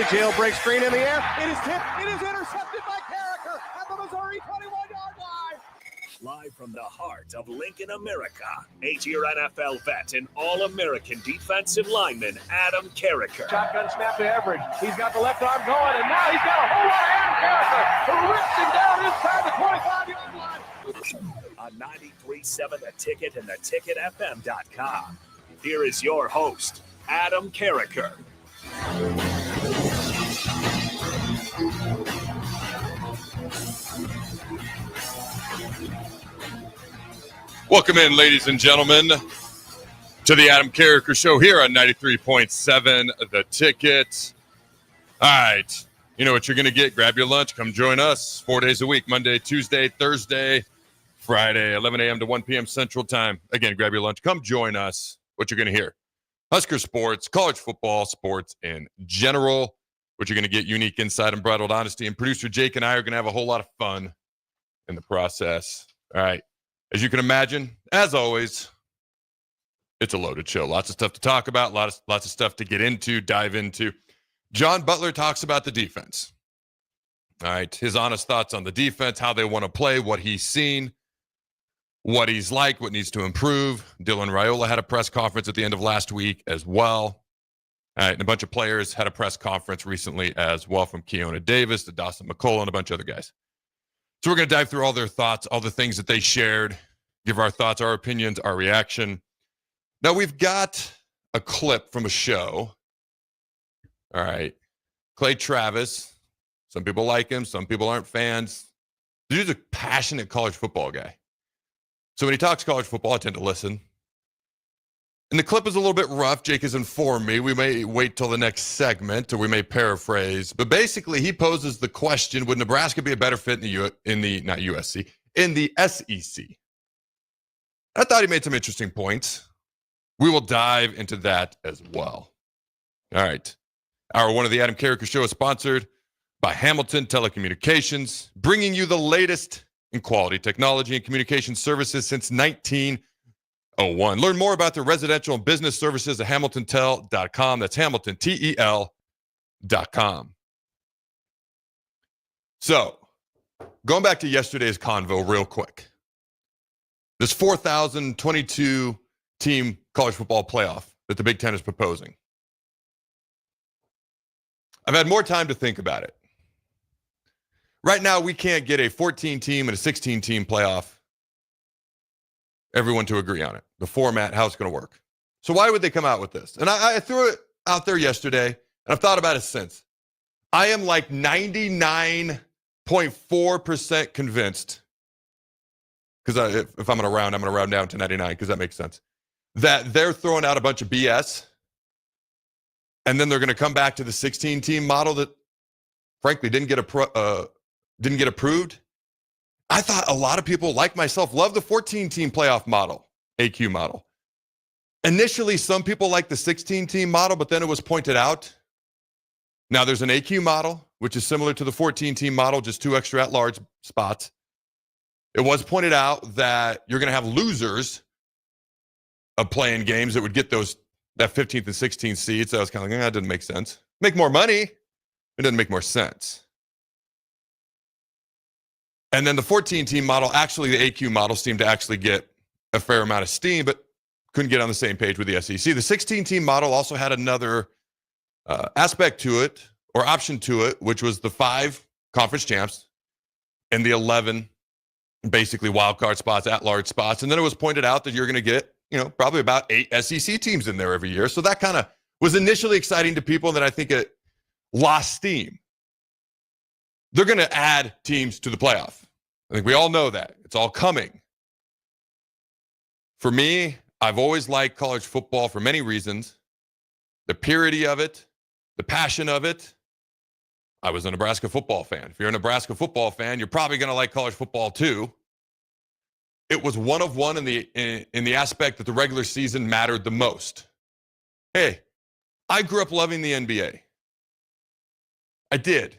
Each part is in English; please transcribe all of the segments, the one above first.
Jailbreak screen in the air. It is tipped. It is intercepted by Carriker at the Missouri 21-yard line. Live from the heart of Lincoln, America, 8-year NFL vet and All-American defensive lineman Adam Carriker. Shotgun snap to Everidge. He's got the left arm going, and now he's got a whole lot of Adam Carriker, who rips him down inside the 25-yard line. On 93.7 The Ticket and theticketfm.com. Here is your host, Adam Carriker. Welcome in, ladies and gentlemen, to the Adam Carriker Show here on 93.7 The Ticket. All right, you know what you're going to get. Grab your lunch. Come join us 4 days a week, Monday, Tuesday, Thursday, Friday, 11 a.m. to 1 p.m. Central Time. Again, grab your lunch. Come join us. What you're going to hear. Husker sports, college football, sports in general. What you're going to get, unique insight, unbridled honesty. And producer Jake and I are going to have a whole lot of fun in the process. All right. As you can imagine, as always, it's a loaded show. Lots of stuff to talk about, lots of stuff to get into, dive into. John Butler talks about the defense. All right. His honest thoughts on the defense, how they want to play, what he's seen, what he's like, what needs to improve. Dylan Raiola had a press conference at the end of last week as well. All right, and a bunch of players had a press conference recently as well, from Keona Davis to Dawson McCullough and a bunch of other guys. So we're going to dive through all their thoughts, all the things that they shared, give our thoughts, our opinions, our reaction. Now, we've got a clip from a show. All right. Clay Travis. Some people like him. Some people aren't fans. The dude's a passionate college football guy. So when he talks college football, I tend to listen. And the clip is a little bit rough. Jake has informed me. We may wait till the next segment, or we may paraphrase. But basically, he poses the question: would Nebraska be a better fit in the SEC? I thought he made some interesting points. We will dive into that as well. All right. Hour one of the Adam Carriker Show is sponsored by Hamilton Telecommunications, bringing you the latest in quality technology and communication services since 1901. Learn more about their residential and business services at hamiltontel.com. That's hamiltontel.com. So, going back to yesterday's convo real quick. This 4,022 team college football playoff that the Big Ten is proposing. I've had more time to think about it. Right now, we can't get a 14-team and a 16-team playoff, everyone to agree on it, the format, how it's going to work. So why would they come out with this? And I threw it out there yesterday, and I've thought about it since. I am like 99.4% convinced, because if I'm going to round, I'm going to round down to 99, because that makes sense, that they're throwing out a bunch of BS, and then they're going to come back to the 16-team model that, frankly, didn't get approved. I thought a lot of people, like myself, love the 14-team playoff model, AQ model. Initially, some people liked the 16-team model, but then it was pointed out. Now there's an AQ model, which is similar to the 14-team model, just 2 extra at-large spots. It was pointed out that you're going to have losers of playing games that would get that 15th and 16th seeds. So I was kind of like, that doesn't make sense. Make more money. It doesn't make more sense. And then the 14-team model, actually the AQ model, seemed to actually get a fair amount of steam, but couldn't get on the same page with the SEC. The 16-team model also had another aspect to it, or option to it, which was the 5 conference champs and the 11 basically wild card spots, at-large spots. And then it was pointed out that you're going to get, probably about 8 SEC teams in there every year. So that kind of was initially exciting to people, and then I think it lost steam. They're going to add teams to the playoff. I think we all know that. It's all coming. For me, I've always liked college football for many reasons. The purity of it, the passion of it. I was a Nebraska football fan. If you're a Nebraska football fan, you're probably going to like college football too. It was one of one in the aspect that the regular season mattered the most. Hey, I grew up loving the NBA. I did.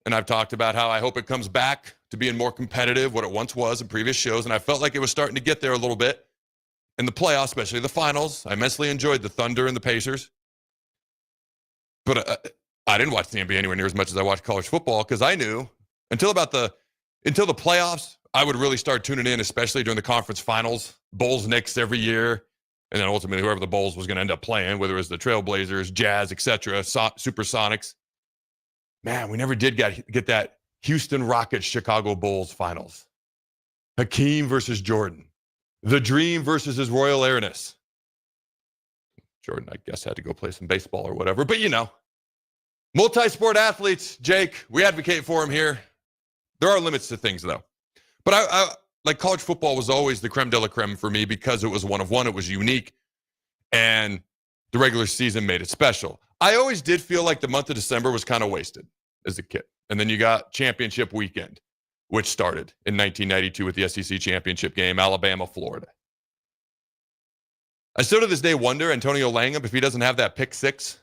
And I've talked about how I hope it comes back to being more competitive, what it once was in previous shows. And I felt like it was starting to get there a little bit in the playoffs, especially the finals. I immensely enjoyed the Thunder and the Pacers. But I didn't watch the NBA anywhere near as much as I watched college football because I knew until the playoffs, I would really start tuning in, especially during the conference finals. Bulls, Knicks every year, and then ultimately whoever the Bulls was going to end up playing, whether it was the Trailblazers, Jazz, etc., Supersonics. Man, we never did get that Houston Rockets, Chicago Bulls finals. Hakeem versus Jordan. The Dream versus his Royal Airness. Jordan, I guess, had to go play some baseball or whatever, but multi-sport athletes, Jake, we advocate for them here. There are limits to things, though. But I like college football was always the creme de la creme for me because it was one of one. It was unique, and the regular season made it special. I always did feel like the month of December was kind of wasted as a kid. And then you got championship weekend, which started in 1992 with the SEC championship game, Alabama, Florida. I still to this day wonder, Antonio Langham, if he doesn't have that pick six,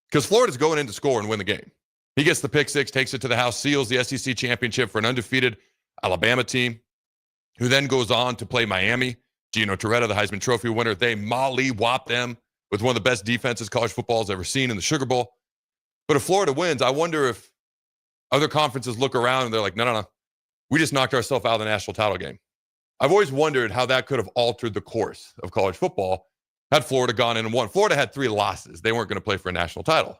because Florida's going in to score and win the game. He gets the pick six, takes it to the house, seals the SEC championship for an undefeated Alabama team, who then goes on to play Miami. Gino Torretta, the Heisman Trophy winner, they molly-whop them with one of the best defenses college football has ever seen in the Sugar Bowl. But if Florida wins, I wonder if other conferences look around and they're like, no. We just knocked ourselves out of the national title game. I've always wondered how that could have altered the course of college football had Florida gone in and won. Florida had 3 losses. They weren't going to play for a national title.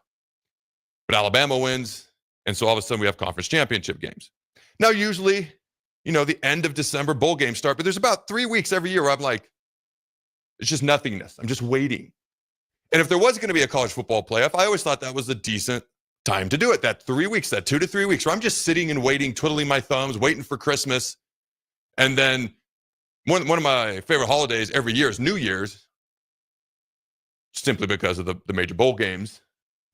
But Alabama wins, and so all of a sudden we have conference championship games. Now, usually, the end of December bowl games start, but there's about 3 weeks every year where I'm like, it's just nothingness. I'm just waiting. And if there was going to be a college football playoff, I always thought that was a decent time to do it. That 3 weeks, that 2 to 3 weeks, where I'm just sitting and waiting, twiddling my thumbs, waiting for Christmas. And then one of my favorite holidays every year is New Year's, simply because of the major bowl games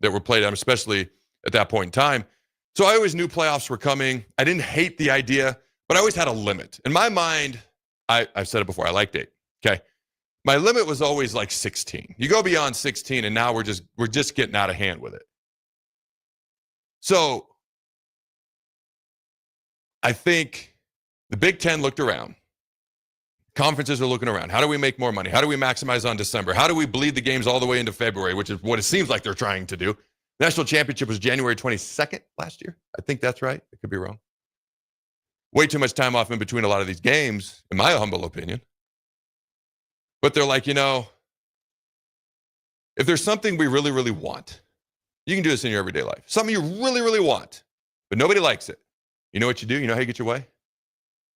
that were played, especially at that point in time. So I always knew playoffs were coming. I didn't hate the idea, but I always had a limit. In my mind, I've said it before, I liked 8. Okay. My limit was always like 16. You go beyond 16, and now we're just getting out of hand with it. So I think the Big Ten looked around. Conferences are looking around. How do we make more money? How do we maximize on December? How do we bleed the games all the way into February, which is what it seems like they're trying to do? National championship was January 22nd last year. I think that's right. I could be wrong. Way too much time off in between a lot of these games, in my humble opinion. But they're like, if there's something we really, really want, you can do this in your everyday life. Something you really, really want, but nobody likes it. You know what you do? You know how you get your way?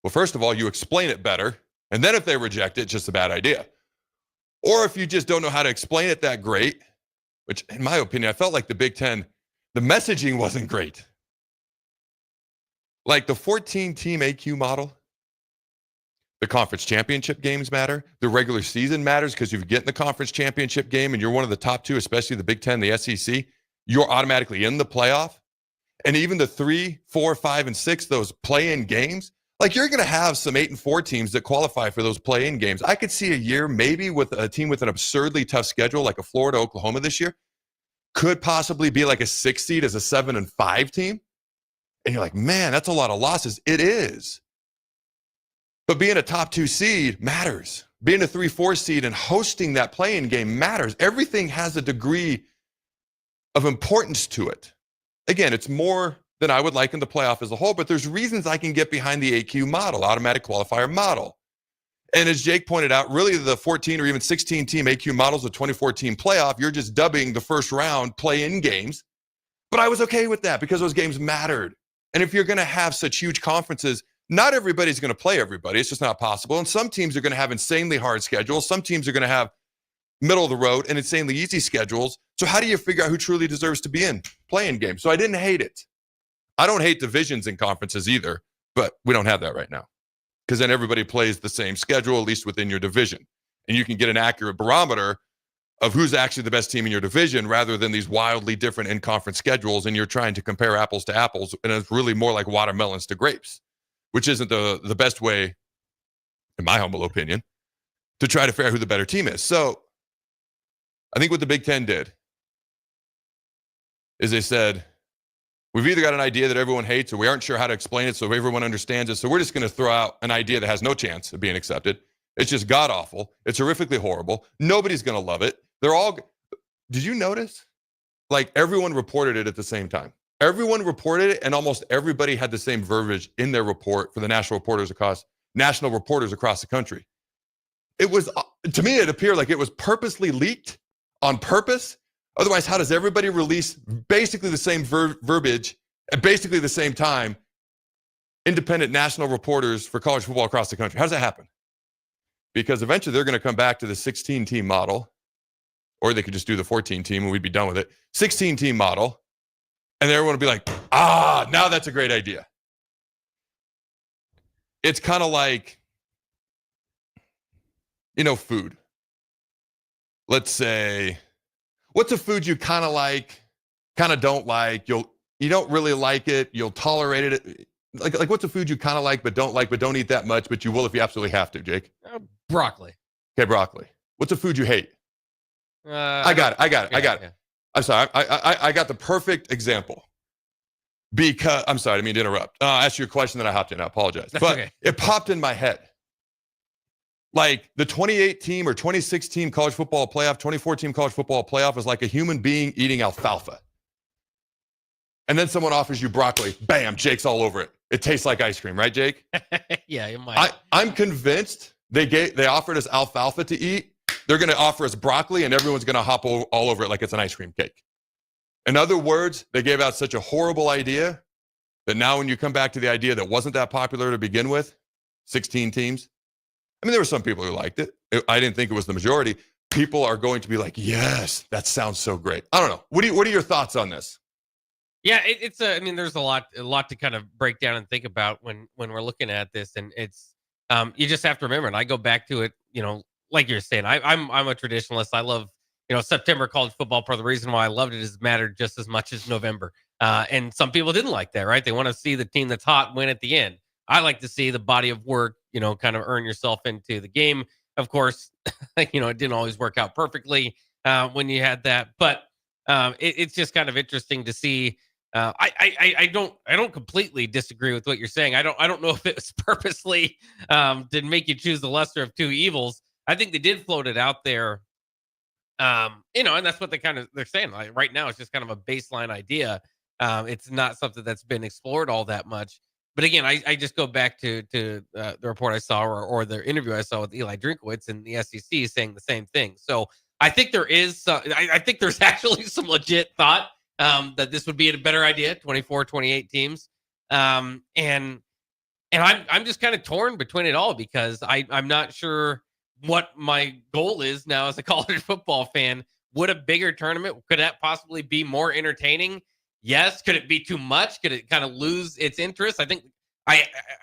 Well, first of all, you explain it better. And then if they reject it, it's just a bad idea. Or if you just don't know how to explain it that great, which in my opinion, I felt like the Big Ten, the messaging wasn't great. Like the 14-team AQ model, the conference championship games matter. The regular season matters because if you get in the conference championship game and you're one of the top 2, especially the Big Ten, the SEC, you're automatically in the playoff. And even the 3, 4, 5, and 6, those play-in games, like you're going to have some 8 and 4 teams that qualify for those play-in games. I could see a year maybe with a team with an absurdly tough schedule like a Florida, Oklahoma this year, could possibly be like a 6 seed as a 7 and 5 team. And you're like, man, that's a lot of losses. It is. But being a top 2 seed matters. Being a 3, 4 seed and hosting that play-in game matters. Everything has a degree of importance to it. Again, it's more than I would like in the playoff as a whole, but there's reasons I can get behind the AQ model, automatic qualifier model. And as Jake pointed out, really the 14 or even 16 team AQ models of 24-team playoff, you're just dubbing the first round play-in games. But I was okay with that because those games mattered. And if you're going to have such huge conferences, not everybody's going to play everybody. It's just not possible. And some teams are going to have insanely hard schedules. Some teams are going to have middle of the road and insanely easy schedules. So how do you figure out who truly deserves to be in play-in games? So I didn't hate it. I don't hate divisions in conferences either, but we don't have that right now because then everybody plays the same schedule, at least within your division. And you can get an accurate barometer of who's actually the best team in your division rather than these wildly different in-conference schedules. And you're trying to compare apples to apples. And it's really more like watermelons to grapes, which isn't the best way, in my humble opinion, to try to figure out who the better team is. So I think what the Big Ten did is they said, we've either got an idea that everyone hates or we aren't sure how to explain it so everyone understands it. So we're just going to throw out an idea that has no chance of being accepted. It's just god-awful. It's horrifically horrible. Nobody's going to love it. Did you notice like everyone reported it at the same time. Everyone reported it, and almost everybody had the same verbiage in their report for the national reporters across the country. It was, to me, it appeared like it was purposely leaked on purpose. Otherwise, how does everybody release basically the same verbiage at basically the same time, independent national reporters for college football across the country? How does that happen? Because eventually they're going to come back to the 16-team model, or they could just do the 14-team and we'd be done with it. 16-team model, and everyone would be like, now that's a great idea. It's kind of like, food. Let's say, what's a food you kind of like, kind of don't like? You don't really like it. You'll tolerate it. Like what's a food you kind of like but don't eat that much, but you will if you absolutely have to, Jake? Broccoli. Okay, broccoli. What's a food you hate? I got it. Yeah. I'm sorry. I got the perfect example. Because, I'm sorry, I didn't mean to interrupt. I asked you a question that I hopped in. I apologize. That's but okay. It popped in my head. Like the 28-team or 26-team college football playoff, 24-team college football playoff is like a human being eating alfalfa. And then someone offers you broccoli. Bam, Jake's all over it. It tastes like ice cream, right, Jake? Yeah, it might. I'm convinced they offered us alfalfa to eat. They're going to offer us broccoli, and everyone's going to hop all over it like it's an ice cream cake. In other words, they gave out such a horrible idea that now when you come back to the idea that wasn't that popular to begin with, 16 teams, I mean, there were some people who liked it. I didn't think it was the majority. People are going to be like, yes, that sounds so great. I don't know. What are your thoughts on this? Yeah, I mean, there's a lot to kind of break down and think about when we're looking at this, and it's you just have to remember. And I go back to it, like you're saying, I'm a traditionalist. I love September college football. Part of the reason why I loved it is mattered just as much as November. And some people didn't like that, right? They want to see the team that's hot win at the end. I like to see the body of work, kind of earn yourself into the game. Of course, it didn't always work out perfectly when you had that, but it's just kind of interesting to see. I don't completely disagree with what you're saying. I don't know if it was purposely to make you choose the lesser of two evils. I think they did float it out there. And that's what they're saying. Like right now, it's just kind of a baseline idea. It's not something that's been explored all that much. But again, I just go back to the report I saw or the interview I saw with Eli Drinkowitz and the SEC saying the same thing. So I think there is, I think there's actually some legit thought that this would be a better idea, 24, 28 teams. And I'm just kind of torn between it all because I'm not sure what my goal is now as a college football fan. Would a bigger tournament, could that possibly be more entertaining? Yes. Could it be too much? Could it kind of lose its interest? I think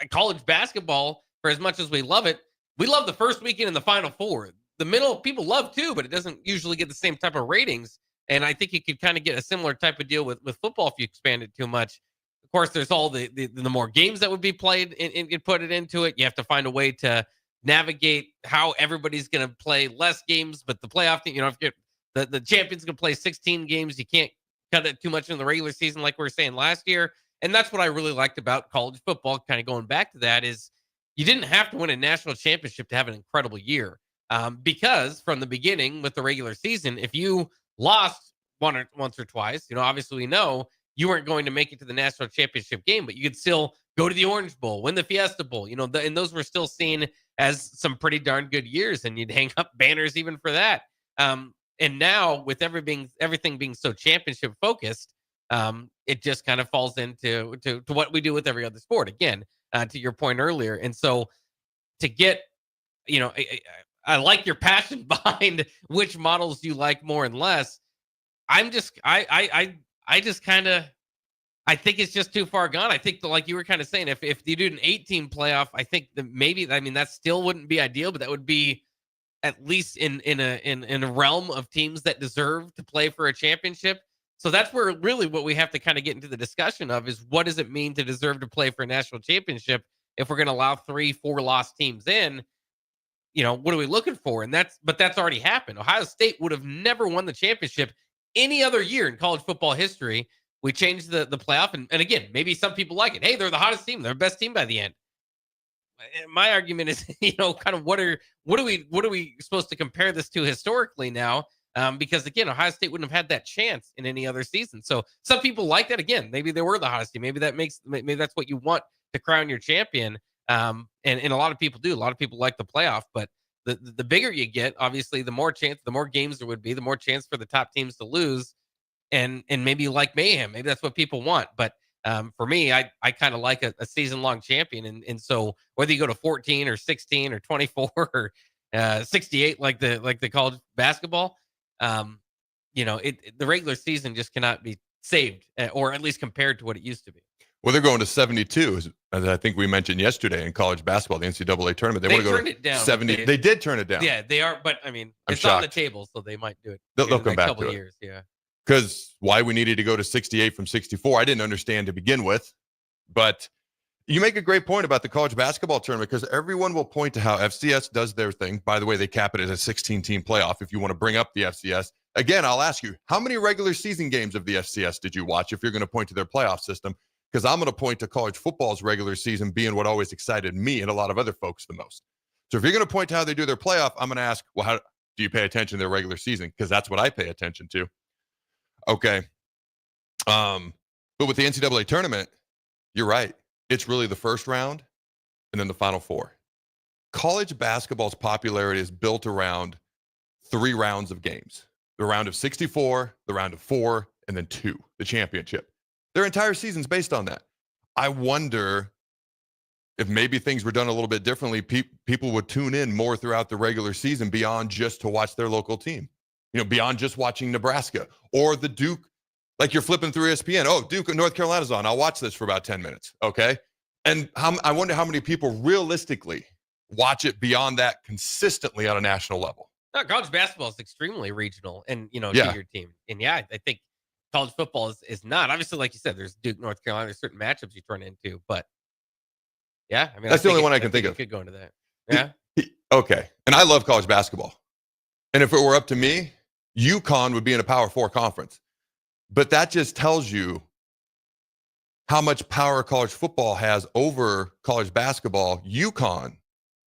college basketball, for as much as we love it, we love the first weekend in the Final Four. The middle, people love too, but it doesn't usually get the same type of ratings. And I think you could kind of get a similar type of deal with football if you expand it too much. Of course, there's all the more games that would be played and put it into it. You have to find a way to navigate how everybody's going to play less games, but the playoff, if you're, the champion's going to play 16 games, you can't cut it too much in the regular season like we were saying last year. And that's what I really liked about college football, kind of going back to that, is you didn't have to win a national championship to have an incredible year. Because from the beginning with the regular season, if you lost once or twice, obviously we know you weren't going to make it to the national championship game, but you could still go to the Orange Bowl, win the Fiesta Bowl, and those were still seen as some pretty darn good years, and you'd hang up banners even for that. And now with everything being so championship focused, it just kind of falls into what we do with every other sport. Again, to your point earlier, and so to get, I like your passion behind which models you like more and less. I think it's just too far gone. I think like you were kind of saying, if you do an 8-team playoff, I think that maybe, that still wouldn't be ideal, but that would be at least in a realm of teams that deserve to play for a championship. So that's where really what we have to kind of get into the discussion of is, what does it mean to deserve to play for a national championship if we're going to allow 3-4 lost teams in? What are we looking for? But that's already happened. Ohio State would have never won the championship any other year in college football history. We changed the playoff. And again, maybe some people like it. Hey, they're the hottest team. They're the best team by the end. My argument is, kind of what are we supposed to compare this to historically now? because again, Ohio State wouldn't have had that chance in any other season. So some people like that. Again, maybe they were the hottest team. Maybe that's what you want to crown your champion. And a lot of people do. A lot of people like the playoff, but the bigger you get, obviously, the more games there would be, the more chance for the top teams to lose. And maybe you like mayhem. Maybe that's what people want. But for me, I kind of like a season-long champion. And so whether you go to 14 or 16 or 24 or 68 like the college basketball, the regular season just cannot be saved, or at least compared to what it used to be. Well, they're going to 72, as I think we mentioned yesterday in college basketball, the NCAA tournament. They want to go to it down, 70. They did turn it down. Yeah, they are. But I mean, it's shocked. on the table, so they might do it. They'll come back couple to it. Years. Yeah. Because why we needed to go to 68 from 64, I didn't understand to begin with. But you make a great point about the college basketball tournament, because everyone will point to how FCS does their thing. By the way, they cap it as a 16-team playoff if you want to bring up the FCS. Again, I'll ask you, how many regular season games of the FCS did you watch if you're going to point to their playoff system? Because I'm going to point to college football's regular season being what always excited me and a lot of other folks the most. So if you're going to point to how they do their playoff, I'm going to ask, well, how do you pay attention to their regular season? Because that's what I pay attention to. Okay. But with the NCAA tournament, you're right. It's really the first round and then the Final Four. College basketball's popularity is built around 3 rounds of games. The round of 64, the round of 4, and then 2, the championship. Their entire season's based on that. I wonder if maybe things were done a little bit differently. People would tune in more throughout the regular season beyond just to watch their local team. Beyond just watching Nebraska or the Duke. Like you're flipping through ESPN. Oh, Duke of North Carolina's on. I'll watch this for about 10 minutes. Okay. And I wonder how many people realistically watch it beyond that consistently on a national level. No, college basketball is extremely regional and, to your team. And I think college football is not. Obviously, like you said, there's Duke, North Carolina, there's certain matchups you turn into, but yeah, I mean, that's the only one I can think of. Could go into that. Yeah. Okay. And I love college basketball. And if it were up to me, UConn would be in a Power 4 conference. But that just tells you how much power college football has over college basketball. UConn,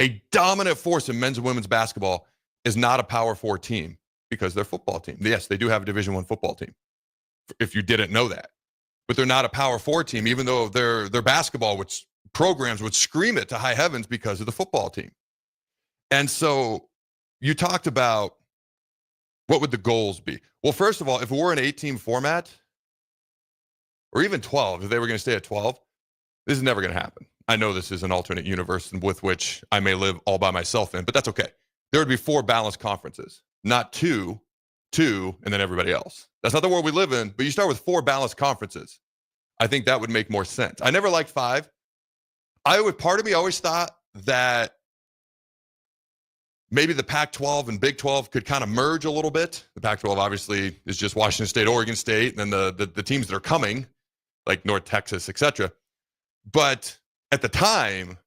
a dominant force in men's and women's basketball, is not a Power 4 team because they're a football team. Yes, they do have a Division I football team, if you didn't know that. But they're not a Power 4 team, even though their basketball programs would scream it to high heavens because of the football team. And so you talked about what would the goals be? Well, first of all, if it were an 8-team format, or even 12, if they were going to stay at 12, this is never going to happen. I know this is an alternate universe with which I may live all by myself in, but that's okay. There would be 4 balanced conferences, not 2, and then everybody else. That's not the world we live in, but you start with 4 balanced conferences. I think that would make more sense. I never liked 5. Part of me always thought that maybe the Pac-12 and Big 12 could kind of merge a little bit. The Pac-12 obviously is just Washington State, Oregon State, and then the teams that are coming, like North Texas, etc. But at the time,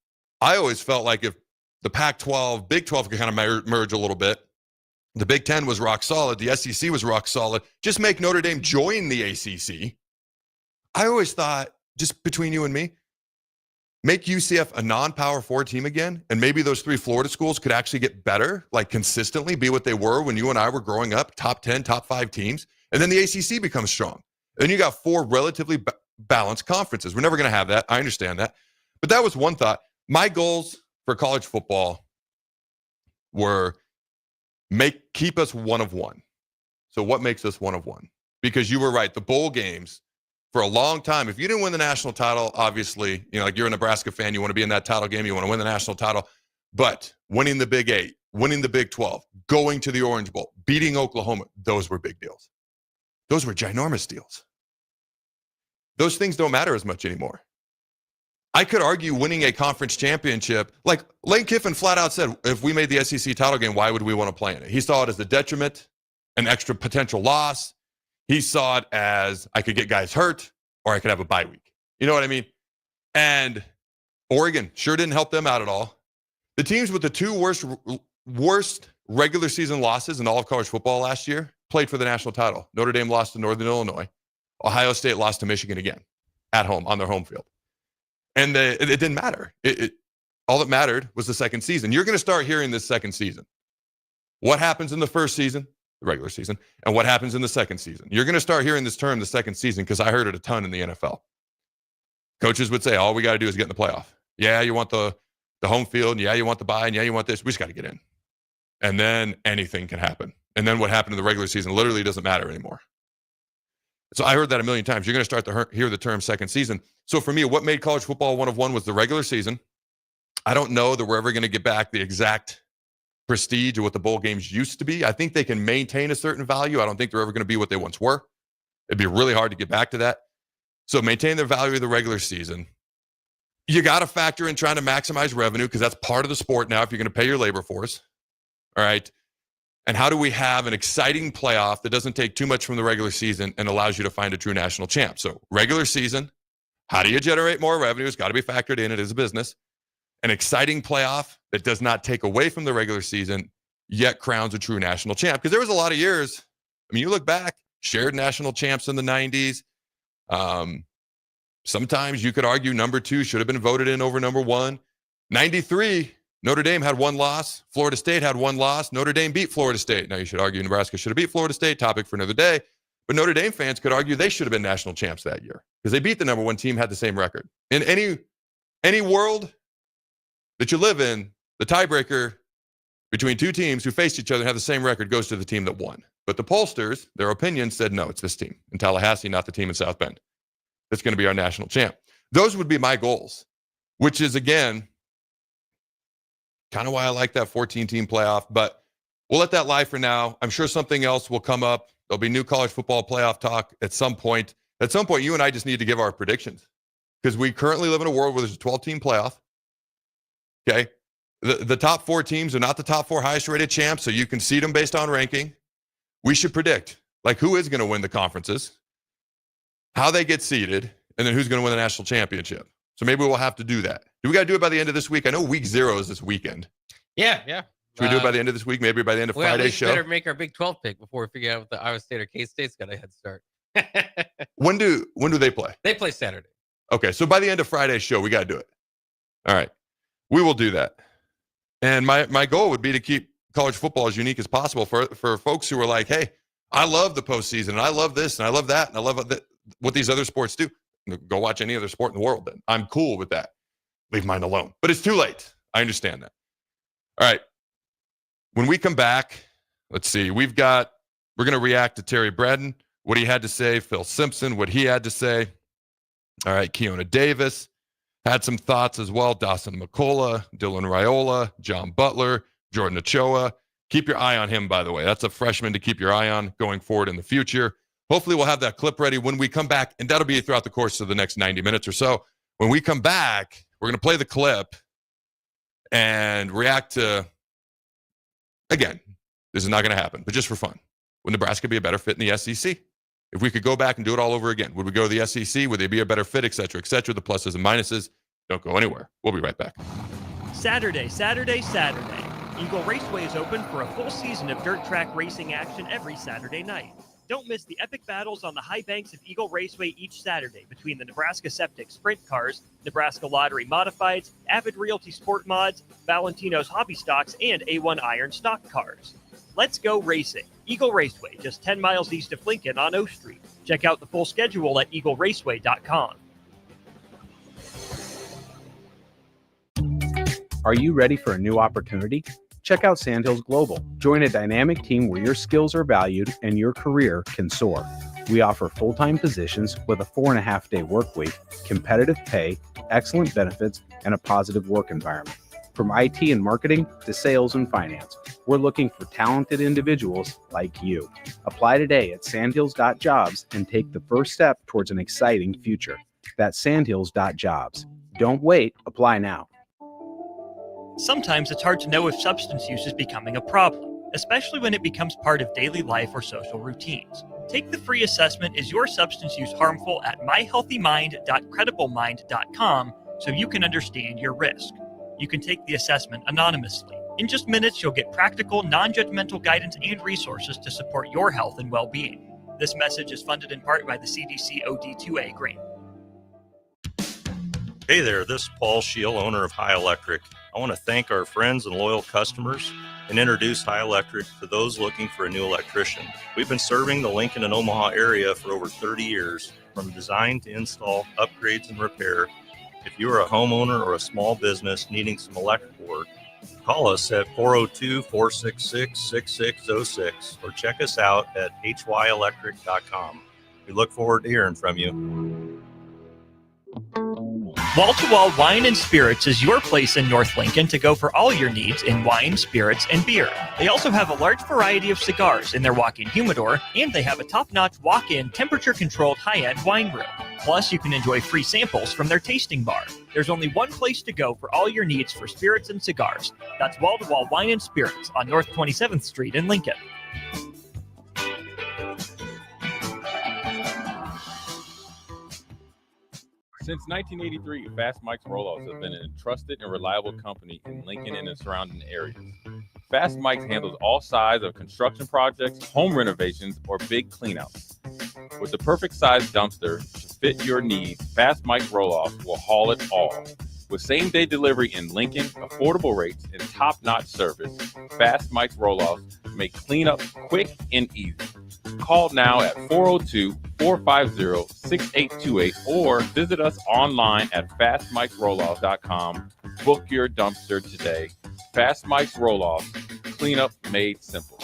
I always felt like if the Pac-12, Big 12 could kind of merge a little bit, the Big 10 was rock solid, the SEC was rock solid, just make Notre Dame join the ACC. I always thought, just between you and me, make UCF a non-Power 4 team again, and maybe those 3 Florida schools could actually get better, like consistently be what they were when you and I were growing up, top 10, top 5 teams, and then the ACC becomes strong. Then you got 4 relatively balanced conferences. We're never going to have that. I understand that. But that was one thought. My goals for college football were keep us one of one. So what makes us one of one? Because you were right, the bowl games, for a long time, if you didn't win the national title, obviously, like you're a Nebraska fan, you want to be in that title game, you want to win the national title. But winning the Big 8, winning the Big 12, going to the Orange Bowl, beating Oklahoma, those were big deals. Those were ginormous deals. Those things don't matter as much anymore. I could argue winning a conference championship, like Lane Kiffin flat out said, if we made the SEC title game, why would we want to play in it? He saw it as a detriment, an extra potential loss. He saw it as I could get guys hurt or I could have a bye week. You know what I mean? And Oregon sure didn't help them out at all. The teams with the 2 worst regular season losses in all of college football last year played for the national title. Notre Dame lost to Northern Illinois. Ohio State lost to Michigan again at home on their home field. And it didn't matter. All that mattered was the second season. You're going to start hearing this second season. What happens in the first season? the regular season, and what happens in the second season. You're going to start hearing this term, the second season, because I heard it a ton in the NFL. Coaches would say, all we got to do is get in the playoff. Yeah, you want the home field, and yeah, you want the bye, and yeah, you want this. We just got to get in. And then anything can happen. And then what happened in the regular season literally doesn't matter anymore. So I heard that a million times. You're going to start to hear the term second season. So for me, what made college football one of one was the regular season. I don't know that we're ever going to get back the exact prestige of what the bowl games used to be. I think they can maintain a certain value. I don't think they're ever going to be what they once were. It'd be really hard to get back to that. So maintain the value of the regular season. You got to factor in trying to maximize revenue because that's part of the sport now if you're going to pay your labor force. All right. And how do we have an exciting playoff that doesn't take too much from the regular season and allows you to find a true national champ? So regular season, how do you generate more revenue? It's got to be factored in. It is a business. An exciting playoff that does not take away from the regular season, yet crowns a true national champ. Because there was a lot of years. I mean, you look back, shared national champs in the 90s. Sometimes you could argue number 2 should have been voted in over number 1. 93, Notre Dame had 1 loss. Florida State had 1 loss. Notre Dame beat Florida State. Now, you should argue Nebraska should have beat Florida State. Topic for another day. But Notre Dame fans could argue they should have been national champs that year because they beat the number 1 team, had the same record. In any world that you live in, the tiebreaker between 2 teams who faced each other and have the same record goes to the team that won. But the pollsters, their opinion said, no, it's this team in Tallahassee, not the team in South Bend. That's going to be our national champ. Those would be my goals, which is, again, kind of why I like that 14-team playoff. But we'll let that lie for now. I'm sure something else will come up. There'll be new college football playoff talk at some point. At some point, you and I just need to give our predictions because we currently live in a world where there's a 12-team playoff. Okay? The top 4 teams are not the top 4 highest-rated champs, so you can seed them based on ranking. We should predict, like, who is going to win the conferences, how they get seeded, and then who's going to win the national championship. So maybe we'll have to do that. Do we got to do it by the end of this week? I know week 0 is this weekend. Yeah. Should we do it by the end of this week? Maybe by the end of Friday's show? We better make our Big 12 pick before we figure out if the Iowa State or K-State's got a head start. When do they play? They play Saturday. Okay, so by the end of Friday's show, we got to do it. All right. We will do that. And my goal would be to keep college football as unique as possible for folks who are like, hey, I love the postseason, and I love this, and I love that, and I love what these other sports do. Go watch any other sport in the world then. I'm cool with that. Leave mine alone. But it's too late. I understand that. All right. When we come back, let's see. We're going to react to Terry Bredden, what he had to say, Phil Simpson, what he had to say. All right, Keona Davis had some thoughts as well. Dawson McCullough, Dylan Raiola, John Butler, Jordan Ochoa. Keep your eye on him, by the way. That's a freshman to keep your eye on going forward in the future. Hopefully we'll have that clip ready when we come back, and that'll be throughout the course of the next 90 minutes or so. When we come back, we're going to play the clip and react to, again, this is not going to happen, but just for fun. Would Nebraska be a better fit in the SEC? If we could go back and do it all over again, would we go to the SEC? Would they be a better fit, et cetera, et cetera? The pluses and minuses. Don't go anywhere. We'll be right back. Saturday. Eagle Raceway is open for a full season of dirt track racing action every Saturday night. Don't miss the epic battles on the high banks of Eagle Raceway each Saturday between the Nebraska Septic Sprint Cars, Nebraska Lottery Modifieds, Avid Realty Sport Mods, Valentino's Hobby Stocks, and A1 Iron Stock Cars. Let's go racing. Eagle Raceway, just 10 miles east of Lincoln on O Street. Check out the full schedule at eagleraceway.com. Are you ready for a new opportunity? Check out Sandhills Global. Join a dynamic team where your skills are valued and your career can soar. We offer full-time positions with a 4.5-day work week, competitive pay, excellent benefits, and a positive work environment. From IT and marketing to sales and finance, we're looking for talented individuals like you. Apply today at sandhills.jobs and take the first step towards an exciting future. That's sandhills.jobs. Don't wait. Apply now. Sometimes it's hard to know if substance use is becoming a problem, especially when it becomes part of daily life or social routines. Take the free assessment, Is Your Substance Use Harmful, at myhealthymind.crediblemmind.com so you can understand your risk. You can take the assessment anonymously. In just minutes, you'll get practical, non-judgmental guidance and resources to support your health and well-being. This message is funded in part by the CDC OD2A grant. Hey there, this is Paul Scheel, owner of High Electric. I want to thank our friends and loyal customers and introduce High Electric to those looking for a new electrician. We've been serving the Lincoln and Omaha area for over 30 years, from design to install, upgrades, and repair. If you are a homeowner or a small business needing some electrical work, call us at 402-466-6606 or check us out at hyelectric.com. We look forward to hearing from you. Wall to Wall Wine and Spirits is your place in North Lincoln to go for all your needs in wine, spirits, and beer. They also have a large variety of cigars in their walk-in humidor, and they have a top-notch walk-in temperature-controlled high-end wine room. Plus, you can enjoy free samples from their tasting bar. There's only one place to go for all your needs for spirits and cigars. That's Wall to Wall Wine and Spirits on North 27th Street in Lincoln. Since 1983, Fast Mike's Roll-Offs have been a trusted and reliable company in Lincoln and the surrounding areas. Fast Mike's handles all sides of construction projects, home renovations, or big cleanouts. With the perfect size dumpster to fit your needs, Fast Mike's Roll-Offs will haul it all. With same-day delivery in Lincoln, affordable rates, and top-notch service, Fast Mike's Roll-Offs make cleanup quick and easy. Call now at 402-450-6828 or visit us online at fastmikesrolloff.com. Book your dumpster today. Fast Mike's Roll-Off, cleanup made simple.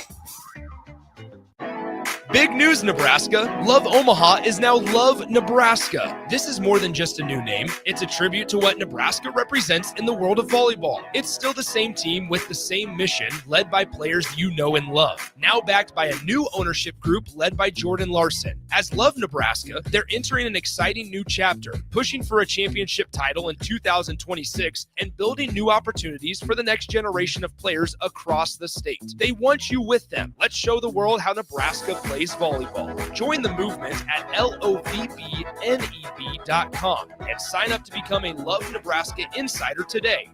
Big news, Nebraska! Love Omaha is now Love Nebraska. This is more than just a new name. It's a tribute to what Nebraska represents in the world of volleyball. It's still the same team with the same mission, led by players you know and love. Now backed by a new ownership group led by Jordan Larson. As Love Nebraska, they're entering an exciting new chapter, pushing for a championship title in 2026 and building new opportunities for the next generation of players across the state. They want you with them. Let's show the world how Nebraska plays volleyball. Join the movement at lovneb.com and sign up to become a Love Nebraska Insider today.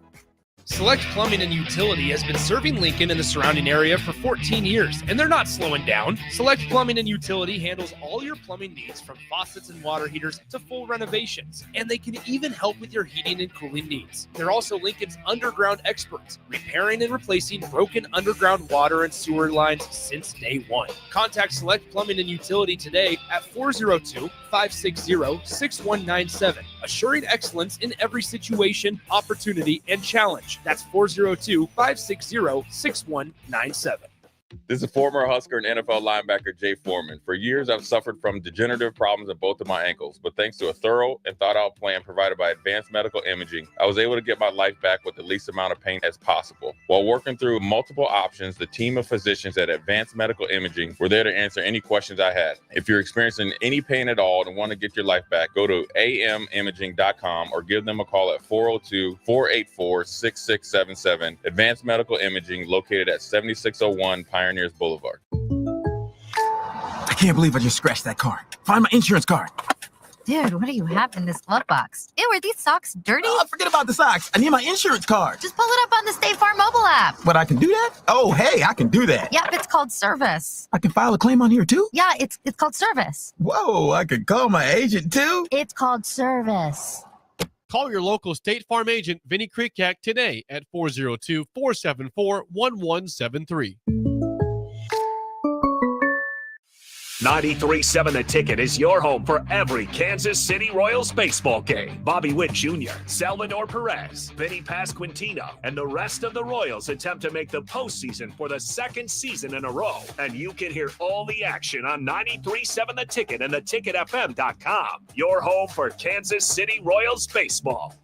Select Plumbing and Utility has been serving Lincoln and the surrounding area for 14 years, and they're not slowing down. Select Plumbing and Utility handles all your plumbing needs, from faucets and water heaters to full renovations, and they can even help with your heating and cooling needs. They're also Lincoln's underground experts, repairing and replacing broken underground water and sewer lines since day one. Contact Select Plumbing and Utility today at 402-560-6197, assuring excellence in every situation, opportunity, and challenge. That's 402-560-6197. This is former Husker and NFL linebacker Jay Foreman. For years, I've suffered from degenerative problems in both of my ankles, but thanks to a thorough and thought-out plan provided by Advanced Medical Imaging, I was able to get my life back with the least amount of pain as possible. While working through multiple options, the team of physicians at Advanced Medical Imaging were there to answer any questions I had. If you're experiencing any pain at all and want to get your life back, go to amimaging.com or give them a call at 402-484-6677. Advanced Medical Imaging, located at 7601 Pioneers Boulevard. I can't believe I just scratched that car. Find my insurance card. Dude, what do you have in this glove box? Ew, are these socks dirty? Forget about the socks. I need my insurance card. Just pull it up on the State Farm mobile app. But I can do that? Oh, hey, I can do that. Yep, it's called service. I can file a claim on here too? Yeah, it's called service. Whoa, I can call my agent too? It's called service. Call your local State Farm agent, Vinny Krikak, today at 402-474-1173. 93.7 The Ticket is your home for every Kansas City Royals baseball game. Bobby Witt Jr., Salvador Perez, Vinny Pasquantino, and the rest of the Royals attempt to make the postseason for the second season in a row. And you can hear all the action on 93.7 The Ticket and theticketfm.com. Your home for Kansas City Royals baseball.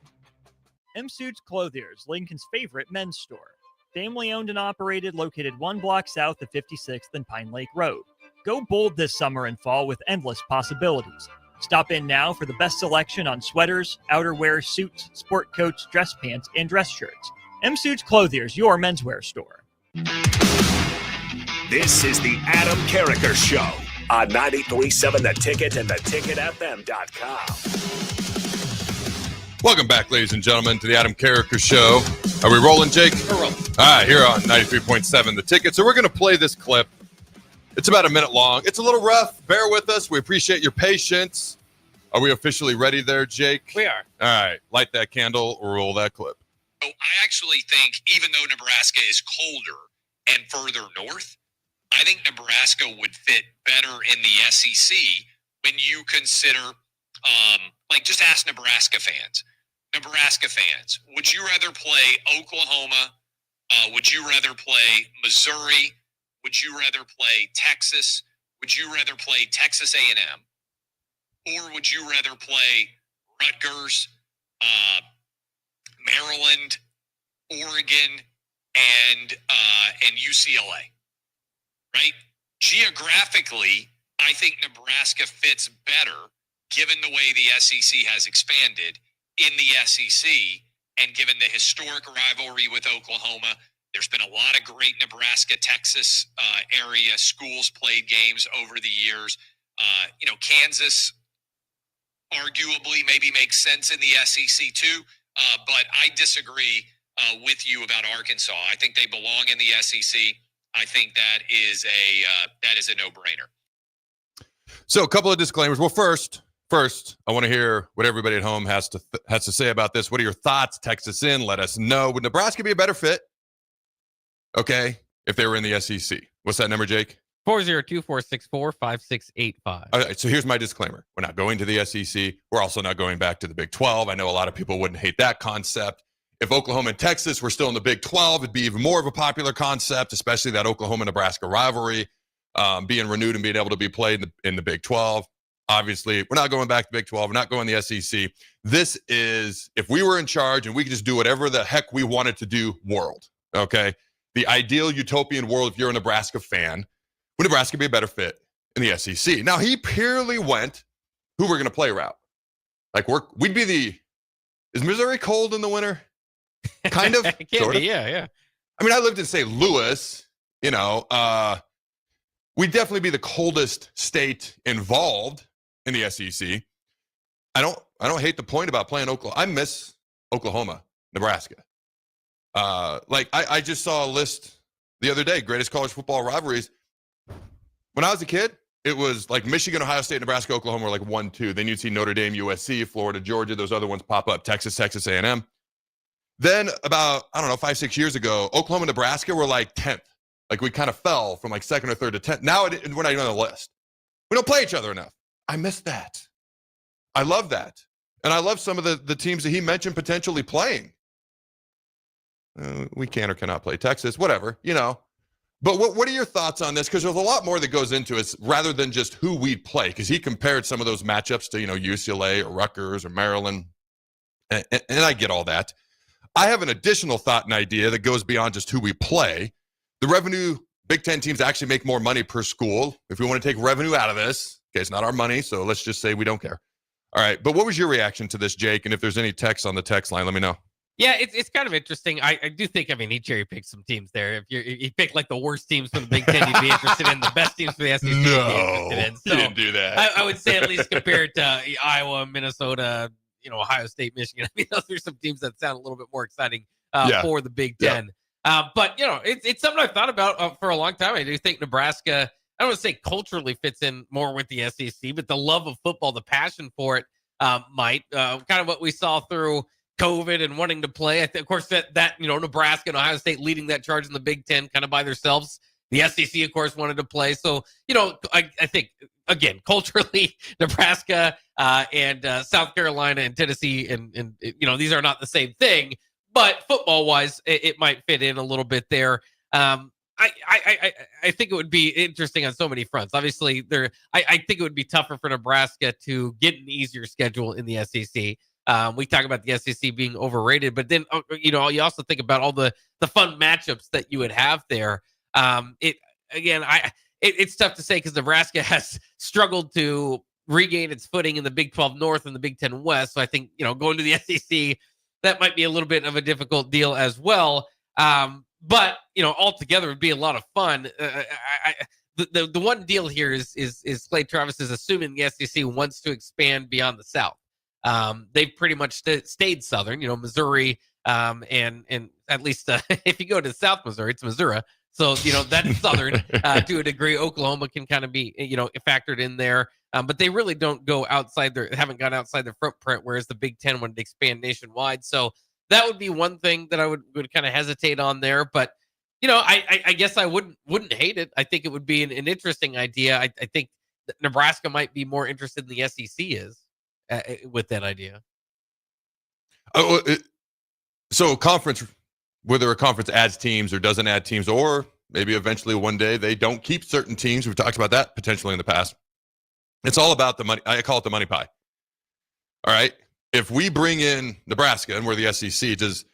M Suits Clothiers, Lincoln's favorite men's store. Family owned and operated, located 1 block south of 56th and Pine Lake Road. Go bold this summer and fall with endless possibilities. Stop in now for the best selection on sweaters, outerwear, suits, sport coats, dress pants, and dress shirts. M Suits Clothiers, your menswear store. This is the Adam Carriker Show on 93.7 The Ticket and theticketfm.com. Welcome back, ladies and gentlemen, to the Adam Carriker Show. Are we rolling, Jake? We're rolling. All right, here on 93.7 The Ticket. So we're going to play this clip. It's about a minute long. It's a little rough. Bear with us. We appreciate your patience. Are we officially ready there, Jake? We are. All right. Light that candle, roll that clip. So I actually think even though Nebraska is colder and further north, I think Nebraska would fit better in the SEC when you consider, just ask Nebraska fans. Nebraska fans, would you rather play Oklahoma? Would you rather play Missouri? Would you rather play Texas? Would you rather play Texas A&M? Or would you rather play Rutgers, Maryland, Oregon, and UCLA? Right? Geographically, I think Nebraska fits better given the way the SEC has expanded in the SEC and given the historic rivalry with Oklahoma. There's been a lot of great Nebraska-Texas area schools played games over the years. Kansas arguably maybe makes sense in the SEC too, but I disagree with you about Arkansas. I think they belong in the SEC. I think that is a no-brainer. So a couple of disclaimers. Well, first, I want to hear what everybody at home has to say about this. What are your thoughts? Text us in. Let us know. Would Nebraska be a better fit? Okay, if they were in the SEC. What's that number, Jake? 402-464-5685. All right, so here's my disclaimer. We're not going to the SEC. We're also not going back to the Big 12. I know a lot of people wouldn't hate that concept. If Oklahoma and Texas were still in the Big 12, it'd be even more of a popular concept, especially that Oklahoma-Nebraska rivalry being renewed and being able to be played in the Big 12. Obviously, we're not going back to Big 12. We're not going to the SEC. This is, if we were in charge and we could just do whatever the heck we wanted to do world, okay? The ideal utopian world, if you're a Nebraska fan, would Nebraska be a better fit in the SEC? Now, he purely went who we're going to play route. Like, we'd be is Missouri cold in the winter? Kind of. It can be, yeah. I mean, I lived in St. Louis, we'd definitely be the coldest state involved in the SEC. I don't hate the point about playing Oklahoma. I miss Oklahoma, Nebraska. I just saw a list the other day, greatest college football rivalries. When I was a kid, it was like Michigan, Ohio State, Nebraska, Oklahoma were like 1-2. Then you'd see Notre Dame, USC, Florida, Georgia. Those other ones pop up. Texas A&M. Then about, 5-6 years ago, Oklahoma, Nebraska were like 10th. Like we kind of fell from like second or third to 10th. Now we're not even on the list. We don't play each other enough. I miss that. I love that. And I love some of the teams that he mentioned potentially playing. We can or cannot play Texas, whatever, But what are your thoughts on this? Because there's a lot more that goes into it rather than just who we'd play. Because he compared some of those matchups to, UCLA or Rutgers or Maryland. And I get all that. I have an additional thought and idea that goes beyond just who we play. The revenue, Big Ten teams actually make more money per school. If we want to take revenue out of this, okay, it's not our money, so let's just say we don't care. All right, but what was your reaction to this, Jake? And if there's any text on the text line, let me know. Yeah, it's kind of interesting. I do think, he cherry-picked some teams there. If you pick like the worst teams from the Big Ten, you'd be interested in. The best teams for the SEC, you'd be interested in. So you didn't do that. I would say at least compared to Iowa, Minnesota, Ohio State, Michigan. Those are some teams that sound a little bit more exciting for the Big Ten. But, it's something I've thought about for a long time. I do think Nebraska, I don't want to say culturally fits in more with the SEC, but the love of football, the passion for it might. Kind of what we saw through COVID and wanting to play. Of course, that Nebraska and Ohio State leading that charge in the Big Ten kind of by themselves. The SEC, of course, wanted to play. So, I think, again, culturally, Nebraska and South Carolina and Tennessee, and these are not the same thing. But football-wise, it might fit in a little bit there. I think it would be interesting on so many fronts. Obviously, I think it would be tougher for Nebraska to get an easier schedule in the SEC. We talk about the SEC being overrated, but then you also think about all the fun matchups that you would have there. It's tough to say because Nebraska has struggled to regain its footing in the Big 12 North and the Big 10 West. So I think going to the SEC, that might be a little bit of a difficult deal as well. But altogether, it would be a lot of fun. The one deal here is Clay Travis is assuming the SEC wants to expand beyond the South. They've pretty much stayed Southern, Missouri, and at least if you go to South Missouri, it's Missouri. So, that's Southern to a degree. Oklahoma can kind of be, factored in there. But they really don't go outside haven't gone outside their footprint, whereas the Big Ten wanted to expand nationwide. So that would be one thing that I would kind of hesitate on there. But, I guess I wouldn't hate it. I think it would be an interesting idea. I think that Nebraska might be more interested than the SEC is with that idea. So conference, whether a conference adds teams or doesn't add teams, or maybe eventually one day they don't keep certain teams. We've talked about that potentially in the past. It's all about the money. I call it the money pie. All right. If we bring in Nebraska and we're the SEC, does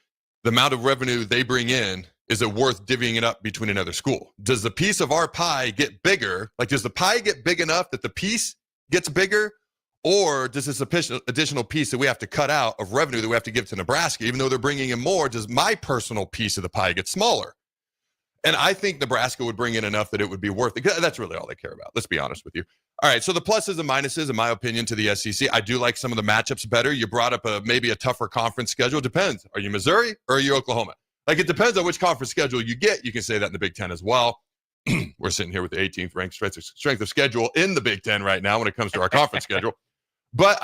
the amount of revenue they bring in, is it worth divvying it up between another school? Does the piece of our pie get bigger? Like, does the pie get big enough that the piece gets bigger? Or does this additional piece that we have to cut out of revenue that we have to give to Nebraska, even though they're bringing in more, does my personal piece of the pie get smaller? And I think Nebraska would bring in enough that it would be worth it. That's really all they care about. Let's be honest with you. All right, so the pluses and minuses, in my opinion, to the SEC, I do like some of the matchups better. You brought up maybe a tougher conference schedule. Depends. Are you Missouri or are you Oklahoma? Like, it depends on which conference schedule you get. You can say that in the Big Ten as well. We're sitting here with the 18th ranked strength of schedule in the Big Ten right now when it comes to our conference schedule. But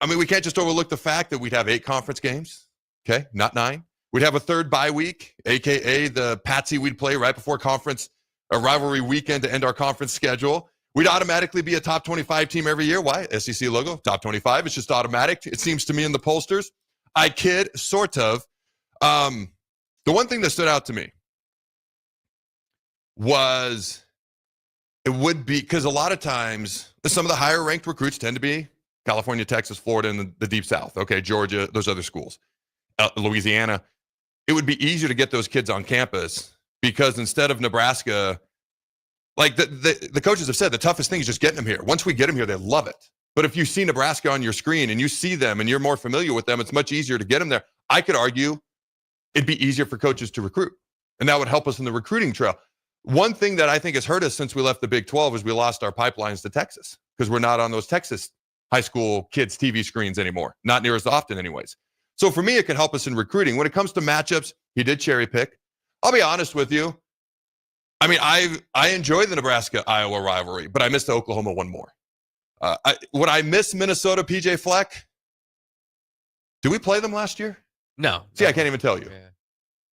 we can't just overlook the fact that we'd have 8 conference games, okay, not 9. We'd have a third bye week, a.k.a. the patsy we'd play right before a rivalry weekend to end our conference schedule. We'd automatically be a top 25 team every year. Why? SEC logo, top 25. It's just automatic, it seems to me, in the pollsters. I kid, sort of. The one thing that stood out to me was it would be, because a lot of times some of the higher ranked recruits tend to be California, Texas, Florida, and the deep South. Okay, Georgia, those other schools, Louisiana. It would be easier to get those kids on campus because instead of Nebraska, like the coaches have said, the toughest thing is just getting them here. Once we get them here, they love it. But if you see Nebraska on your screen and you see them and you're more familiar with them, it's much easier to get them there. I could argue it'd be easier for coaches to recruit, and that would help us in the recruiting trail. One thing that I think has hurt us since we left the Big 12 is we lost our pipelines to Texas because we're not on those Texas high school kids' TV screens anymore, not near as often anyways. So for me, it could help us in recruiting. When it comes to matchups, he did cherry pick. I'll be honest with you. I mean, I enjoy the Nebraska-Iowa rivalry, but I miss the Oklahoma one more. Would I miss Minnesota, PJ Fleck? Did we play them last year? No. See, I can't even tell you. Yeah.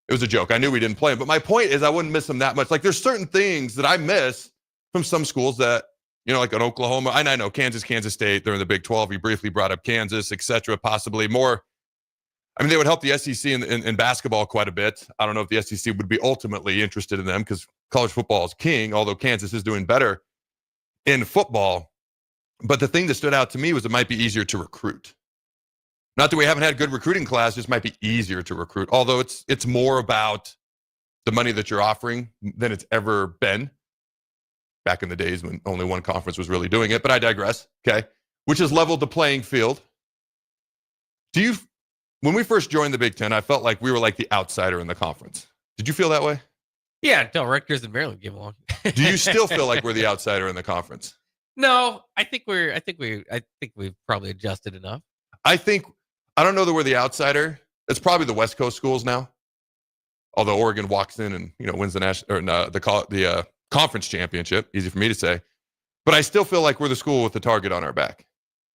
It was a joke. I knew we didn't play them. But my point is I wouldn't miss them that much. Like, there's certain things that I miss from some schools that, like an Oklahoma. I know Kansas State, they're in the Big 12. You briefly brought up Kansas, etc. Possibly more. I mean, they would help the SEC in basketball quite a bit. I don't know if the SEC would be ultimately interested in them because college football is king, although Kansas is doing better in football. But the thing that stood out to me was it might be easier to recruit. Not that we haven't had a good recruiting class, just might be easier to recruit. Although it's more about the money that you're offering than it's ever been back in the days when only one conference was really doing it. But I digress, okay? Which has leveled the playing field. When we first joined the Big Ten, I felt like we were like the outsider in the conference. Did you feel that way? Yeah, until Rutgers and Maryland came along. Do you still feel like we're the outsider in the conference? No, I think we've probably adjusted enough. I don't know that we're the outsider. It's probably the West Coast schools now. Although Oregon walks in and wins the conference championship, easy for me to say. But I still feel like we're the school with the target on our back.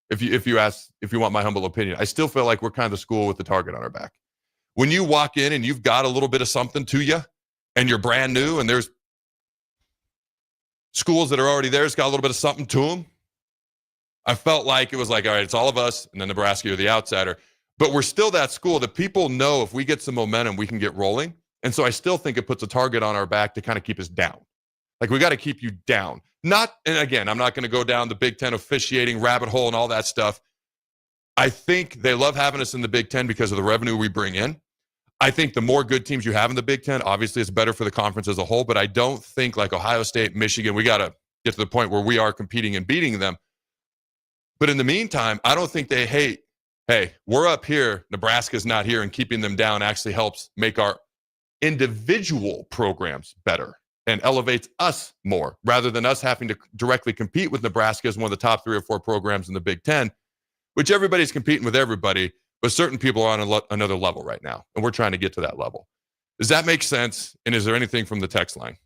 If you want my humble opinion, I still feel like we're kind of the school with the target on our back. When you walk in and you've got a little bit of something to you, and you're brand new, and there's schools that are already there, it's got a little bit of something to them. I felt like it was like, all right, it's all of us, and then Nebraska, you're the outsider. But we're still that school that people know if we get some momentum, we can get rolling. And so I still think it puts a target on our back to kind of keep us down. Like, we got to keep you down. And again, I'm not going to go down the Big Ten officiating rabbit hole and all that stuff. I think they love having us in the Big Ten because of the revenue we bring in. I think the more good teams you have in the Big Ten, obviously it's better for the conference as a whole. But I don't think like Ohio State, Michigan, we got to get to the point where we are competing and beating them. But in the meantime, I don't think they hate, hey, we're up here, Nebraska's not here, and keeping them down actually helps make our individual programs better and elevates us more rather than us having to directly compete with Nebraska as one of the top 3 or 4 programs in the Big Ten, which everybody's competing with everybody, but certain people are on another level right now, and we're trying to get to that level. Does that make sense? And is there anything from the text line?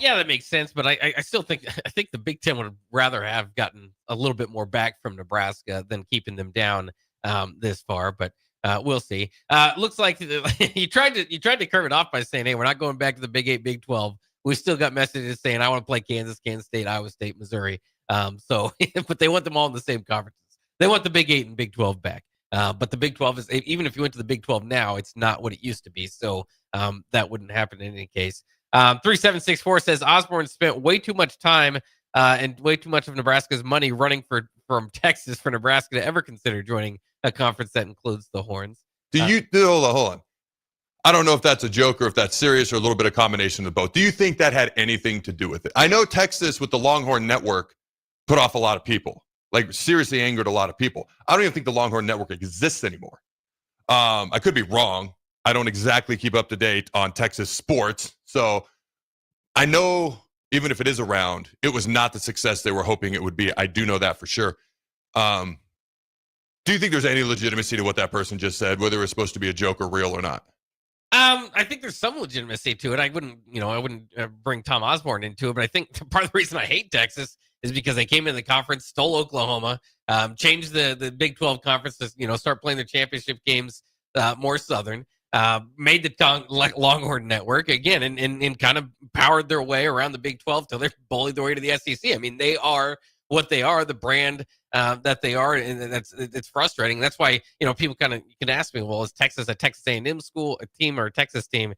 Yeah, that makes sense. But I still think the Big Ten would rather have gotten a little bit more back from Nebraska than keeping them down this far. But we'll see. Looks like you tried to curve it off by saying, "Hey, we're not going back to the Big 8, Big 12." We still got messages saying, "I want to play Kansas, Kansas State, Iowa State, Missouri." But they want them all in the same conferences. They want the Big 8 and Big 12 back. But the Big 12 is, even if you went to the Big 12 now, it's not what it used to be. So that wouldn't happen in any case. 3764 says Osborne spent way too much time and way too much of Nebraska's money running from Texas for Nebraska to ever consider joining a conference that includes the Horns. Hold on. I don't know if that's a joke or if that's serious or a little bit of combination of both. Do you think that had anything to do with it? I know Texas with the Longhorn Network put off a lot of people, like seriously angered a lot of people. I don't even think the Longhorn Network exists anymore. I could be wrong. I don't exactly keep up to date on Texas sports. So I know even if it is around, it was not the success they were hoping it would be. I do know that for sure. Do you think there's any legitimacy to what that person just said, whether it's supposed to be a joke or real or not? I think there's some legitimacy to it. I wouldn't bring Tom Osborne into it, but I think part of the reason I hate Texas is because they came in the conference, stole Oklahoma, changed the Big 12 conference to, start playing their championship games more Southern, made the Longhorn Network again, and kind of powered their way around the Big 12 till they're bullied their way to the SEC. I mean, they are what they are, the brand that they are, and it's frustrating. That's why people you can ask me, well, is Texas a Texas A&M school, a team, or a Texas team,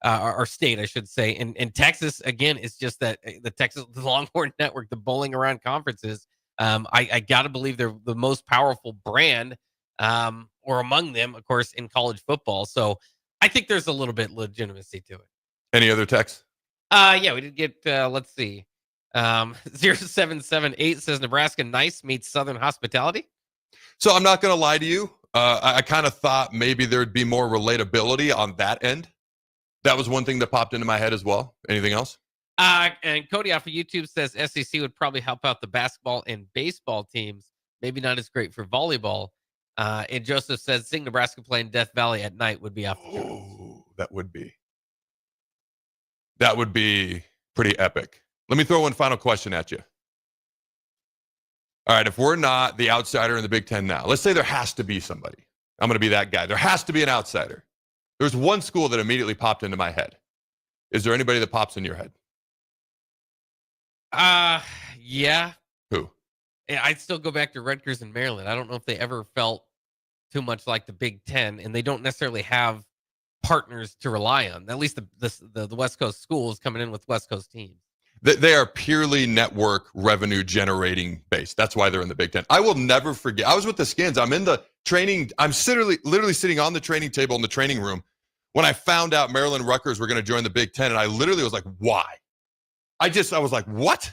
or state, I should say? And Texas again is just that the Longhorn Network, the bowling around conferences. I gotta believe they're the most powerful brand, or among them, of course, in college football. So I think there's a little bit legitimacy to it. Any other texts? Yeah, we did get. Let's see. 0778 says Nebraska nice meets Southern hospitality. So I'm not going to lie to you. I kind of thought maybe there'd be more relatability on that end. That was one thing that popped into my head as well. Anything else? And Cody off of YouTube says SEC would probably help out the basketball and baseball teams. Maybe not as great for volleyball. And Joseph says seeing Nebraska play in Death Valley at night would be off the charts. Oh, that would be pretty epic. Let me throw one final question at you. All right, if we're not the outsider in the Big Ten now, let's say there has to be somebody. I'm going to be that guy. There has to be an outsider. There's one school that immediately popped into my head. Is there anybody that pops in your head? Yeah. Who? I'd still go back to Rutgers and Maryland. I don't know if they ever felt too much like the Big Ten, and they don't necessarily have partners to rely on. At least the West Coast schools coming in with West Coast teams. They are purely network revenue generating based. That's why they're in the Big Ten. I will never forget. I was with the Skins. I'm in the training. I'm literally sitting on the training table in the training room when I found out Maryland and Rutgers were going to join the Big Ten. And I literally was like, why? I was like, what?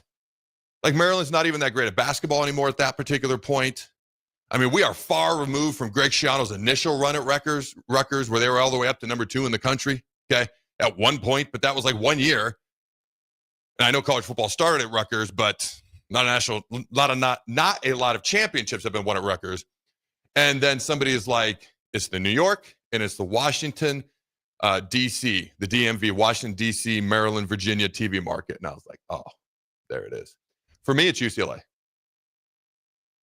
Like Maryland's not even that great at basketball anymore at that particular point. I mean, we are far removed from Greg Schiano's initial run at Rutgers, where they were all the way up to number 2 in the country. Okay. At one point, but that was like 1 year. And I know college football started at Rutgers, but not a lot of championships have been won at Rutgers. And then somebody is like, it's the New York and it's the Washington, D.C., the DMV, Washington, D.C., Maryland, Virginia TV market. And I was like, oh, there it is. For me, it's UCLA.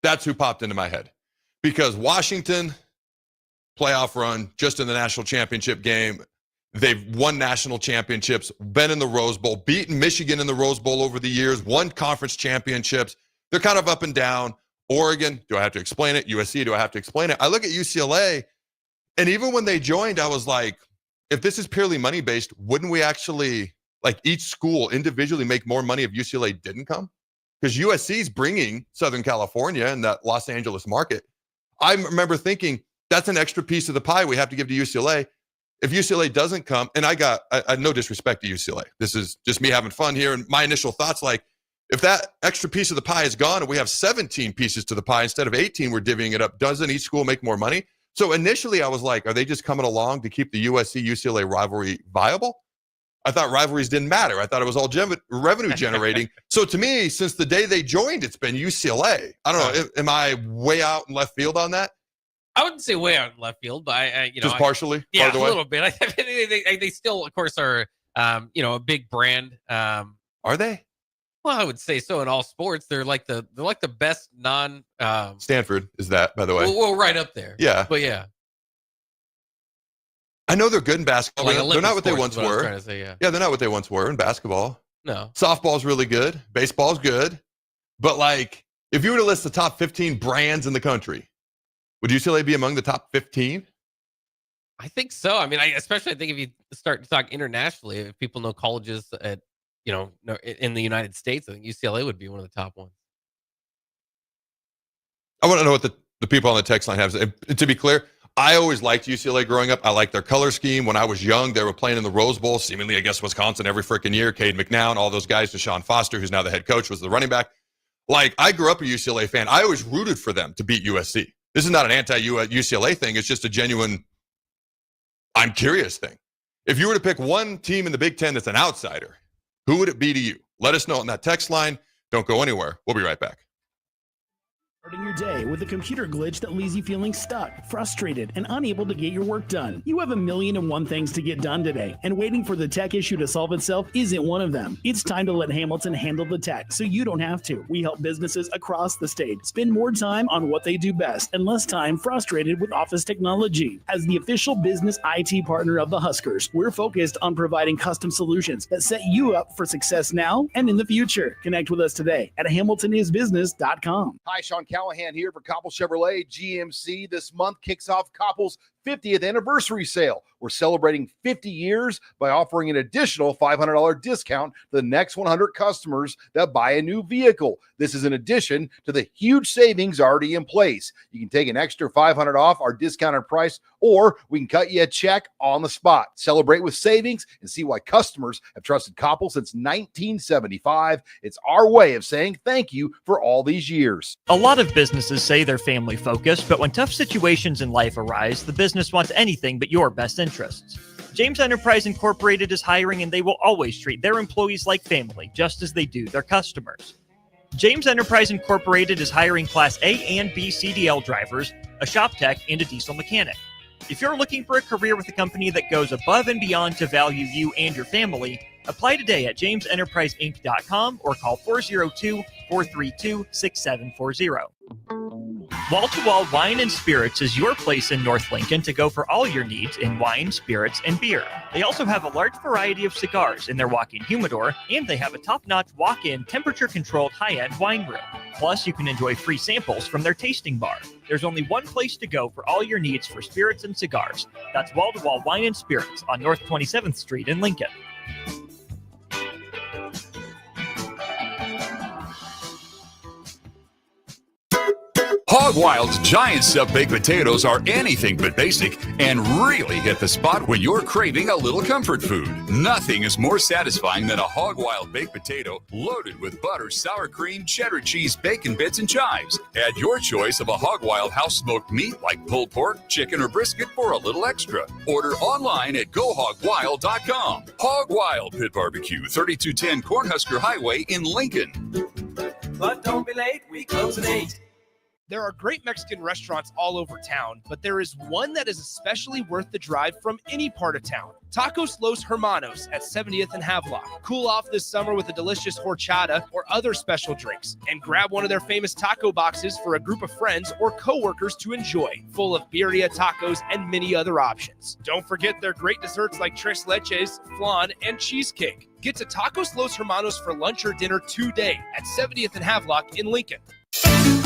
That's who popped into my head. Because Washington, playoff run, just in the national championship game. They've won national championships, been in the Rose Bowl, beaten Michigan in the Rose Bowl over the years, won conference championships. They're kind of up and down. Oregon, do I have to explain it? USC, do I have to explain it? I look at UCLA, and even when they joined, I was like, if this is purely money-based, wouldn't we actually, like each school individually make more money if UCLA didn't come? Because USC is bringing Southern California and that Los Angeles market. I remember thinking, that's an extra piece of the pie we have to give to UCLA. If UCLA doesn't come, and I no disrespect to UCLA. This is just me having fun here. And my initial thoughts, like, if that extra piece of the pie is gone and we have 17 pieces to the pie instead of 18, we're divvying it up. Doesn't each school make more money? So initially I was like, are they just coming along to keep the USC-UCLA rivalry viable? I thought rivalries didn't matter. I thought it was all revenue generating. So to me, since the day they joined, it's been UCLA. I don't know. Am I way out in left field on that? I wouldn't say way out in left field, but just partially, yeah, a little bit. They still, of course, are a big brand. Are they? Well, I would say so in all sports. They're like the best non. Stanford is that, by the way. Well, right up there. Yeah, but yeah. I know they're good in basketball. Like they're not what they once what I was were. trying to say, yeah. Yeah, they're not what they once were in basketball. No. Softball's really good. Baseball's good. But like, if you were to list the top 15 brands in the country, would UCLA be among the top 15? I think so. I mean, especially I think if you start to talk internationally, if people know colleges at, in the United States, I think UCLA would be one of the top ones. I want to know what the people on the text line have. And to be clear, I always liked UCLA growing up. I liked their color scheme. When I was young, they were playing in the Rose Bowl, seemingly against Wisconsin every freaking year. Cade McNown, all those guys, Deshaun Foster, who's now the head coach, was the running back. Like, I grew up a UCLA fan. I always rooted for them to beat USC. This is not an anti-UCLA thing. It's just a genuine, I'm curious thing. If you were to pick one team in the Big Ten that's an outsider, who would it be to you? Let us know on that text line. Don't go anywhere. We'll be right back. Starting your day with a computer glitch that leaves you feeling stuck, frustrated, and unable to get your work done. You have 1,000,001 things to get done today, and waiting for the tech issue to solve itself isn't one of them. It's time to let Hamilton handle the tech so you don't have to. We help businesses across the state spend more time on what they do best and less time frustrated with office technology. As the official business IT partner of the Huskers, we're focused on providing custom solutions that set you up for success now and in the future. Connect with us today at hamiltonisbusiness.com. Hi, Sean Callahan here for Koppel Chevrolet GMC. This month kicks off Koppel's 50th anniversary sale. We're celebrating 50 years by offering an additional $500 discount to the next 100 customers that buy a new vehicle. This is in addition to the huge savings already in place. You can take an extra $500 off our discounted price, or we can cut you a check on the spot. Celebrate with savings and see why customers have trusted Koppel since 1975. It's our way of saying thank you for all these years. A lot of businesses say they're family focused, but when tough situations in life arise, the business wants anything but your best interests. James Enterprise Incorporated is hiring, and they will always treat their employees like family, just as they do their customers. James Enterprise Incorporated is hiring Class A and B CDL drivers, a shop tech, and a diesel mechanic. If you're looking for a career with a company that goes above and beyond to value you and your family, apply today at jamesenterpriseinc.com or call 402-432-6740. Wall-to-Wall Wine and Spirits is your place in North Lincoln to go for all your needs in wine, spirits, and beer. They also have a large variety of cigars in their walk-in humidor, and they have a top-notch walk-in temperature-controlled high-end wine room. Plus, you can enjoy free samples from their tasting bar. There's only one place to go for all your needs for spirits and cigars. That's Wall-to-Wall Wine and Spirits on North 27th Street in Lincoln. Hog Wild's giant stuffed baked potatoes are anything but basic and really hit the spot when you're craving a little comfort food. Nothing is more satisfying than a Hog Wild baked potato loaded with butter, sour cream, cheddar cheese, bacon bits, and chives. Add your choice of a Hog Wild house smoked meat like pulled pork, chicken, or brisket for a little extra. Order online at GoHogWild.com. Hog Wild Pit Barbecue, 3210 Cornhusker Highway in Lincoln. But don't be late, we close at 8. There are great Mexican restaurants all over town, but there is one that is especially worth the drive from any part of town. Tacos Los Hermanos at 70th and Havelock. Cool off this summer with a delicious horchata or other special drinks, and grab one of their famous taco boxes for a group of friends or coworkers to enjoy, full of birria tacos and many other options. Don't forget their great desserts like tres leches, flan, and cheesecake. Get to Tacos Los Hermanos for lunch or dinner today at 70th and Havelock in Lincoln.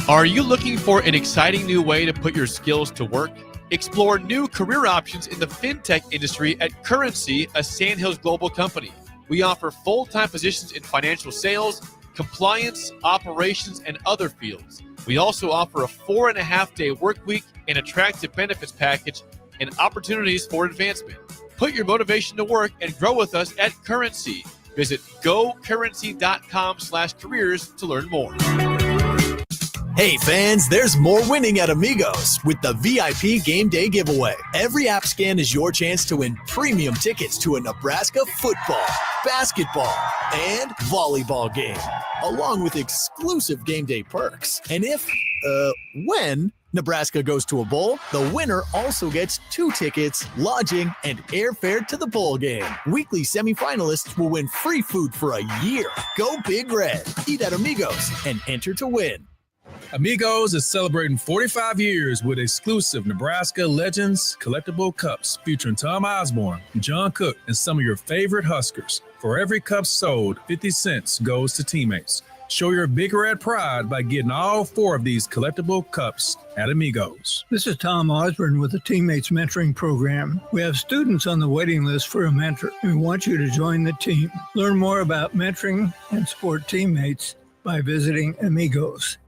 Are you looking for an exciting new way to put your skills to work? Explore new career options in the fintech industry at Currency, a Sandhills global company. We offer full-time positions in financial sales, compliance, operations, and other fields. We also offer a 4.5-day work week, an attractive benefits package, and opportunities for advancement. Put your motivation to work and grow with us at Currency. Visit gocurrency.com/careers to learn more. Hey fans, there's more winning at Amigos with the VIP Game Day giveaway. Every app scan is your chance to win premium tickets to a Nebraska football, basketball, and volleyball game, along with exclusive game day perks. And when Nebraska goes to a bowl, the winner also gets 2 tickets, lodging, and airfare to the bowl game. Weekly semifinalists will win free food for a year. Go Big Red. Eat at Amigos and enter to win. Amigos is celebrating 45 years with exclusive Nebraska Legends collectible cups featuring Tom Osborne, John Cook, and some of your favorite Huskers. For every cup sold, 50 cents goes to teammates. Show your Big Red pride by getting all 4 of these collectible cups at Amigos. This is Tom Osborne with the Teammates Mentoring Program. We have students on the waiting list for a mentor, and we want you to join the team. Learn more about mentoring and support teammates by visiting Amigos.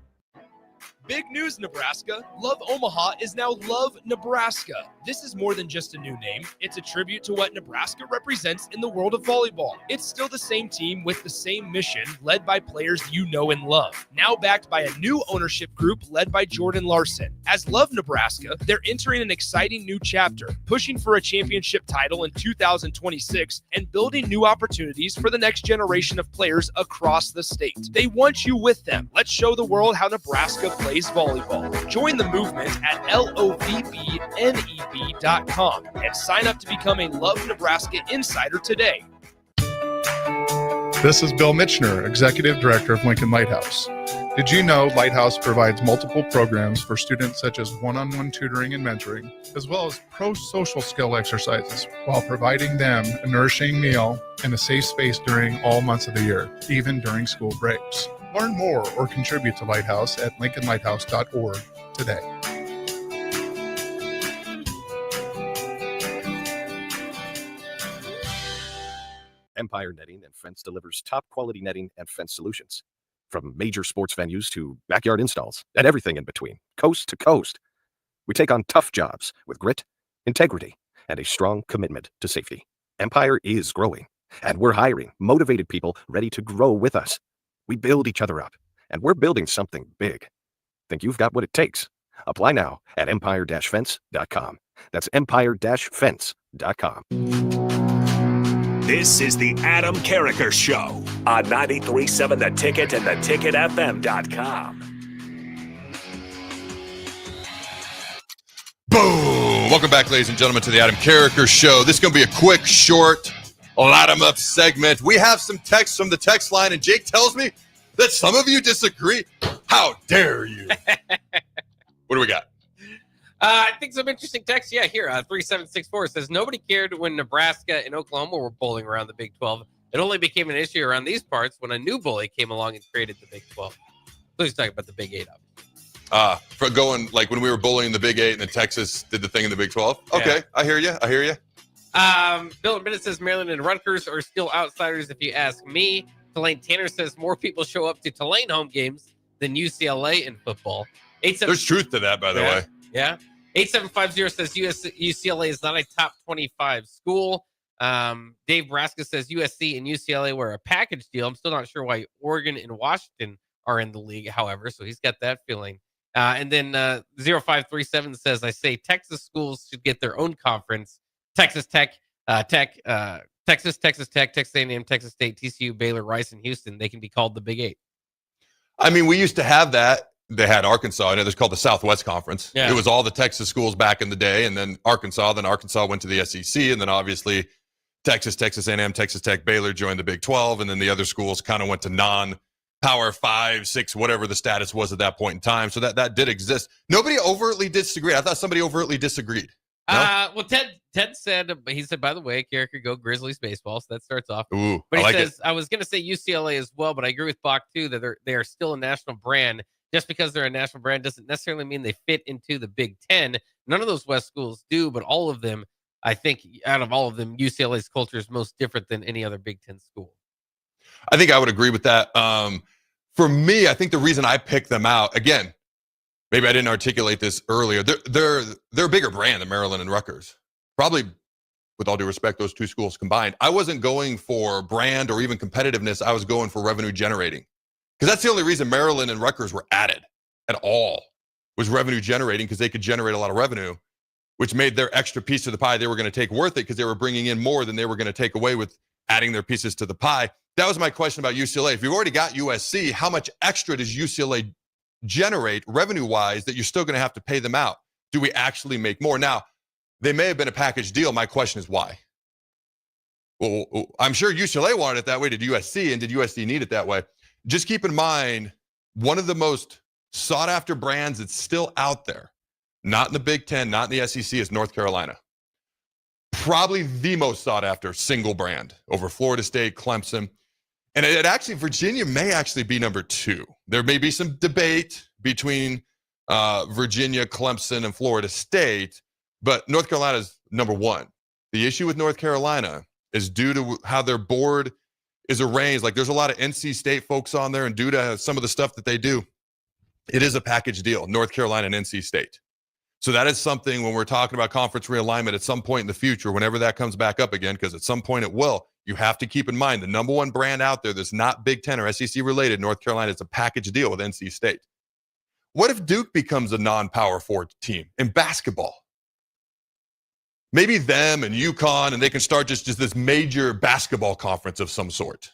Big news, Nebraska. Love Omaha is now Love Nebraska. This is more than just a new name. It's a tribute to what Nebraska represents in the world of volleyball. It's still the same team with the same mission, led by players you know and love. Now backed by a new ownership group led by Jordan Larson. As Love Nebraska, they're entering an exciting new chapter, pushing for a championship title in 2026 and building new opportunities for the next generation of players across the state. They want you with them. Let's show the world how Nebraska plays volleyball. Join the movement at lovneb.com and sign up to become a Love Nebraska Insider today. This is Bill Mitchner, Executive Director of Lincoln Lighthouse. Did you know Lighthouse provides multiple programs for students such as one-on-one tutoring and mentoring, as well as pro-social skill exercises, while providing them a nourishing meal and a safe space during all months of the year, even during school breaks? Learn more or contribute to Lighthouse at lincolnlighthouse.org today. Empire Netting and Fence delivers top-quality netting and fence solutions. From major sports venues to backyard installs and everything in between, coast to coast. We take on tough jobs with grit, integrity, and a strong commitment to safety. Empire is growing, and we're hiring motivated people ready to grow with us. We build each other up, and we're building something big. Think you've got what it takes? Apply now at empire-fence.com. That's empire-fence.com. This is the Adam Carriker Show on 93.7 The Ticket and theticketfm.com. Boom! Welcome back, ladies and gentlemen, to the Adam Carriker Show. This is going to be a quick, short, lot 'em up segment. We have some texts from the text line, and Jake tells me that some of you disagree. How dare you? What do we got? I think some interesting text. Yeah, here, 3764 says, nobody cared when Nebraska and Oklahoma were bowling around the Big 12. It only became an issue around these parts when a new bully came along and created the Big 12. Please talk about the Big 8 up. For going, like when we were bullying the Big 8 and then Texas did the thing in the Big 12? Okay, yeah. I hear you. Bill in Bennett says Maryland and Rutgers are still outsiders if you ask me. Tulane Tanner says more people show up to Tulane home games than UCLA in football. There's truth to that, by the way. Yeah. 8750 says UCLA is not a top 25 school. Dave Braska says USC and UCLA were a package deal. I'm still not sure why Oregon and Washington are in the league, however, so he's got that feeling. And then 0537 says, I say Texas schools should get their own conference. Texas Tech, Texas Tech, Texas A&M, Texas State, TCU, Baylor, Rice, and Houston. They can be called the Big 8. I mean, we used to have that. They had Arkansas. I know it's called the Southwest Conference. Yeah. It was all the Texas schools back in the day, and then Arkansas. Then Arkansas went to the SEC, and then obviously Texas, Texas A&M, Texas Tech, Baylor joined the Big 12, and then the other schools kind of went to non-Power 5, 6, whatever the status was at that point in time. So that did exist. Nobody overtly disagreed. I thought somebody overtly disagreed. No? Well, Ted said, he said, by the way, Carriker, go Grizzlies baseball. So that starts off. Ooh, but he like says, it. I was going to say UCLA as well, but I agree with Bach too, that they are still a national brand. Just because they're a national brand doesn't necessarily mean they fit into the Big Ten. None of those West schools do, but all of them, I think out of all of them, UCLA's culture is most different than any other Big Ten school. I think I would agree with that. For me, I think the reason I picked them out, again, maybe I didn't articulate this earlier. They're a bigger brand than Maryland and Rutgers. Probably, with all due respect, those two schools combined. I wasn't going for brand or even competitiveness. I was going for revenue generating. Because that's the only reason Maryland and Rutgers were added at all, was revenue generating, because they could generate a lot of revenue, which made their extra piece of the pie they were going to take worth it, because they were bringing in more than they were going to take away with adding their pieces to the pie. That was my question about UCLA. If you've already got USC, how much extra does UCLA generate revenue-wise that you're still going to have to pay them out? Do we actually make more? Now, they may have been a package deal. My question is why? Well, I'm sure UCLA wanted it that way. Did USC, and did USC need it that way? Just keep in mind, one of the most sought-after brands that's still out there, not in the Big Ten, not in the SEC, is North Carolina. Probably the most sought-after single brand over Florida State, Clemson. And it actually, Virginia may actually be number 2. There may be some debate between Virginia, Clemson, and Florida State, but North Carolina is number 1. The issue with North Carolina is due to how their board is arranged. Like, there's a lot of NC State folks on there, and due to some of the stuff that they do, it is a package deal, North Carolina and NC State. So that is something when we're talking about conference realignment at some point in the future, whenever that comes back up again, because at some point it will, you have to keep in mind the number 1 brand out there that's not Big Ten or SEC related, North Carolina, is a package deal with NC State. What if Duke becomes a non-Power 4 team in basketball? Maybe them and UConn, and they can start just this major basketball conference of some sort.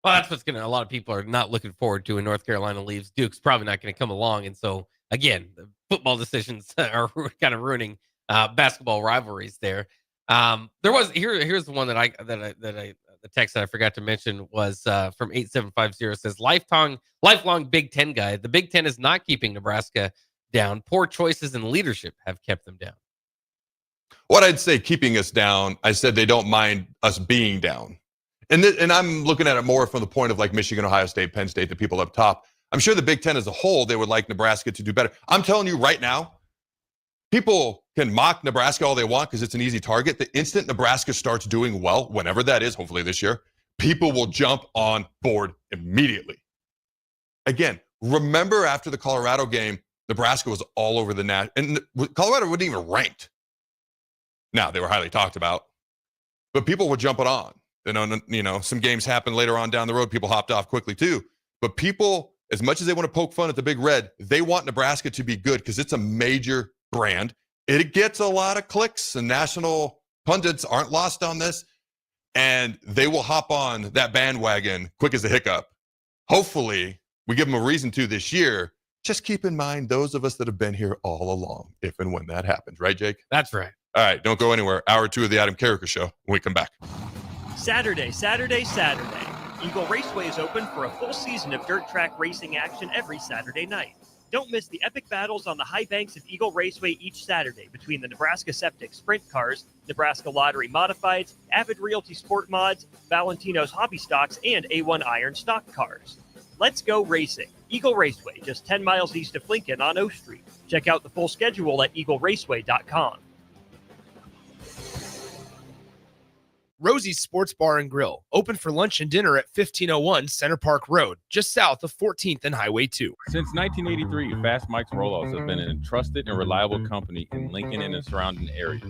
Well, that's what's a lot of people are not looking forward to when North Carolina leaves. Duke's probably not going to come along. And so, again, the football decisions are kind of ruining basketball rivalries there. Here's the one that the text that I forgot to mention was from 8750. Says, lifelong Big Ten guy. The Big Ten is not keeping Nebraska down. Poor choices in leadership have kept them down. What I'd say keeping us down, I said they don't mind us being down. And I'm looking at it more from the point of like Michigan, Ohio State, Penn State, the people up top. I'm sure the Big Ten as a whole, they would like Nebraska to do better. I'm telling you right now, people can mock Nebraska all they want because it's an easy target. The instant Nebraska starts doing well, whenever that is, hopefully this year, people will jump on board immediately. Again, remember after the Colorado game, Nebraska was all over the net, and Colorado wasn't even ranked. Now, they were highly talked about, but people were jumping on. Then, some games happened later on down the road. People hopped off quickly too. But people, as much as they want to poke fun at the Big Red, they want Nebraska to be good because it's a major brand. It gets a lot of clicks, and national pundits aren't lost on this, and they will hop on that bandwagon quick as a hiccup. Hopefully, we give them a reason to this year. Just keep in mind those of us that have been here all along, if and when that happens. Right, Jake? That's right. All right, don't go anywhere. Hour 2 of the Adam Carriker Show when we come back. Saturday. Eagle Raceway is open for a full season of dirt track racing action every Saturday night. Don't miss the epic battles on the high banks of Eagle Raceway each Saturday between the Nebraska Septic Sprint Cars, Nebraska Lottery Modifieds, Avid Realty Sport Mods, Valentino's Hobby Stocks, and A1 Iron Stock Cars. Let's go racing. Eagle Raceway, just 10 miles east of Lincoln on O Street. Check out the full schedule at eagleraceway.com. Rosie's Sports Bar and Grill, open for lunch and dinner at 1501 Center Park Road, just south of 14th and Highway 2. Since 1983, Fast Mike's Rollouts has been a trusted and reliable company in Lincoln and the surrounding areas.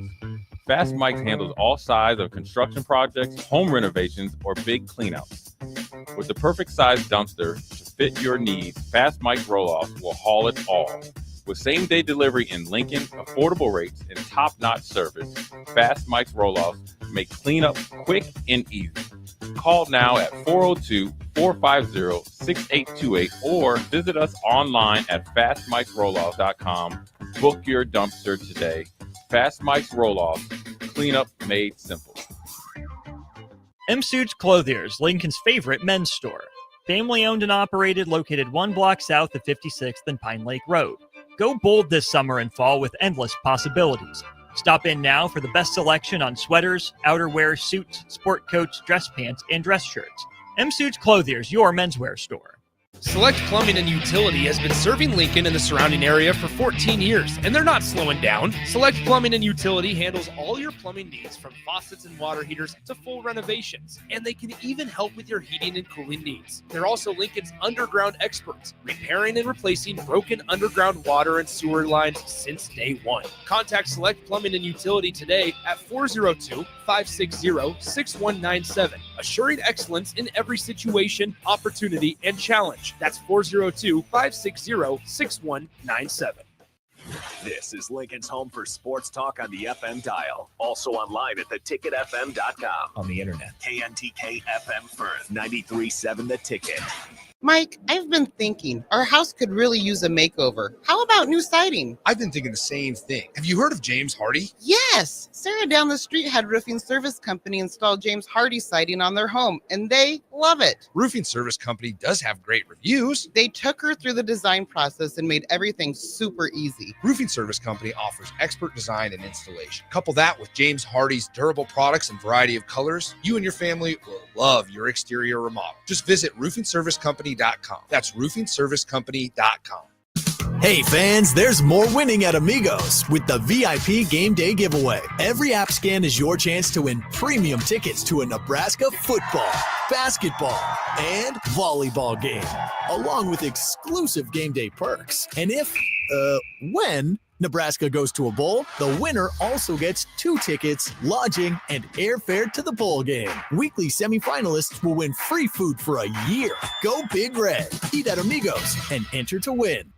Fast Mike's handles all sides of construction projects, home renovations, or big cleanouts. With the perfect size dumpster to fit your needs, Fast Mike's Rollouts will haul it all. With same-day delivery in Lincoln, affordable rates, and top-notch service, Fast Mike's Rollouts make cleanup quick and easy. Call now at 402-450-6828 or visit us online at fastmikesrolloffs.com. Book your dumpster today. Fast Mike's Rolloffs, cleanup made simple. M. Suits Clothiers, Lincoln's favorite men's store. Family owned and operated, located 1 block south of 56th and Pine Lake Road. Go bold this summer and fall with endless possibilities. Stop in now for the best selection on sweaters, outerwear, suits, sport coats, dress pants, and dress shirts. M. Suits Clothiers, your menswear store. Select Plumbing and Utility has been serving Lincoln and the surrounding area for 14 years, and they're not slowing down. Select Plumbing and Utility handles all your plumbing needs from faucets and water heaters to full renovations, and they can even help with your heating and cooling needs. They're also Lincoln's underground experts, repairing and replacing broken underground water and sewer lines since day one. Contact Select Plumbing and Utility today at 402-560-6197, assuring excellence in every situation, opportunity, and challenge. That's 402-560-6197. This is Lincoln's home for sports talk on the FM dial. Also online at theticketfm.com. On the internet. KNTK FM Firth, 93.7 The Ticket. Mike, I've been thinking our house could really use a makeover. How about new siding? I've been thinking the same thing. Have you heard of James Hardy? Yes! Sarah down the street had Roofing Service Company install James Hardy siding on their home, and they love it. Roofing Service Company does have great reviews. They took her through the design process and made everything super easy. Roofing Service Company offers expert design and installation. Couple that with James Hardy's durable products and variety of colors, you and your family will love your exterior remodel. Just visit roofingservicecompany.com. That's roofingservicecompany.com. Hey fans, there's more winning at Amigos with the VIP Game Day giveaway. Every app scan is your chance to win premium tickets to a Nebraska football, basketball, and volleyball game, along with exclusive game day perks. And when Nebraska goes to a bowl, the winner also gets 2 tickets, lodging, and airfare to the bowl game. Weekly semifinalists will win free food for a year. Go Big Red. Eat at Amigos and enter to win.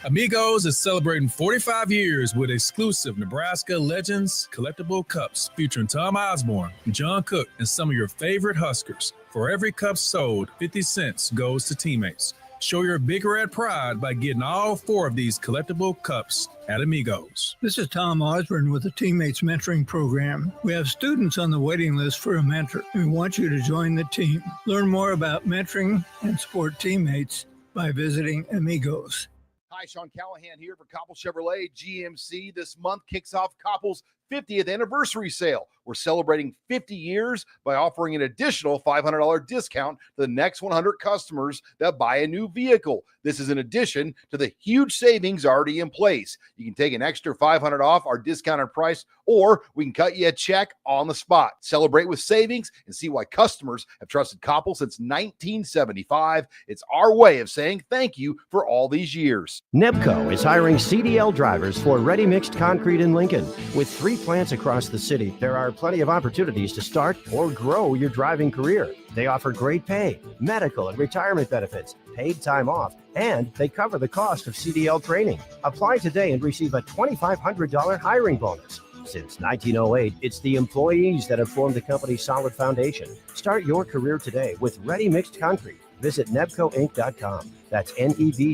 Amigos is celebrating 45 years with exclusive Nebraska Legends collectible cups featuring Tom Osborne, John Cook, and some of your favorite Huskers. For every cup sold, 50 cents goes to teammates. Show your Big Red pride by getting all 4 of these collectible cups at Amigos. This is Tom Osborne with the Teammates Mentoring Program. We have students on the waiting list for a mentor. We want you to join the team. Learn more about mentoring and support teammates by visiting Amigos. Hi, Sean Callahan here for Copple Chevrolet GMC. This month kicks off Copple's 50th anniversary sale. We're celebrating 50 years by offering an additional $500 discount to the next 100 customers that buy a new vehicle. This is in addition to the huge savings already in place. You can take an extra $500 off our discounted price, or we can cut you a check on the spot. Celebrate with savings and see why customers have trusted Copple since 1975. It's our way of saying thank you for all these years. Nebco is hiring CDL drivers for ready-mixed concrete in Lincoln. With 3 plants across the city, there are plenty of opportunities to start or grow your driving career. They offer great pay, medical and retirement benefits, paid time off, and they cover the cost of CDL training. Apply today and receive a $2,500 hiring bonus. Since 1908, it's the employees that have formed the company's solid foundation. Start your career today with ready-mixed concrete. Visit nebcoinc.com. That's nebcoinc.com.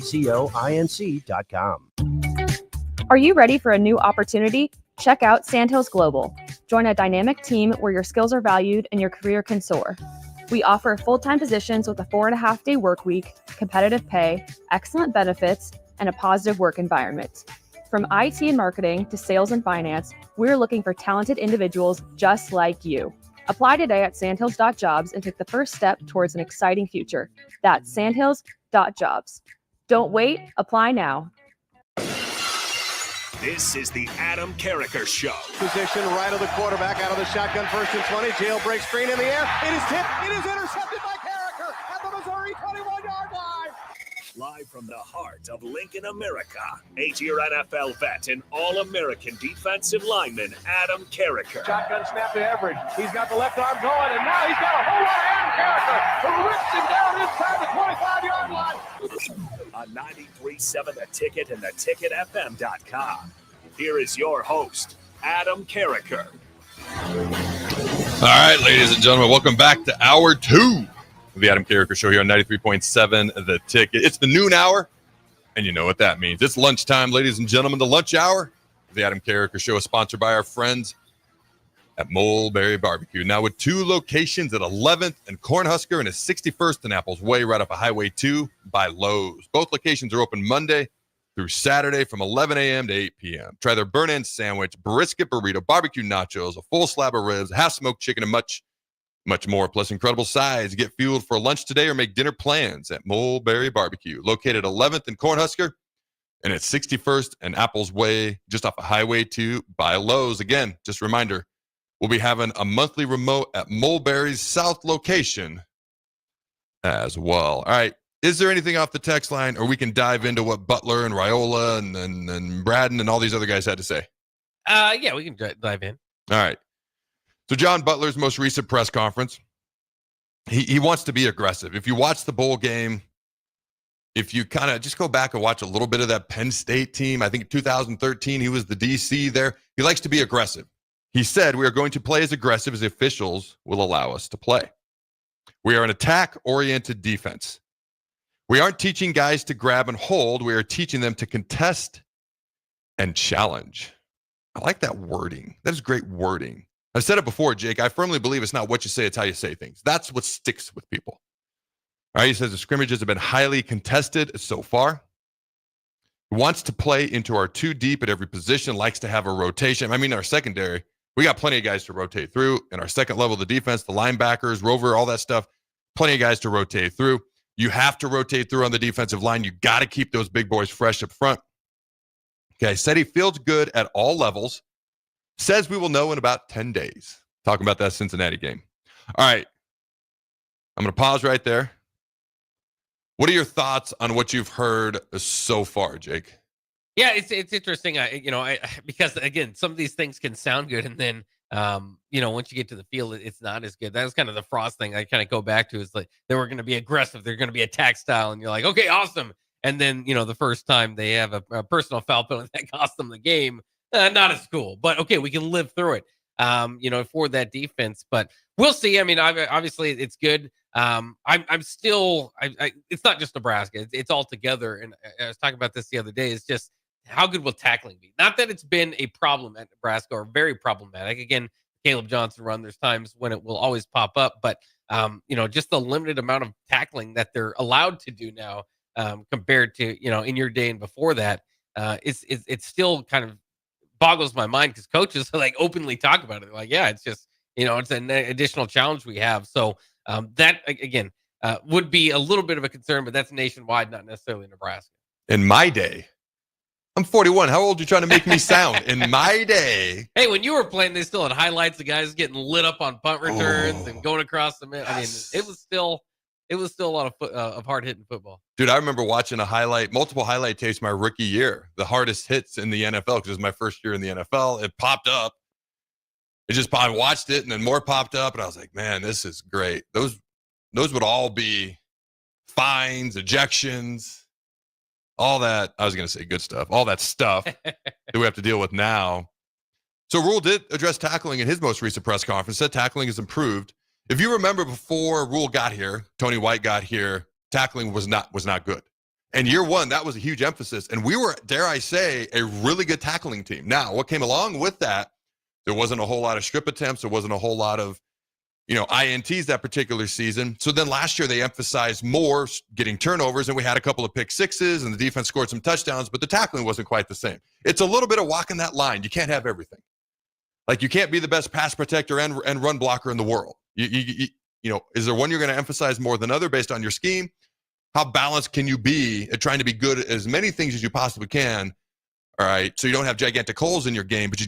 Are you ready for a new opportunity? Check out Sandhills Global. Join a dynamic team where your skills are valued and your career can soar. We offer full-time positions with a 4.5-day work week, competitive pay, excellent benefits, and a positive work environment. From IT and marketing to sales and finance, we're looking for talented individuals just like you. Apply today at sandhills.jobs and take the first step towards an exciting future. That's sandhills.jobs. Don't wait, apply now. This is the Adam Carriker Show. Position right of the quarterback, out of the shotgun, 1st and 20. Jailbreak screen in the air. It is tipped. It is intercepted by Carriker at the Missouri 21-yard line. Live from the heart of Lincoln, America, 8-year NFL vet and All-American defensive lineman Adam Carriker. Shotgun snap to Everett. He's got the left arm going, and now he's got a whole lot of Adam Carriker who rips him down inside the 25-yard line. On 93.7 The Ticket and theticketfm.com. Here is your host, Adam Carriker. All right, ladies and gentlemen, welcome back to Hour 2 of the Adam Carriker Show here on 93.7 The Ticket. It's the noon hour, and you know what that means. It's lunchtime, ladies and gentlemen. The lunch hour of the Adam Carriker Show is sponsored by our friends at Mulberry Barbecue. Now with 2 locations at 11th and Cornhusker and a 61st and Apples Way right off of Highway 2 by Lowe's. Both locations are open Monday through Saturday from 11 a.m. to 8 p.m. Try their burn-in sandwich, brisket burrito, barbecue nachos, a full slab of ribs, half-smoked chicken, and much more, plus incredible sides. Get fueled for lunch today or make dinner plans at Mulberry Barbecue, located 11th and Cornhusker and at 61st and Apples Way just off of Highway 2 by Lowe's. Again, just a reminder, we'll be having a monthly remote at Mulberry's South location as well. All right. Is there anything off the text line, or we can dive into what Butler and Raiola and Braden and all these other guys had to say? Yeah, we can dive in. All right. So John Butler's most recent press conference, he wants to be aggressive. If you watch the bowl game, if you kind of just go back and watch a little bit of that Penn State team, I think 2013, he was the DC there. He likes to be aggressive. He said, we are going to play as aggressive as the officials will allow us to play. We are an attack-oriented defense. We aren't teaching guys to grab and hold. We are teaching them to contest and challenge. I like that wording. That is great wording. I've said it before, Jake. I firmly believe it's not what you say, it's how you say things. That's what sticks with people. All right, he says the scrimmages have been highly contested so far. He wants to play into our 2 deep at every position, likes to have a rotation. I mean, our secondary, we got plenty of guys to rotate through. In our second level of the defense, the linebackers, rover, all that stuff, plenty of guys to rotate through. You have to rotate through on the defensive line. You got to keep those big boys fresh up front. Okay, said he feels good at all levels. Says we will know in about 10 days. Talking about that Cincinnati game. All right. I'm going to pause right there. What are your thoughts on what you've heard so far, Jake? Yeah, it's interesting. Because again, some of these things can sound good, and then once you get to the field, it's not as good. That was kind of the Frost thing. I kind of go back to is like they were going to be aggressive. They're going to be attack style, and you're like, okay, awesome. And then the first time they have a personal foul penalty that cost them the game. Not as cool, but okay, we can live through it. For that defense, but we'll see. I mean, obviously it's good. I'm still. It's not just Nebraska. It's all together. And I was talking about this the other day. It's just how good will tackling be? Not that it's been a problem at Nebraska or very problematic. Again, Caleb Johnson run. There's times when it will always pop up, but just the limited amount of tackling that they're allowed to do now, compared to in your day and before that, it's still kind of boggles my mind because coaches like openly talk about it. They're like, yeah, it's just, it's an additional challenge we have. So that again would be a little bit of a concern, but that's nationwide, not necessarily Nebraska. In my day, I'm 41. How old are you trying to make me sound? In my day. Hey, when you were playing, they still had highlights of guys getting lit up on punt returns and going across the middle. Yes. I mean, it was still a lot of hard hitting football. Dude, I remember watching multiple highlight tapes my rookie year, the hardest hits in the NFL, because it was my first year in the NFL. It popped up. I watched it, and then more popped up, and I was like, man, this is great. Those would all be fines, ejections, all that. I was going to say good stuff. All that stuff that we have to deal with now. So Rule did address tackling in his most recent press conference, said tackling has improved. If you remember before Rule got here, Tony White got here, tackling was not good. And year one, that was a huge emphasis. And we were, dare I say, a really good tackling team. Now, what came along with that, there wasn't a whole lot of strip attempts. There wasn't a whole lot of, INTs that particular season. So then last year they emphasized more getting turnovers, and we had a couple of pick sixes, and the defense scored some touchdowns, but the tackling wasn't quite the same. It's a little bit of walking that line. You can't have everything. Like, you can't be the best pass protector and run blocker in the world. Is there one you're going to emphasize more than other based on your scheme? How balanced can you be at trying to be good at as many things as you possibly can? All right. So you don't have gigantic holes in your game, but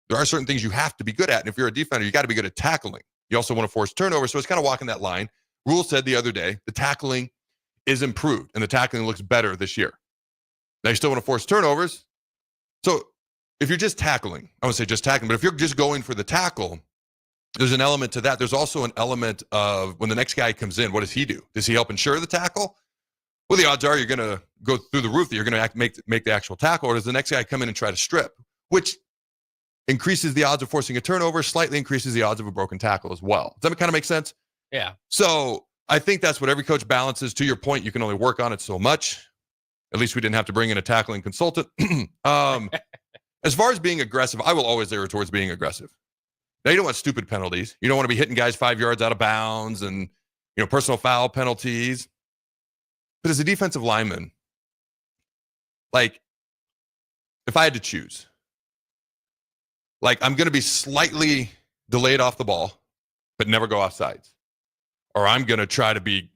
there are certain things you have to be good at. And if you're a defender, you got to be good at tackling. You also want to force turnovers. So it's kind of walking that line. Rule said the other day, the tackling is improved and the tackling looks better this year. Now you still want to force turnovers. So if you're just tackling, I would say just tackling, but if you're just going for the tackle, there's an element to that. There's also an element of when the next guy comes in, what does he do? Does he help ensure the tackle? Well, the odds are you're going to go through the roof that you're going to make the actual tackle, or does the next guy come in and try to strip, which increases the odds of forcing a turnover, slightly increases the odds of a broken tackle as well. Does that kind of make sense? Yeah. So I think that's what every coach balances. To your point, you can only work on it so much. At least we didn't have to bring in a tackling consultant. As far as being aggressive, I will always err towards being aggressive. Now, you don't want stupid penalties. You don't want to be hitting guys 5 yards out of bounds and, personal foul penalties. But as a defensive lineman, like, if I had to choose, like, I'm going to be slightly delayed off the ball, but never go off sides. Or I'm going to try to be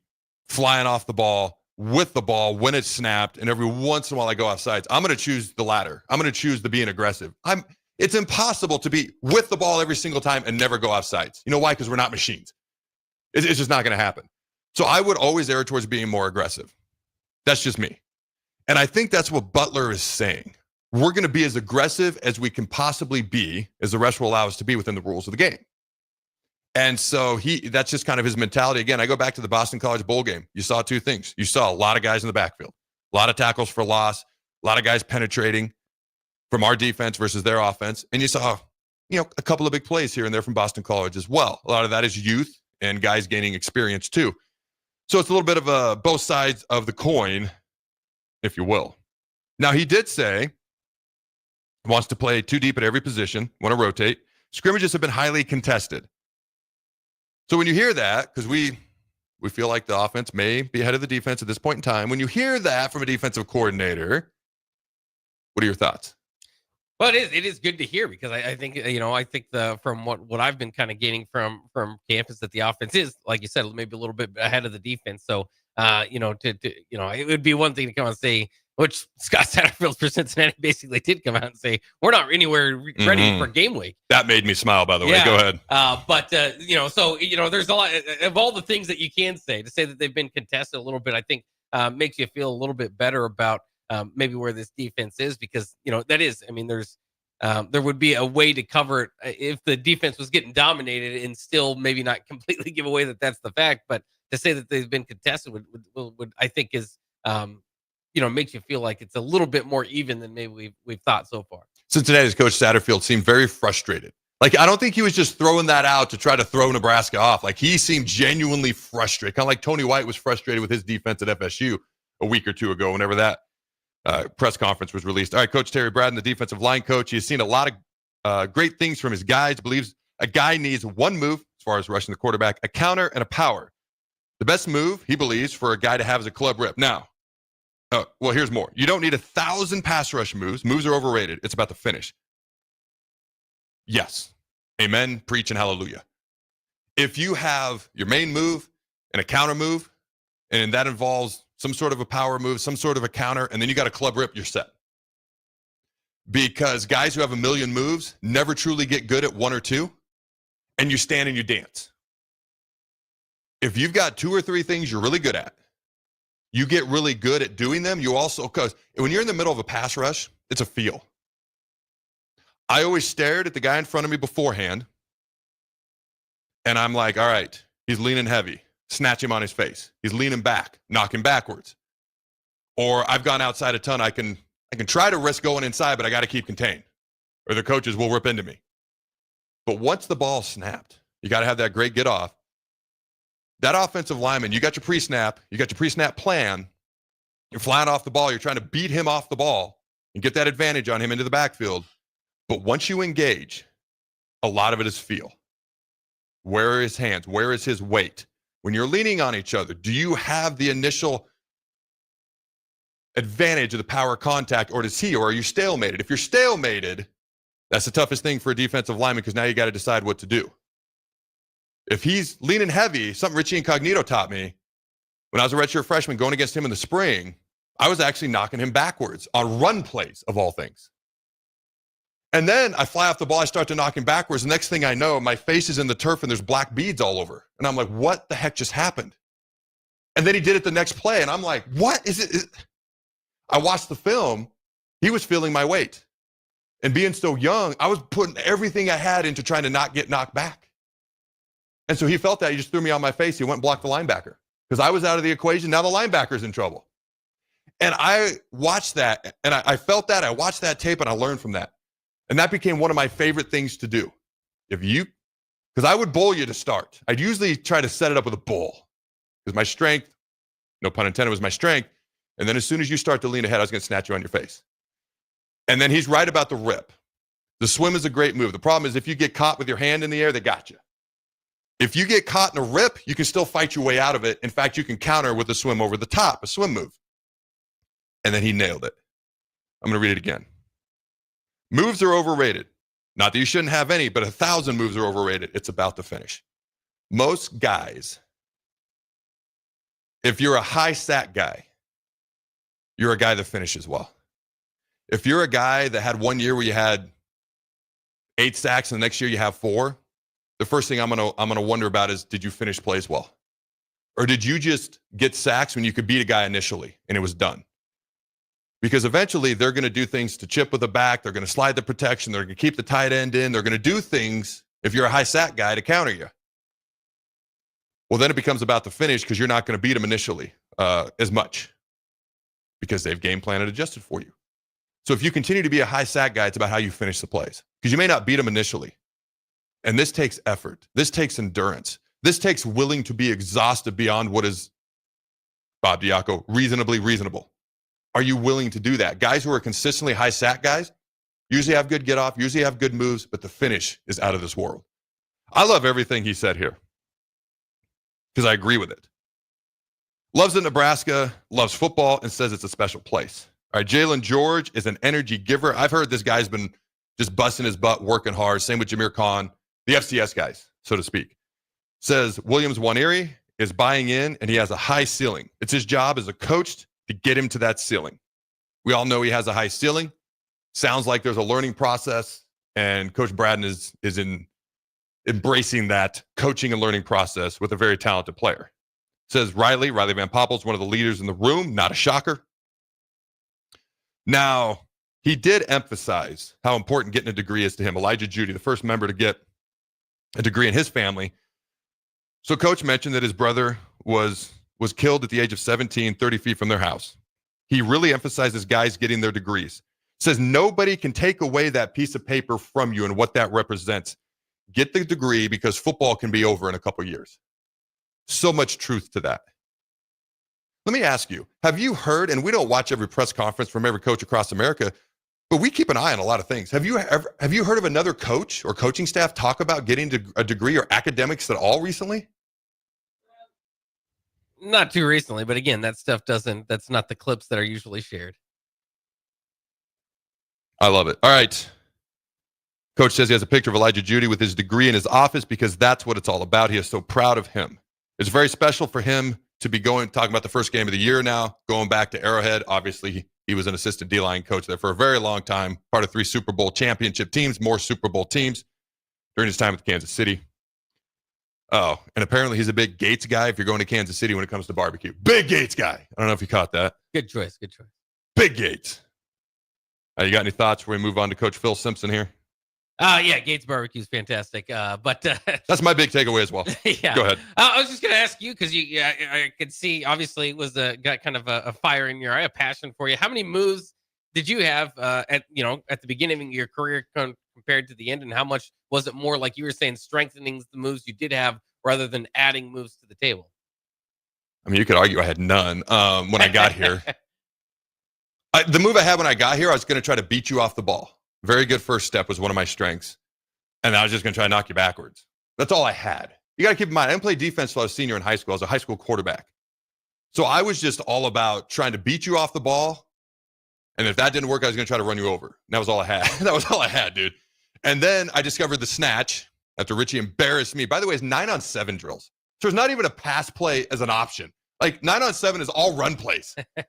flying off the ball with the ball when it's snapped, and every once in a while I go off sides. I'm going to choose the latter. I'm going to choose the being aggressive. It's impossible to be with the ball every single time and never go off sides. You know why? Because we're not machines. It's just not going to happen. So I would always err towards being more aggressive. That's just me. And I think that's what Butler is saying. We're going to be as aggressive as we can possibly be, as the rest will allow us to be within the rules of the game. And so that's just kind of his mentality. Again, I go back to the Boston College Bowl game. You saw two things. You saw a lot of guys in the backfield, a lot of tackles for loss, a lot of guys penetrating from our defense versus their offense. And you saw, a couple of big plays here and there from Boston College as well. A lot of that is youth and guys gaining experience too. So it's a little bit of both sides of the coin, if you will. Now, he did say he wants to play 2 deep at every position, want to rotate. Scrimmages have been highly contested. So when you hear that, because we feel like the offense may be ahead of the defense at this point in time, when you hear that from a defensive coordinator, what are your thoughts? Well, it is good to hear, because I think, from what I've been kind of gaining from campus, that the offense is, like you said, maybe a little bit ahead of the defense. So, it would be one thing to come out and say, which Scott Satterfield for Cincinnati basically did come out and say, we're not anywhere ready for game week. That made me smile, by the way. Go ahead. There's a lot of all the things that you can say. To say that they've been contested a little bit, I think makes you feel a little bit better about maybe where this defense is, because, that is, there would be a way to cover it if the defense was getting dominated and still maybe not completely give away that that's the fact. But to say that they've been contested would I think is, makes you feel like it's a little bit more even than maybe we've thought so far. Cincinnati's coach Satterfield seemed very frustrated. Like, I don't think he was just throwing that out to try to throw Nebraska off. Like, he seemed genuinely frustrated, kind of like Tony White was frustrated with his defense at FSU a week or two ago, whenever that press conference was released. All right, Coach Terry Braden, the defensive line coach, he has seen a lot of great things from his guys. Believes a guy needs one move as far as rushing the quarterback, a counter, and a power. The best move, he believes, for a guy to have is a club rip. Now, well, here's more. You don't need 1,000 pass rush moves. Moves are overrated. It's about the finish. Yes. Amen. Preach and hallelujah. If you have your main move and a counter move, and that involves some sort of a power move, some sort of a counter, and then you got a club rip, you're set. Because guys who have a million moves never truly get good at 1 or 2, and you stand and you dance. If you've got 2 or 3 things you're really good at, you get really good at doing them. You also, because when you're in the middle of a pass rush, it's a feel. I always stared at the guy in front of me beforehand, and I'm like, all right, he's leaning heavy. Snatch him on his face. He's leaning back, knock him backwards. Or I've gone outside a ton. I can try to risk going inside, but I got to keep contained, or the coaches will rip into me. But once the ball snapped, you got to have that great get off. That offensive lineman, you got your pre-snap, plan. You're flying off the ball. You're trying to beat him off the ball and get that advantage on him into the backfield. But once you engage, a lot of it is feel. Where are his hands? Where is his weight? When you're leaning on each other, do you have the initial advantage of the power contact, or does he, or are you stalemated? If you're stalemated, that's the toughest thing for a defensive lineman, because now you got to decide what to do. If he's leaning heavy, something Richie Incognito taught me when I was a redshirt freshman going against him in the spring, I was actually knocking him backwards on run plays of all things. And then I fly off the ball, I start to knock him backwards. The next thing I know, my face is in the turf and there's black beads all over. And I'm like, what the heck just happened? And then he did it the next play. And I'm like, what is it? I watched the film. He was feeling my weight. And being so young, I was putting everything I had into trying to not get knocked back. And so he felt that. He just threw me on my face. He went and blocked the linebacker because I was out of the equation. Now the linebacker's in trouble. And I watched that, and I felt that. I watched that tape, and I learned from that. And that became one of my favorite things to do. Because I would bowl you to start. I'd usually try to set it up with a bowl because my strength, no pun intended, was my strength. And then as soon as you start to lean ahead, I was going to snatch you on your face. And then he's right about the rip. The swim is a great move. The problem is if you get caught with your hand in the air, they got you. If you get caught in a rip, you can still fight your way out of it. In fact, you can counter with a swim over the top, a swim move. And then he nailed it. I'm going to read it again. Moves are overrated. Not that you shouldn't have any, but 1,000 moves are overrated. It's about the finish. Most guys, if you're a high sack guy, you're a guy that finishes well. If you're a guy that had 1 year where you had 8 sacks and the next year you have 4, the first thing I'm gonna wonder about is, did you finish plays well? Or did you just get sacks when you could beat a guy initially and it was done? Because eventually they're going to do things to chip with the back. They're going to slide the protection. They're going to keep the tight end in. They're going to do things, if you're a high sack guy, to counter you. Well, then it becomes about the finish because you're not going to beat them initially as much because they've game planned and adjusted for you. So if you continue to be a high sack guy, it's about how you finish the plays because you may not beat them initially. And this takes effort. This takes endurance. This takes willing to be exhausted beyond what is Bob Diaco, reasonably reasonable. Are you willing to do that? Guys who are consistently high sack guys usually have good get off, usually have good moves, but the finish is out of this world. I love everything he said here because I agree with it. Loves it, Nebraska, loves football, and says it's a special place. All right, Jalen George is an energy giver. I've heard this guy's been just busting his butt, working hard. Same with Jameer Khan, the FCS guys, so to speak. Says Williams Waneri is buying in, and he has a high ceiling. It's his job as a coach to get him to that ceiling. We all know he has a high ceiling. Sounds like there's a learning process, and Coach Braden is embracing that coaching and learning process with a very talented player. Says Riley Van Poppel's one of the leaders in the room. Not a shocker. Now, he did emphasize how important getting a degree is to him. Elijah Judy, the first member to get a degree in his family. So Coach mentioned that his brother was killed at the age of 17, 30 feet from their house. He really emphasizes guys getting their degrees. Says nobody can take away that piece of paper from you and what that represents. Get the degree because football can be over in a couple years. So much truth to that. Let me ask you, have you heard, and we don't watch every press conference from every coach across America, but we keep an eye on a lot of things. Have you heard of another coach or coaching staff talk about getting a degree or academics at all recently? Not too recently, but again, that stuff that's not the clips that are usually shared. I love it. All right. Coach says he has a picture of Elijah Judy with his degree in his office because that's what it's all about. He is so proud of him. It's very special for him to be talking about the first game of the year now, going back to Arrowhead. Obviously, he was an assistant D-line coach there for a very long time, part of 3 Super Bowl championship teams, more Super Bowl teams during his time with Kansas City. Oh, and apparently he's a big Gates guy if you're going to Kansas City when it comes to barbecue. Big Gates guy. I don't know if you caught that. Good choice. Big Gates. You got any thoughts before we move on to Coach Phil Simpson here? Yeah, Gates Barbecue is fantastic. But that's my big takeaway as well. Yeah. Go ahead. I was just going to ask you because I could see obviously it was got kind of a fire in your eye, a passion for you. How many moves did you have at the beginning of your career compared to the end, and how much was it more like you were saying strengthening the moves you did have rather than adding moves to the table? I mean, you could argue I had none when I got here. The move I had when I got here, I was going to try to beat you off the ball. Very good first step was one of my strengths. And I was just going to try to knock you backwards. That's all I had. You got to keep in mind, I didn't play defense until I was a senior in high school. I was a high school quarterback. So I was just all about trying to beat you off the ball. And if that didn't work, I was going to try to run you over. And that was all I had. That was all I had, dude. And then I discovered the snatch after Richie embarrassed me. By the way, it's 9-on-7 drills. So there's not even a pass play as an option. Like 9-on-7 is all run plays that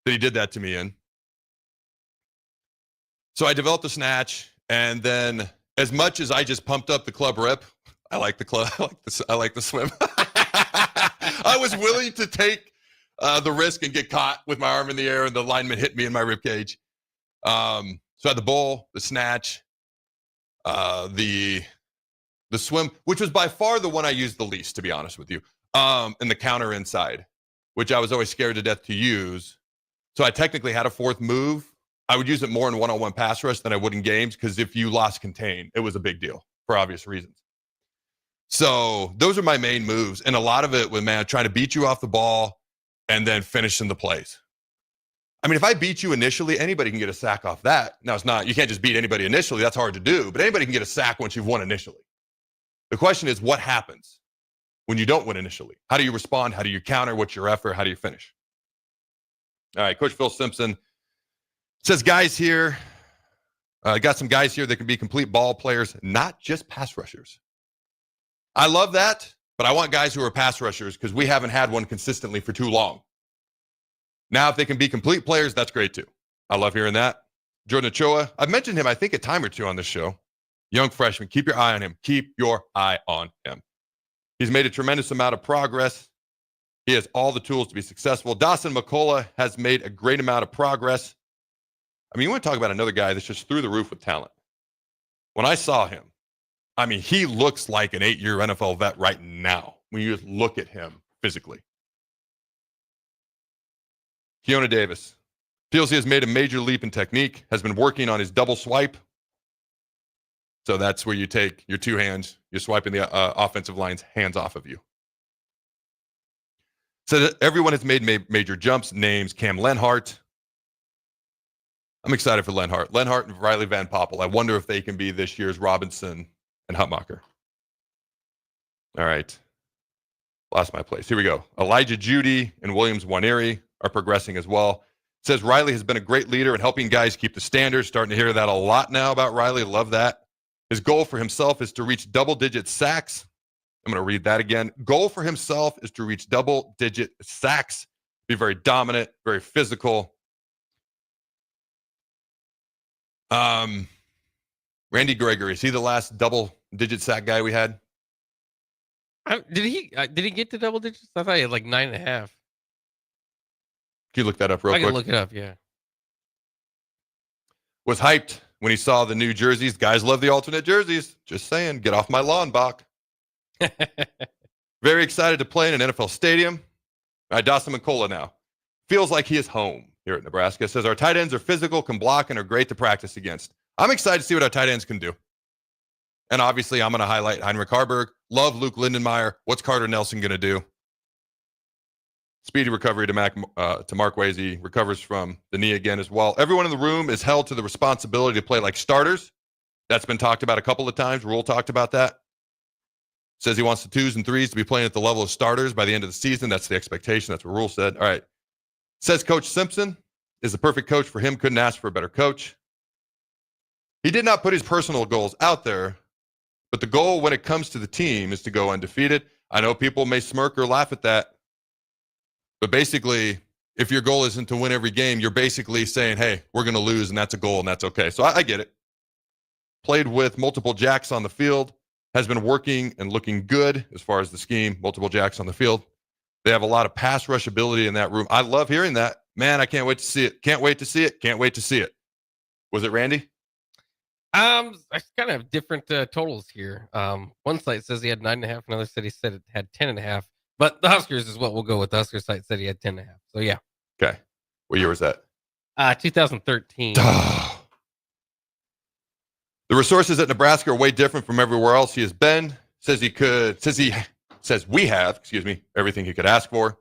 he did that to me in. So I developed the snatch, and then as much as I just pumped up the club rep, I like the club, I like the swim. I was willing to take the risk and get caught with my arm in the air, and the lineman hit me in my rib cage. So I had the bull, the snatch, the swim, which was by far the one I used the least, to be honest with you, and the counter inside, which I was always scared to death to use. So I technically had a fourth move. I would use it more in one-on-one pass rush than I would in games because if you lost contain, it was a big deal for obvious reasons. So those are my main moves. And a lot of it was, trying to beat you off the ball and then finishing the plays. I mean, if I beat you initially, anybody can get a sack off that. Now, it's not, you can't just beat anybody initially. That's hard to do. But anybody can get a sack once you've won initially. The question is, what happens when you don't win initially? How do you respond? How do you counter? What's your effort? How do you finish? All right, Coach Phil Simpson says guys here, got some guys here that can be complete ball players, not just pass rushers. I love that, but I want guys who are pass rushers because we haven't had one consistently for too long. Now, if they can be complete players, that's great too. I love hearing that. Jordan Ochoa, I've mentioned him, I think, a time or two on this show. Young freshman, keep your eye on him. Keep your eye on him. He's made a tremendous amount of progress. He has all the tools to be successful. Dawson McCullough has made a great amount of progress. I mean, you want to talk about another guy that's just through the roof with talent. When I saw him, I mean, he looks like an 8-year NFL vet right now when you just look at him physically. Keona Davis feels he has made a major leap in technique, has been working on his double swipe. So that's where you take your two hands, you're swiping the offensive line's hands off of you. So that everyone has made major jumps. Names Cam Lenhart. I'm excited for Lenhart. Lenhart and Riley Van Poppel. I wonder if they can be this year's Robinson and Hutmacher. All right. Lost my place. Here we go. Elijah Judy and Williams Waneri are progressing as well. It says Riley has been a great leader in helping guys keep the standards. Starting to hear that a lot now about Riley. Love that. His goal for himself is to reach double-digit sacks. I'm going to read that again. Goal for himself is to reach double-digit sacks. Be very dominant, very physical. Randy Gregory, is he the last double-digit sack guy we had? Did he get to double digits? I thought he had like 9.5. Can you look that up real quick? I can look it up, yeah. Was hyped when he saw the new jerseys. Guys love the alternate jerseys. Just saying, get off my lawn, Bach. Very excited to play in an NFL stadium. All right, Dawson McCullough now. Feels like he is home here at Nebraska. Says our tight ends are physical, can block, and are great to practice against. I'm excited to see what our tight ends can do. And obviously, I'm going to highlight Heinrich Harburg. Love Luke Lindenmeyer. What's Carter Nelson going to do? Speedy recovery to Mark Weise. Recovers from the knee again as well. Everyone in the room is held to the responsibility to play like starters. That's been talked about a couple of times. Rule talked about that. Says he wants the 2s and 3s to be playing at the level of starters by the end of the season. That's the expectation. That's what Rule said. All right. Says Coach Simpson is the perfect coach for him. Couldn't ask for a better coach. He did not put his personal goals out there, but the goal when it comes to the team is to go undefeated. I know people may smirk or laugh at that, but basically, if your goal isn't to win every game, you're basically saying, hey, we're going to lose, and that's a goal, and that's okay. So I get it. Played with multiple jacks on the field, has been working and looking good as far as the scheme, multiple jacks on the field. They have a lot of pass rush ability in that room. I love hearing that. Man, I can't wait to see it. Can't wait to see it. Can't wait to see it. Was it Randy? I kind of have different totals here. One site says he had 9.5. Another city said it had 10.5. But the Huskers is what we'll go with. The Huskers site said he had 10.5. So yeah. Okay. What year was that? 2013. The resources at Nebraska are way different from everywhere else he has been. Says we have, everything he could ask for.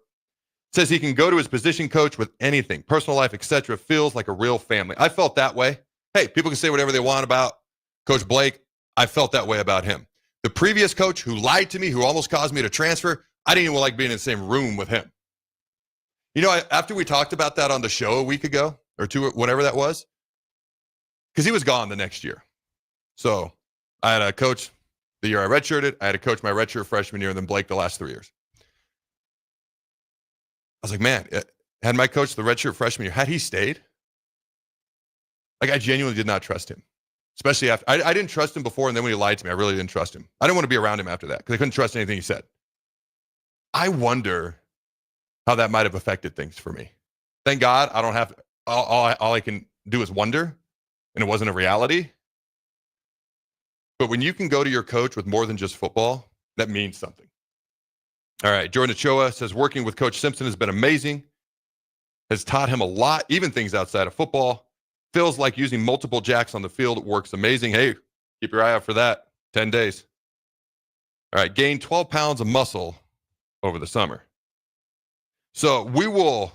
Says he can go to his position coach with anything, personal life, etc. Feels like a real family. I felt that way. Hey, people can say whatever they want about Coach Blake. I felt that way about him. The previous coach who lied to me, who almost caused me to transfer, I didn't even like being in the same room with him. You know, after we talked about that on the show a week ago or two, whatever that was, because he was gone the next year. So I had a coach the year I redshirted. I had a coach my redshirt freshman year, and then Blake the last 3 years. I was like, man, had my coach the redshirt freshman year, had he stayed, like I genuinely did not trust him, especially after I didn't trust him before, and then when he lied to me, I really didn't trust him. I didn't want to be around him after that because I couldn't trust anything he said. I wonder how that might have affected things for me. Thank God I don't have all I can do is wonder, and it wasn't a reality. But when you can go to your coach with more than just football, that means something. All right, Jordan Ochoa says working with Coach Simpson has been amazing, has taught him a lot, even things outside of football. Feels like using multiple jacks on the field works amazing. Hey, keep your eye out for that. 10 days. All right, gained 12 pounds of muscle over the summer. So we will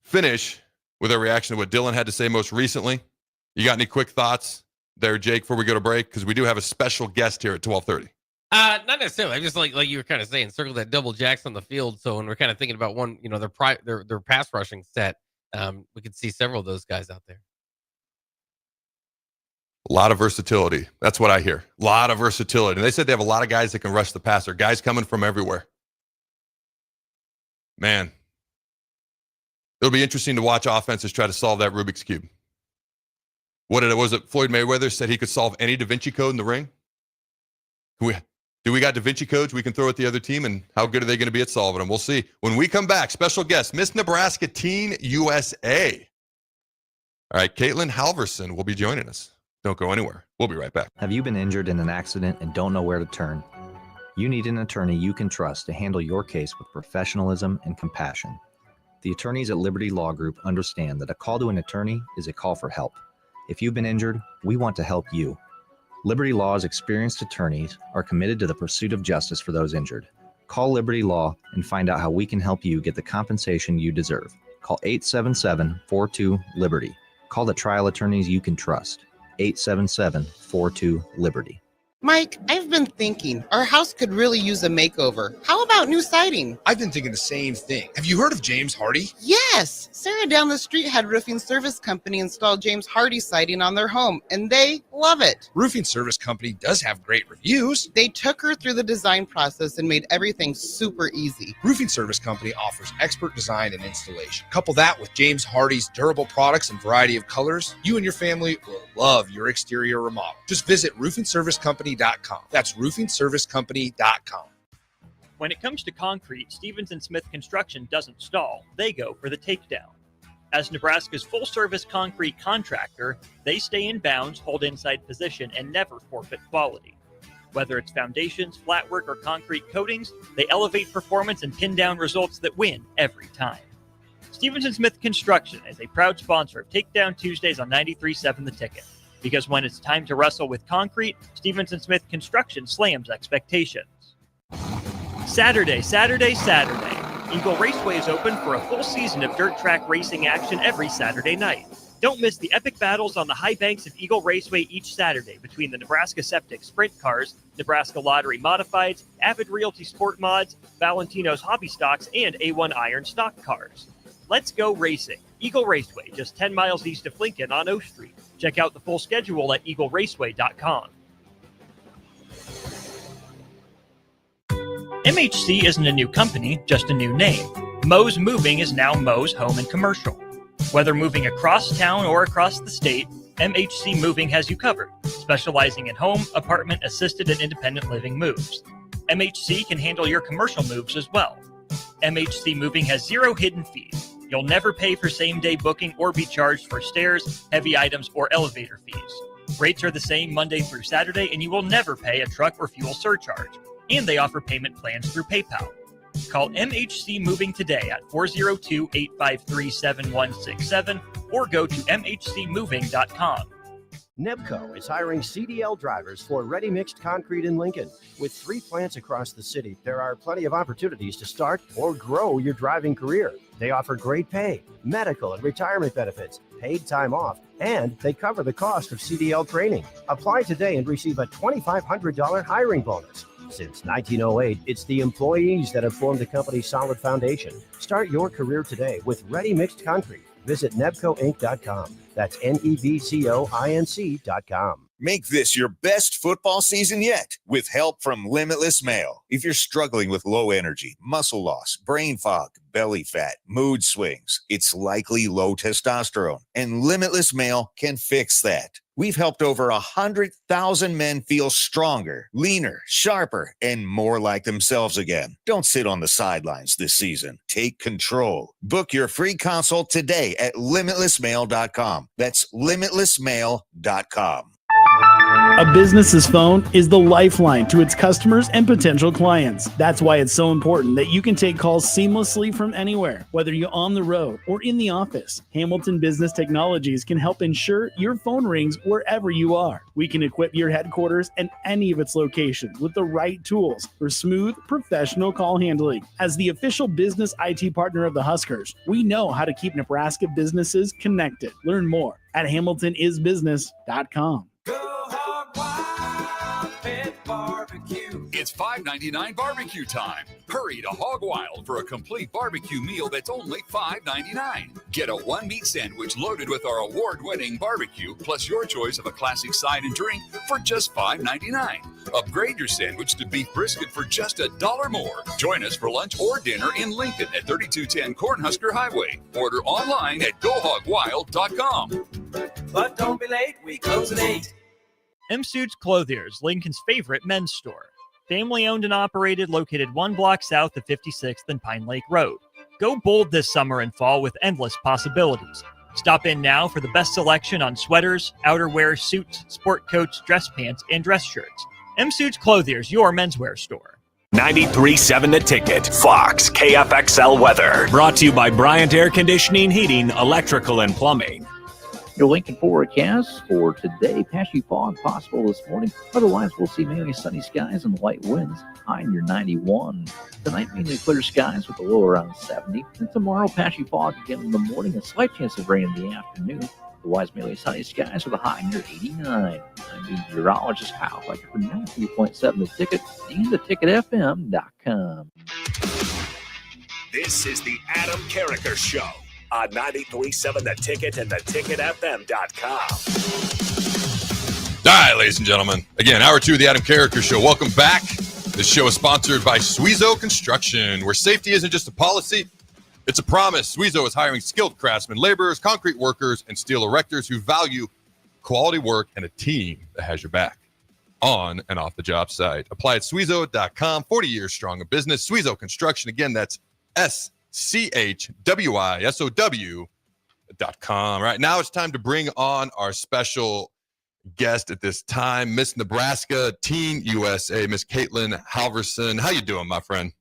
finish with a reaction to what Dylan had to say most recently. You got any quick thoughts there, Jake, before we go to break? Because we do have a special guest here at 12:30. Not necessarily. I'm just like you were kind of saying, circle that double jacks on the field. So when we're kind of thinking about one, their pass rushing set, we could see several of those guys out there. A lot of versatility. That's what I hear. A lot of versatility. And they said they have a lot of guys that can rush the passer. Guys coming from everywhere. Man, it'll be interesting to watch offenses try to solve that Rubik's Cube. Was it Floyd Mayweather said he could solve any Da Vinci Code in the ring? Do we got Da Vinci codes we can throw at the other team, and how good are they going to be at solving them? We'll see. When we come back, special guest, Miss Nebraska Teen USA. All right, Caitlin Halverson will be joining us. Don't go anywhere. We'll be right back. Have you been injured in an accident and don't know where to turn? You need an attorney you can trust to handle your case with professionalism and compassion. The attorneys at Liberty Law Group understand that a call to an attorney is a call for help. If you've been injured, we want to help you. Liberty Law's experienced attorneys are committed to the pursuit of justice for those injured. Call Liberty Law and find out how we can help you get the compensation you deserve. Call 877-42-LIBERTY. Call the trial attorneys you can trust. 877-42-LIBERTY. Mike, I've been thinking our house could really use a makeover. How about new siding? I've been thinking the same thing. Have you heard of James Hardy? Yes. Sarah down the street had roofing service company install James Hardy siding on their home, and they love it. Roofing service company does have great reviews. They took her through the design process and made everything super easy. Roofing service company offers expert design and installation. Couple that with James Hardy's durable products and variety of colors, you and your family will love your exterior remodel. Just visit roofingservicecompany.com. That's roofingservicecompany.com. When it comes to concrete, Stevens & Smith Construction doesn't stall. They go for the takedown. As Nebraska's full-service concrete contractor, they stay in bounds, hold inside position, and never forfeit quality. Whether it's foundations, flatwork, or concrete coatings, they elevate performance and pin down results that win every time. Stevens & Smith Construction is a proud sponsor of Takedown Tuesdays on 93.7 The Ticket. Because when it's time to wrestle with concrete, Stevens & Smith Construction slams expectations. Saturday. Eagle Raceway is open for a full season of dirt track racing action every Saturday night. Don't miss the epic battles on the high banks of Eagle Raceway each Saturday between the Nebraska Septic Sprint Cars, Nebraska Lottery Modifieds, Avid Realty Sport Mods, Valentino's Hobby Stocks, and A1 Iron Stock Cars. Let's go racing. Eagle Raceway, just 10 miles east of Lincoln on O Street. Check out the full schedule at eagleraceway.com. MHC isn't a new company, just a new name. Moe's Moving is now Moe's Home and Commercial. Whether moving across town or across the state, MHC Moving has you covered, specializing in home, apartment, assisted, and independent living moves. MHC can handle your commercial moves as well. MHC Moving has 0 hidden fees. You'll never pay for same-day booking or be charged for stairs, heavy items, or elevator fees. Rates are the same Monday through Saturday, and you will never pay a truck or fuel surcharge. And they offer payment plans through PayPal. Call MHC Moving today at 402-853-7167 or go to mhcmoving.com. Nebco is hiring CDL drivers for ready-mixed concrete in Lincoln. With 3 plants across the city, there are plenty of opportunities to start or grow your driving career. They offer great pay, medical and retirement benefits, paid time off, and they cover the cost of CDL training. Apply today and receive a $2,500 hiring bonus. Since 1908, it's the employees that have formed the company's solid foundation. Start your career today with ready-mixed concrete. Visit nebcoinc.com. That's nebcoinc.com. Make this your best football season yet with help from Limitless Mail. If you're struggling with low energy, muscle loss, brain fog, belly fat, mood swings, it's likely low testosterone, and Limitless Mail can fix that. We've helped over 100,000 men feel stronger, leaner, sharper, and more like themselves again. Don't sit on the sidelines this season. Take control. Book your free consult today at limitlessmail.com. That's limitlessmail.com. A business's phone is the lifeline to its customers and potential clients. That's why it's so important that you can take calls seamlessly from anywhere, whether you're on the road or in the office. Hamilton Business Technologies can help ensure your phone rings wherever you are. We can equip your headquarters and any of its locations with the right tools for smooth, professional call handling. As the official business IT partner of the Huskers, we know how to keep Nebraska businesses connected. Learn more at hamiltonisbusiness.com. It's $5.99 barbecue time. Hurry to Hog Wild for a complete barbecue meal that's only $5.99. Get a 1-meat sandwich loaded with our award-winning barbecue, plus your choice of a classic side and drink for just $5.99. Upgrade your sandwich to beef brisket for just $1 more. Join us for lunch or dinner in Lincoln at 3210 Cornhusker Highway. Order online at gohogwild.com. But don't be late, we close at 8. M Suits Clothiers, Lincoln's favorite men's store. Family owned and operated, located 1 block south of 56th and Pine Lake Road. Go bold this summer and fall with endless possibilities. Stop in now for the best selection on sweaters, outerwear, suits, sport coats, dress pants, and dress shirts. M Suits Clothiers, your menswear store. 93.7 The Ticket, Fox, KFXL weather. Brought to you by Bryant Air Conditioning, Heating, Electrical, and Plumbing. Your Lincoln forecast for today, patchy fog possible this morning. Otherwise, we'll see mainly sunny skies and light winds, high near 91. Tonight, mainly clear skies with a low around 70. And tomorrow, patchy fog again in the morning, a slight chance of rain in the afternoon. Otherwise, mainly sunny skies with a high near 89. I'm meteorologist Kyle Carriker for 93.7 The Ticket and theticketfm.com. This is the Adam Carriker Show on 93.7 The Ticket and theticketfm.com. All right, ladies and gentlemen. Again, hour 2 of the Adam Carriker Show. Welcome back. This show is sponsored by Suizo Construction, where safety isn't just a policy, it's a promise. Suizo is hiring skilled craftsmen, laborers, concrete workers, and steel erectors who value quality work and a team that has your back on and off the job site. Apply at Suizo.com. 40 years strong of business. Suizo Construction. Again, that's SCHWISOW.com. Right now it's time to bring on our special guest at this time, Miss Nebraska Teen USA, Miss Caitlin Halverson. How you doing, my friend?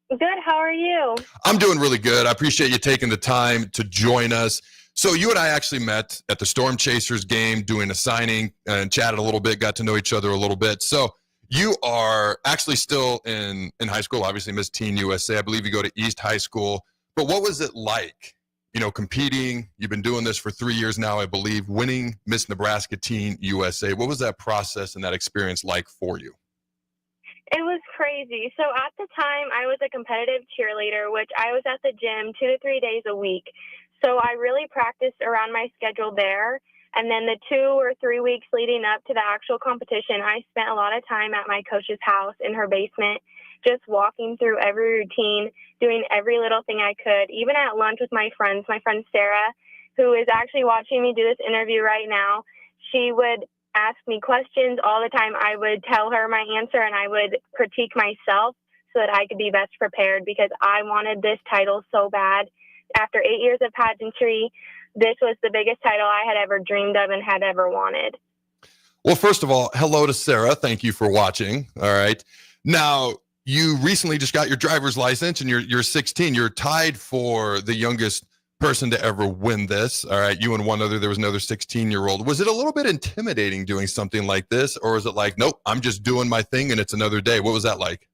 Good. How are you? I'm doing really good. I appreciate you taking the time to join us. So you and I actually met at the Storm Chasers game doing a signing and chatted a little bit, got to know each other a little bit. So you are actually still in high school, obviously Miss Teen USA. I believe you go to East High School. But what was it like, competing? You've been doing this for 3 years now, I believe, winning Miss Nebraska Teen USA. What was that process and that experience like for you? It was crazy. So at the time, I was a competitive cheerleader, which I was at the gym 2 to 3 days a week. So I really practiced around my schedule there. And then the 2 or 3 weeks leading up to the actual competition, I spent a lot of time at my coach's house in her basement, just walking through every routine, doing every little thing I could, even at lunch with my friend Sarah, who is actually watching me do this interview right now. She would ask me questions all the time. I would tell her my answer and I would critique myself so that I could be best prepared, because I wanted this title so bad. After 8 years of pageantry, this was the biggest title I had ever dreamed of and had ever wanted. Well, first of all, hello to Sarah. Thank you for watching. All right. Now, you recently just got your driver's license and you're 16. You're tied for the youngest person to ever win this. All right. You and one other, there was another 16-year-old. Was it a little bit intimidating doing something like this? Or is it like, nope, I'm just doing my thing and it's another day? What was that like?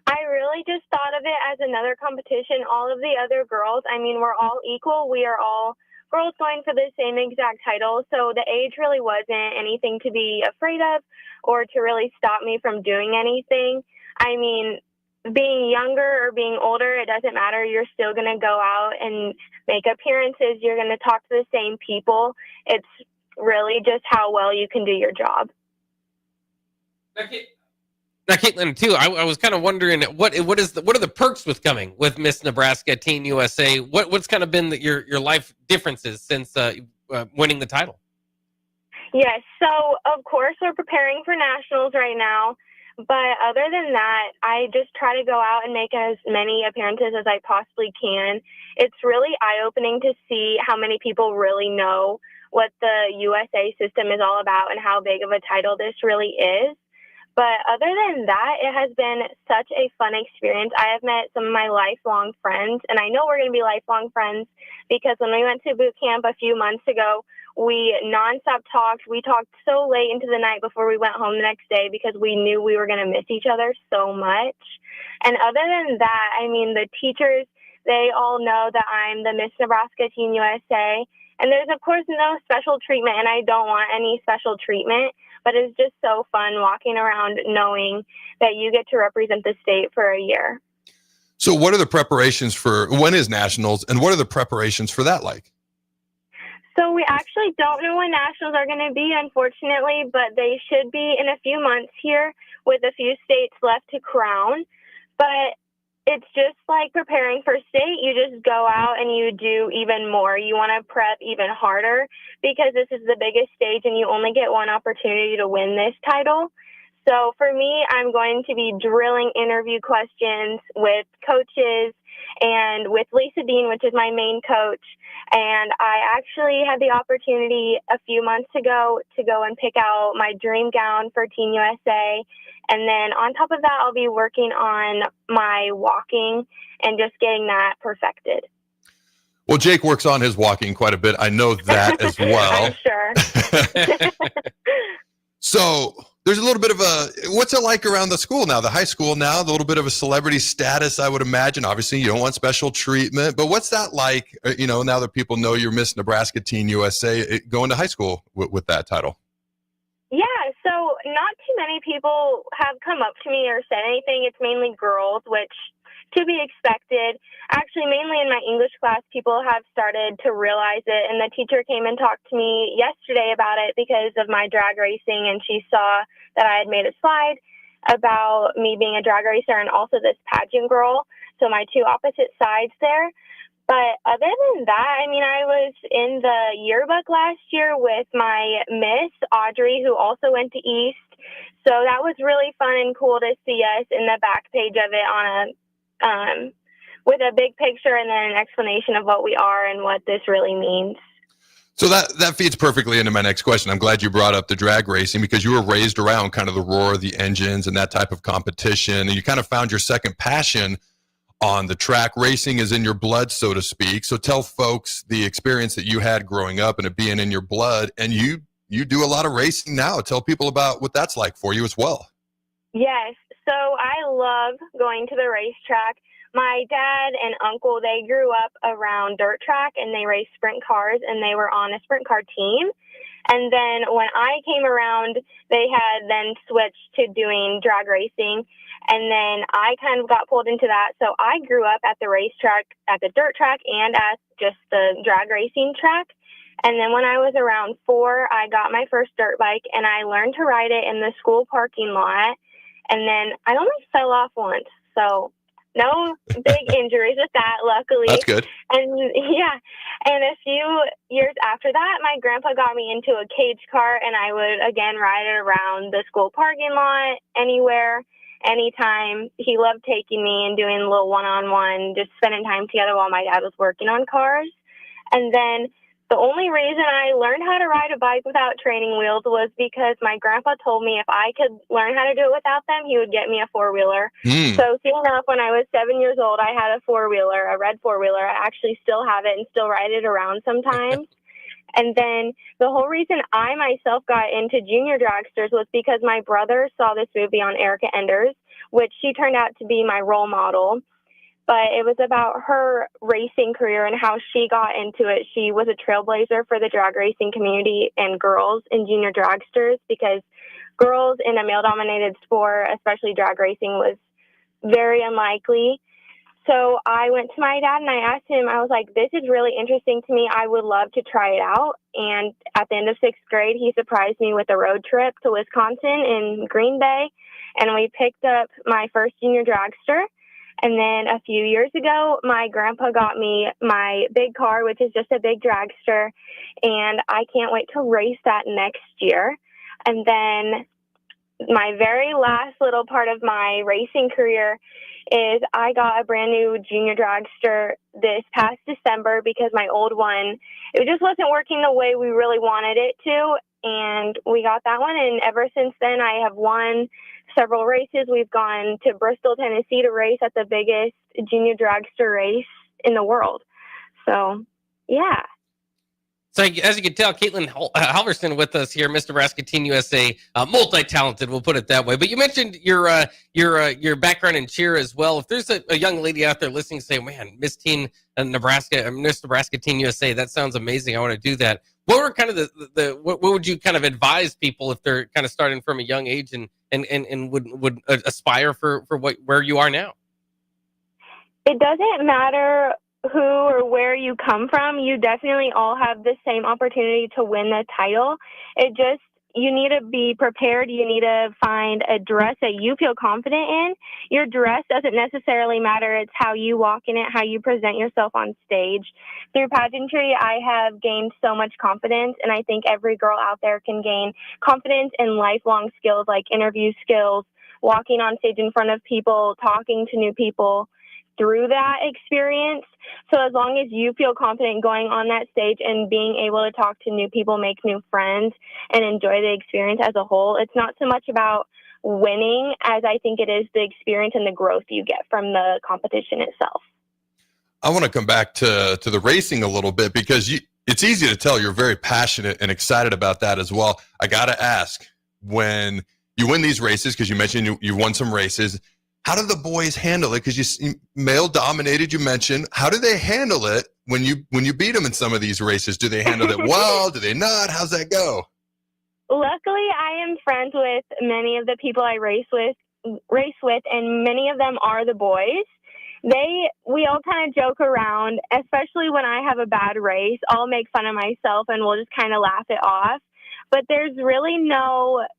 I really just thought of it as another competition. All of the other girls, we're all equal. We are all girls going for the same exact title. So the age really wasn't anything to be afraid of or to really stop me from doing anything. Being younger or being older, it doesn't matter. You're still going to go out and make appearances. You're going to talk to the same people. It's really just how well you can do your job. Now, Caitlin, too, I was kind of wondering what are the perks with coming with Miss Nebraska Teen USA? What's kind of been your life differences since winning the title? Yes, so of course we're preparing for nationals right now, but other than that, I just try to go out and make as many appearances as I possibly can. It's really eye-opening to see how many people really know what the USA system is all about and how big of a title this really is. But other than that, it has been such a fun experience. I have met some of my lifelong friends, and I know we're going to be lifelong friends because when we went to boot camp a few months ago, we nonstop talked. We talked so late into the night before we went home the next day because we knew we were going to miss each other so much. And other than that, the teachers, they all know that I'm the Miss Nebraska Teen USA. And there's, of course, no special treatment, and I don't want any special treatment. But it's just so fun walking around knowing that you get to represent the state for a year. So what are the preparations for, when is nationals, and what are the preparations for that like? So we actually don't know when nationals are going to be, unfortunately, but they should be in a few months here with a few states left to crown. But it's just like preparing for state. You just go out and you do even more. You want to prep even harder because this is the biggest stage and you only get one opportunity to win this title. So for me, I'm going to be drilling interview questions with coaches and with Lisa Dean, which is my main coach. And I actually had the opportunity a few months ago to go and pick out my dream gown for Teen USA. And then on top of that, I'll be working on my walking and just getting that perfected. Well, Jake works on his walking quite a bit. I know that as well. I'm sure. So there's a little bit of what's it like around the school now, the high school now, the little bit of a celebrity status, I would imagine. Obviously, you don't want special treatment, but what's that like, now that people know you're Miss Nebraska Teen USA, going to high school with that title? Yeah, so not too many people have come up to me or said anything. It's mainly girls, which to be expected. Actually, mainly in my English class, people have started to realize it, and the teacher came and talked to me yesterday about it because of my drag racing, and she saw that I had made a slide about me being a drag racer and also this pageant girl, so my two opposite sides there. But other than that, I mean, I was in the yearbook last year with my Miss, Audrey, who also went to East, so that was really fun and cool to see us in the back page of it on with a big picture and then an explanation of what we are and what this really means. So that feeds perfectly into my next question. I'm glad you brought up the drag racing because you were raised around kind of the roar of the engines and that type of competition, and you kind of found your second passion on the track. Racing is in your blood, so to speak. So tell folks the experience that you had growing up and it being in your blood, and you do a lot of racing now. Tell people about what that's like for you as well. Yes. So I love going to the racetrack. My dad and uncle, they grew up around dirt track and they raced sprint cars and they were on a sprint car team. And then when I came around, they had then switched to doing drag racing. And then I kind of got pulled into that. So I grew up at the racetrack, at the dirt track and at just the drag racing track. And then when I was around 4, I got my first dirt bike and I learned to ride it in the school parking lot. And then I only fell off once. So no big injuries with that, luckily. That's good. And yeah, and a few years after that, my grandpa got me into a cage car, and I would again ride it around the school parking lot, anywhere, anytime. He loved taking me and doing a little one-on-one, just spending time together while my dad was working on cars. And then the only reason I learned how to ride a bike without training wheels was because my grandpa told me if I could learn how to do it without them, he would get me a four-wheeler. So soon enough, when I was 7 years old, I had a four-wheeler, a red four-wheeler. I actually still have it and still ride it around sometimes. And then the whole reason I myself got into junior dragsters was because my brother saw this movie on Erica Enders, which she turned out to be my role model. But it was about her racing career and how she got into it. She was a trailblazer for the drag racing community and girls in junior dragsters, because girls in a male-dominated sport, especially drag racing, was very unlikely. So I went to my dad and I asked him, I was like, this is really interesting to me. I would love to try it out. And at the end of 6th grade, he surprised me with a road trip to Wisconsin in Green Bay. And we picked up my first junior dragster. And then a few years ago, my grandpa got me my big car, which is just a big dragster, and I can't wait to race that next year. And then my very last little part of my racing career is I got a brand new junior dragster this past December because my old one, it just wasn't working the way we really wanted it to. And we got that one. And ever since then, I have won several races. We've gone to Bristol, Tennessee to race at the biggest junior dragster race in the world. So, yeah. So as you can tell, Caitlin Halverson with us here, Miss Nebraska Teen USA, multi-talented, we'll put it that way. But you mentioned your background in cheer as well. If there's a young lady out there listening saying, man, Miss Nebraska Teen USA, that sounds amazing, I want to do that. What were kind of what would you kind of advise people if they're kind of starting from a young age and would aspire for where you are now? It doesn't matter who or where you come from. You definitely all have the same opportunity to win the title. You need to be prepared. You need to find a dress that you feel confident in. Your dress doesn't necessarily matter. It's how you walk in it, how you present yourself on stage. Through pageantry, I have gained so much confidence, and I think every girl out there can gain confidence in lifelong skills like interview skills, walking on stage in front of people, talking to new people through that experience. So as long as you feel confident going on that stage and being able to talk to new people, make new friends, and enjoy the experience as a whole, it's not so much about winning as I think it is the experience and the growth you get from the competition itself. I want to come back to the racing a little bit because it's easy to tell you're very passionate and excited about that as well. I got to ask, when you win these races, because you mentioned you won some races, how do the boys handle it? Because you male dominated, you mentioned. How do they handle it when you beat them in some of these races? Do they handle it well? Do they not? How's that go? Luckily, I am friends with many of the people I race with, and many of them are the boys. We all kind of joke around, especially when I have a bad race. I'll make fun of myself and we'll just kind of laugh it off. But there's really nothing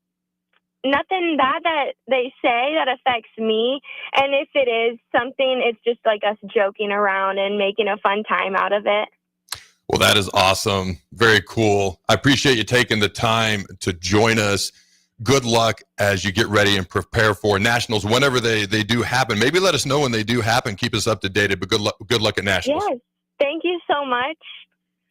bad that they say that affects me. And if it is something, it's just like us joking around and making a fun time out of it. Well, that is awesome. Very cool. I appreciate you taking the time to join us. Good luck as you get ready and prepare for nationals whenever they do happen. Maybe let us know when they do happen. Keep us up to date. But good luck at nationals. Yes. Thank you so much.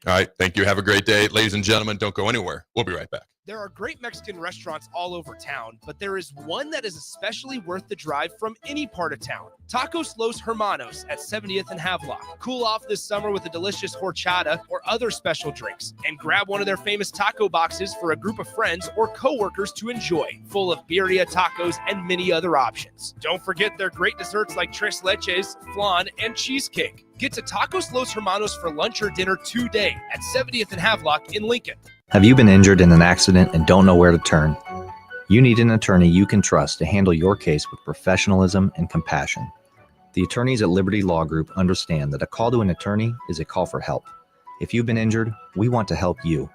All right. Thank you. Have a great day. Ladies and gentlemen, don't go anywhere. We'll be right back. There are great Mexican restaurants all over town, but there is one that is especially worth the drive from any part of town. Tacos Los Hermanos at 70th and Havelock. Cool off this summer with a delicious horchata or other special drinks, and grab one of their famous taco boxes for a group of friends or coworkers to enjoy, full of birria tacos and many other options. Don't forget their great desserts like tres leches, flan, and cheesecake. Get to Tacos Los Hermanos for lunch or dinner today at 70th and Havelock in Lincoln. Have you been injured in an accident and don't know where to turn? You need an attorney you can trust to handle your case with professionalism and compassion. The attorneys at Liberty Law Group understand that a call to an attorney is a call for help. If you've been injured, we want to help you.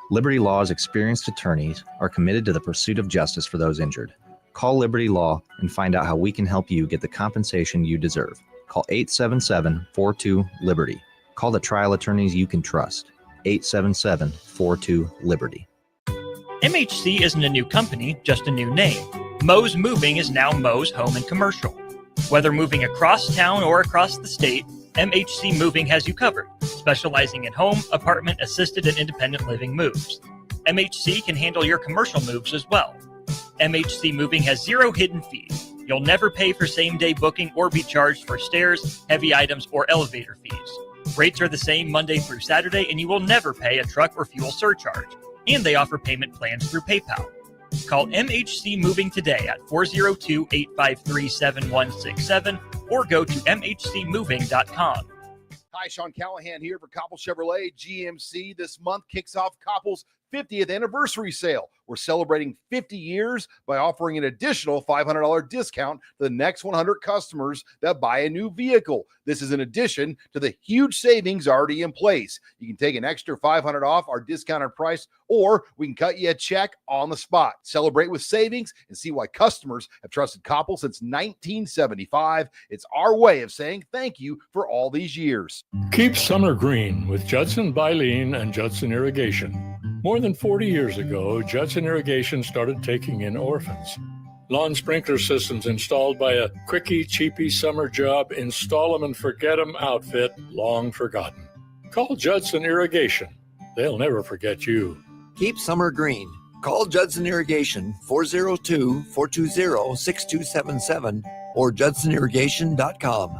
Liberty Law's experienced attorneys are committed to the pursuit of justice for those injured. Call Liberty Law and find out how we can help you get the compensation you deserve. Call 877-42-LIBERTY. Call the trial attorneys you can trust. 877-42-LIBERTY. MHC isn't a new company, just a new name. Moe's Moving is now Moe's Home and Commercial. Whether moving across town or across the state, MHC Moving has you covered, specializing in home, apartment, assisted, and independent living moves. MHC can handle your commercial moves as well. MHC Moving has 0 hidden fees. You'll never pay for same-day booking or be charged for stairs, heavy items, or elevator fees. Rates are the same Monday through Saturday, and you will never pay a truck or fuel surcharge. And they offer payment plans through PayPal. Call MHC Moving today at 402-853-7167 or go to mhcmoving.com. Hi, Sean Callahan here for Koppel Chevrolet GMC. This month kicks off Koppel's 50th anniversary sale. We're celebrating 50 years by offering an additional $500 discount to the next 100 customers that buy a new vehicle. This is in addition to the huge savings already in place. You can take an extra $500 off our discounted price, or we can cut you a check on the spot. Celebrate with savings and see why customers have trusted Koppel since 1975. It's our way of saying thank you for all these years. Keep summer green with Judson Bylene and Judson Irrigation. More than 40 years ago, Judson Irrigation started taking in orphans. Lawn sprinkler systems installed by a quickie, cheapy summer job, install them and forget them outfit, long forgotten. Call Judson Irrigation. They'll never forget you. Keep summer green. Call Judson Irrigation 402-420-6277 or judsonirrigation.com.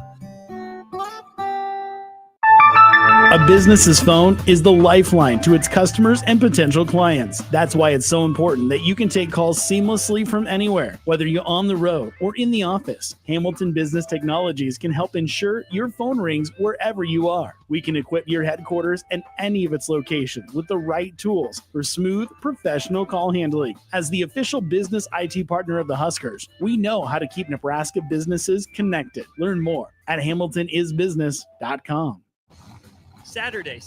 A business's phone is the lifeline to its customers and potential clients. That's why it's so important that you can take calls seamlessly from anywhere, whether you're on the road or in the office. Hamilton Business Technologies can help ensure your phone rings wherever you are. We can equip your headquarters and any of its locations with the right tools for smooth, professional call handling. As the official business IT partner of the Huskers, we know how to keep Nebraska businesses connected. Learn more at hamiltonisbusiness.com. Saturday.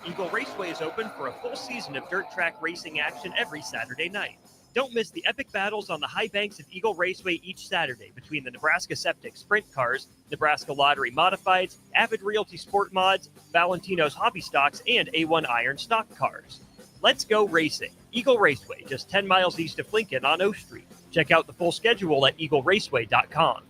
Eagle Raceway is open for a full season of dirt track racing action every Saturday night. Don't miss the epic battles on the high banks of Eagle Raceway each Saturday between the Nebraska Septic Sprint Cars, Nebraska Lottery Modifieds, Avid Realty Sport Mods, Valentino's Hobby Stocks, and A1 Iron Stock Cars. Let's go racing. Eagle Raceway, just 10 miles east of Lincoln on O Street. Check out the full schedule at eagleraceway.com.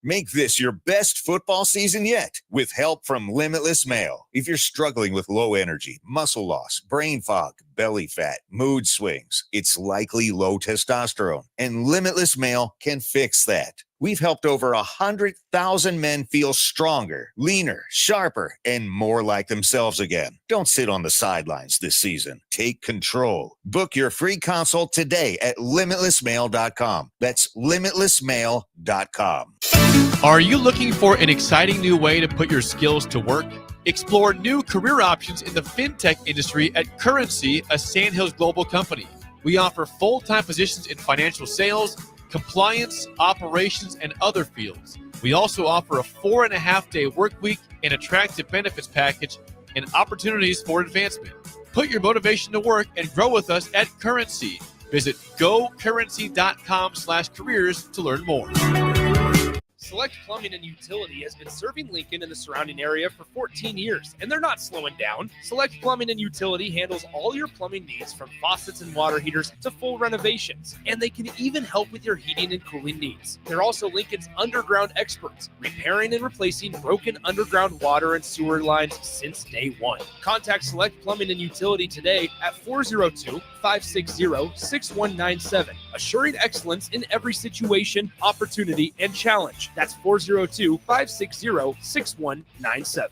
Make this your best football season yet with help from Limitless Mail. If you're struggling with low energy, muscle loss, brain fog, belly fat, mood swings, it's likely low testosterone, and Limitless Mail can fix that. We've helped over 100,000 men feel stronger, leaner, sharper, and more like themselves again. Don't sit on the sidelines this season. Take control. Book your free consult today at limitlessmail.com. That's limitlessmail.com. Are you looking for an exciting new way to put your skills to work? Explore new career options in the fintech industry at Currency, a Sandhills Global company. We offer full-time positions in financial sales, compliance, operations, and other fields. We also offer a 4.5-day work week, an attractive benefits package, and opportunities for advancement. Put your motivation to work and grow with us at Currency. Visit gocurrency.com/careers to learn more. Select Plumbing and Utility has been serving Lincoln and the surrounding area for 14 years, and they're not slowing down. Select Plumbing and Utility handles all your plumbing needs from faucets and water heaters to full renovations, and they can even help with your heating and cooling needs. They're also Lincoln's underground experts, repairing and replacing broken underground water and sewer lines since day one. Contact Select Plumbing and Utility today at 402-560-6197, assuring excellence in every situation, opportunity, and challenge. That's 402-560-6197.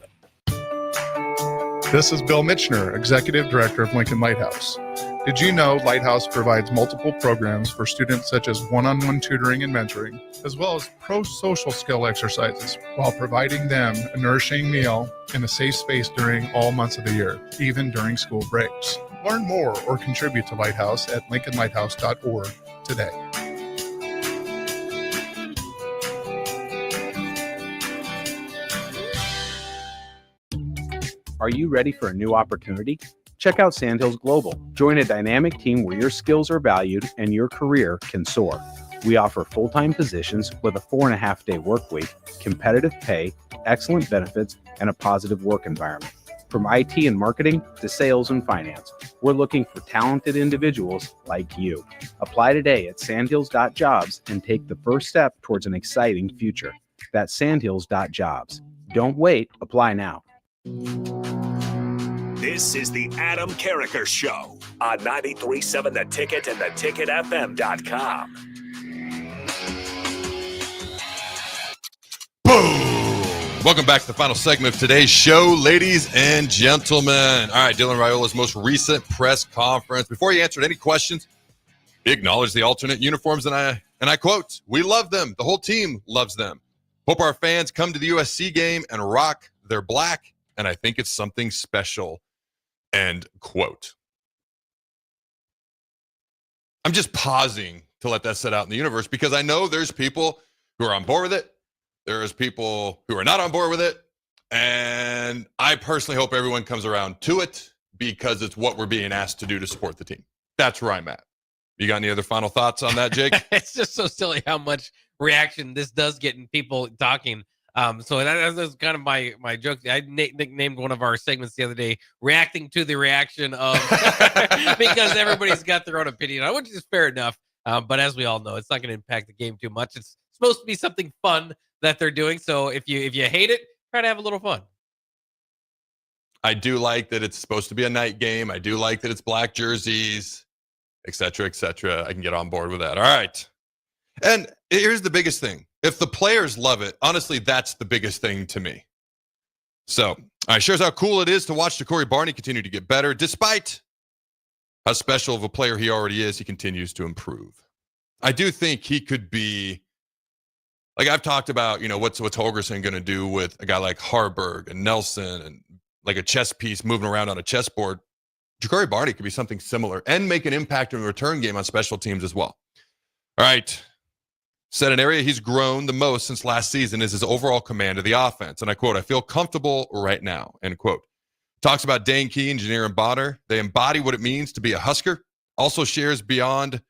This is Bill Mitchner, Executive Director of Lincoln Lighthouse. Did you know Lighthouse provides multiple programs for students such as one-on-one tutoring and mentoring, as well as pro-social skill exercises, while providing them a nourishing meal and a safe space during all months of the year, even during school breaks? Learn more or contribute to Lighthouse at lincolnlighthouse.org today. Are you ready for a new opportunity? Check out Sandhills Global. Join a dynamic team where your skills are valued and your career can soar. We offer full-time positions with a 4.5-day work week, competitive pay, excellent benefits, and a positive work environment. From IT and marketing to sales and finance, we're looking for talented individuals like you. Apply today at sandhills.jobs and take the first step towards an exciting future. That's sandhills.jobs. Don't wait. Apply now. This is the Adam Carriker Show on 93.7 The Ticket and theticketfm.com. Boom! Welcome back to the final segment of today's show, ladies and gentlemen. All right, Dylan Raiola's most recent press conference. Before he answered any questions, he acknowledged the alternate uniforms, and I quote, "We love them. The whole team loves them. Hope our fans come to the USC game and rock their black, and I think it's something special." End quote. I'm just pausing to let that set out in the universe because I know there's people who are on board with it. There's people who are not on board with it. And I personally hope everyone comes around to it because it's what we're being asked to do to support the team. That's where I'm at. You got any other final thoughts on that, Jake? It's just so silly how much reaction this does get in people talking. So that's kind of my joke. I nicknamed one of our segments the other day, reacting to the reaction of, because everybody's got their own opinion, which is fair enough. But as we all know, it's not going to impact the game too much. It's supposed to be something fun that they're doing. So if you hate it, try to have a little fun. I do like that it's supposed to be a night game. I do like that it's black jerseys, et cetera, et cetera. I can get on board with that. All right. And here's the biggest thing. If the players love it, honestly, that's the biggest thing to me. So, all right, shows how cool it is to watch Corey Barney continue to get better. Despite how special of a player he already is, he continues to improve. I do think he could be, like I've talked about, what's Holgerson going to do with a guy like Harburg and Nelson and like a chess piece moving around on a chessboard. Corey Barney could be something similar and make an impact in the return game on special teams as well. All right. Said an area he's grown the most since last season is his overall command of the offense. And I quote, "I feel comfortable right now," end quote. Talks about Dane Key and Janier and Bonner. They embody what it means to be a Husker. Also shares beyond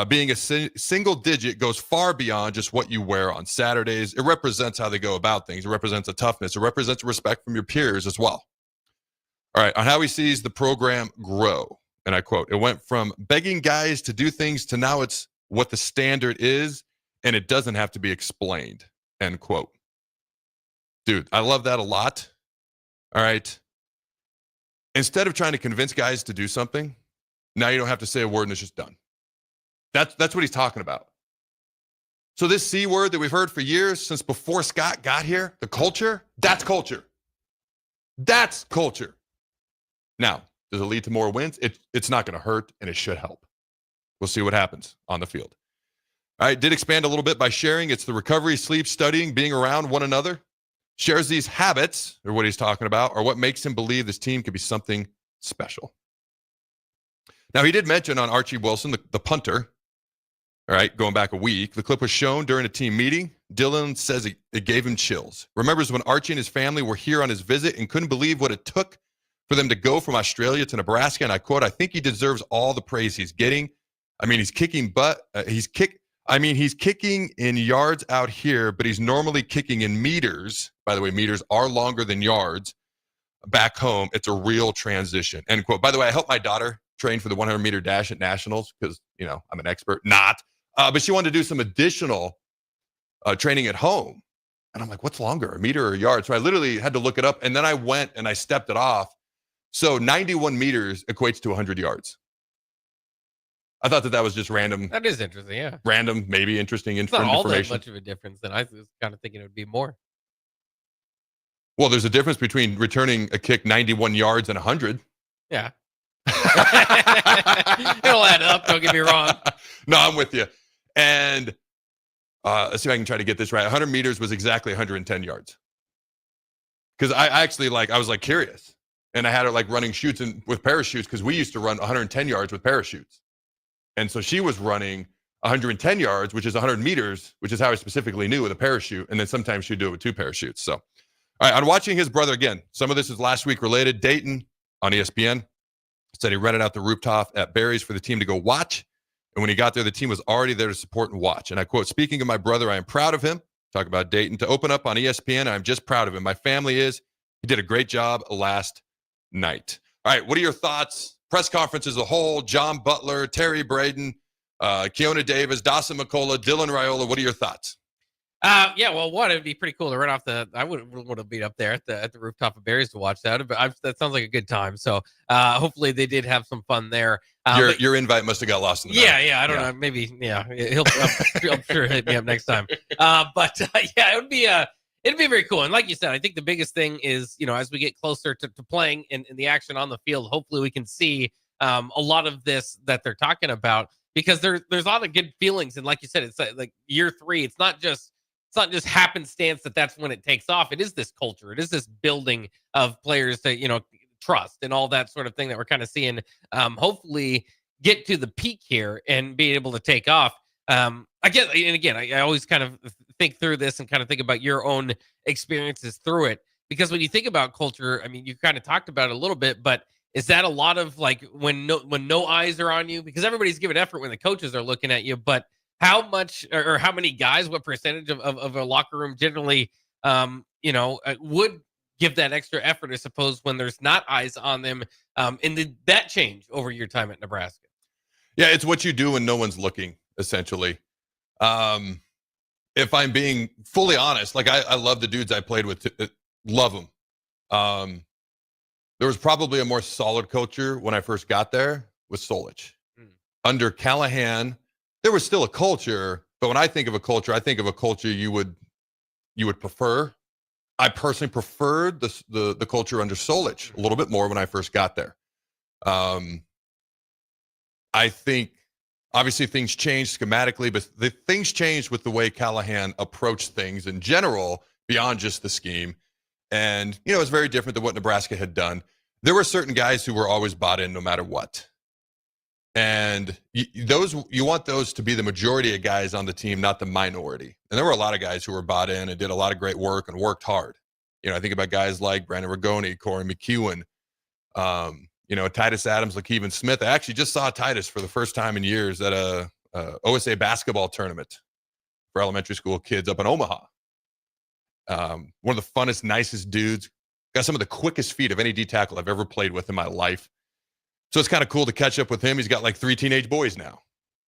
being a single digit, goes far beyond just what you wear on Saturdays. It represents how they go about things. It represents a toughness. It represents respect from your peers as well. All right, on how he sees the program grow. And I quote, "It went from begging guys to do things to now it's what the standard is. And it doesn't have to be explained," end quote. Dude, I love that a lot. All right. Instead of trying to convince guys to do something, now you don't have to say a word and it's just done. That's what he's talking about. So this C word that we've heard for years since before Scott got here, the culture, that's culture. That's culture. Now, does it lead to more wins? It's not going to hurt, and it should help. We'll see what happens on the field. All right, did expand a little bit by sharing. It's the recovery, sleep, studying, being around one another. Shares these habits, or what he's talking about, are what makes him believe this team could be something special. Now, he did mention on Archie Wilson, the punter, all right, going back a week. The clip was shown during a team meeting. Dylan says it gave him chills. Remembers when Archie and his family were here on his visit and couldn't believe what it took for them to go from Australia to Nebraska. And I quote, I think he deserves all the praise he's getting. I mean, he's kicking butt. He's kicking in yards out here, but he's normally kicking in meters. By the way, meters are longer than yards back home. It's a real transition. End quote. By the way, I helped my daughter train for the 100-meter dash at nationals because, I'm an expert. But she wanted to do some additional training at home. And I'm like, what's longer, a meter or a yard? So I literally had to look it up. And then I went and I stepped it off. So 91 meters equates to 100 yards. I thought that was just random. That is interesting, yeah. Random, maybe interesting it's not all information. that much of a difference. Then I was kind of thinking it would be more. Well, there's a difference between returning a kick 91 yards and 100. Yeah. It'll add up, don't get me wrong. No, I'm with you. And let's see if I can try to get this right. 100 meters was exactly 110 yards. Because I was curious. And I had her running chutes with parachutes because we used to run 110 yards with parachutes. And so she was running 110 yards, which is 100 meters, which is how I specifically knew with a parachute. And then sometimes she'd do it with 2 parachutes. So, all right, on watching his brother again, some of this is last week related. Dayton on ESPN said he rented out the rooftop at Barry's for the team to go watch. And when he got there, the team was already there to support and watch. And I quote, speaking of my brother, I am proud of him. Talk about Dayton. To open up on ESPN, I'm just proud of him. My family is. He did a great job last night. All right, what are your thoughts? Press conference as a whole, John Butler, Terry Braden, Keona Davis, Dawson McCullough, Dylan Raiola. What are your thoughts? One, it'd be pretty cool to run off I would have been up there at the rooftop of Barry's to watch that. But that sounds like a good time. So hopefully they did have some fun there. Your invite must have got lost in the mail. Yeah, I don't know. Maybe, I'm sure he'll hit me up next time. It'd be very cool. And like you said, I think the biggest thing is, as we get closer to playing in the action on the field, hopefully we can see a lot of this that they're talking about, because there's a lot of good feelings. And like you said, it's like year 3. It's not just happenstance that's when it takes off. It is this culture. It is this building of players to, trust and all that sort of thing that we're kind of seeing, hopefully get to the peak here and be able to take off. I always kind of think through this and kind of think about your own experiences through it, because when you think about culture, I mean, you kind of talked about it a little bit, but is that a lot of when no eyes are on you, because everybody's giving effort when the coaches are looking at you, but how much or how many guys, what percentage of a locker room generally, would give that extra effort, I suppose, when there's not eyes on them? And did that change over your time at Nebraska? Yeah, it's what you do when no one's looking, essentially. If I'm being fully honest, I love the dudes I played with, love them. There was probably a more solid culture when I first got there with Solich. Under Callahan, there was still a culture, but when I think of a culture, I think of a culture you would prefer. I personally preferred the culture under Solich a little bit more when I first got there. I think obviously things changed schematically, but the things changed with the way Callahan approached things in general beyond just the scheme. And, it's very different than what Nebraska had done. There were certain guys who were always bought in no matter what. And you want those to be the majority of guys on the team, not the minority. And there were a lot of guys who were bought in and did a lot of great work and worked hard. I think about guys like Brandon Rigoni, Corey McEwen, Titus Adams, Lakeven Smith. I actually just saw Titus for the first time in years at a OSA basketball tournament for elementary school kids up in Omaha. One of the funnest, nicest dudes. Got some of the quickest feet of any D tackle I've ever played with in my life. So it's kind of cool to catch up with him. He's got 3 teenage boys now,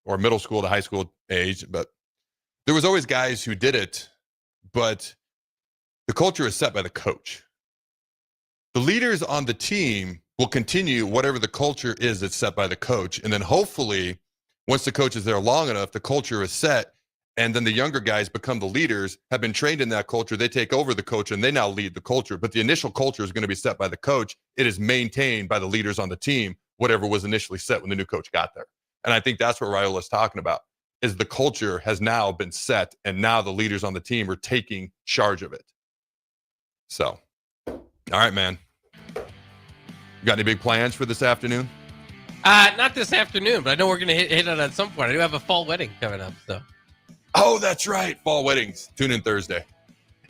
or middle school to high school age. But there was always guys who did it, but the culture is set by the coach. The leaders on the team will continue whatever the culture is that's set by the coach. And then hopefully, once the coach is there long enough, the culture is set And then the younger guys become the leaders, have been trained in that culture. They take over the coach and they now lead the culture. But the initial culture is going to be set by the coach. It is maintained by the leaders on the team, whatever was initially set when the new coach got there. And I think that's what Raiola is talking about, is the culture has now been set and now the leaders on the team are taking charge of it. So, all right, man. You got any big plans for this afternoon? Not this afternoon, but I know we're going to hit it at some point. I do have a fall wedding coming up, so. Oh, that's right. Fall weddings. Tune in Thursday.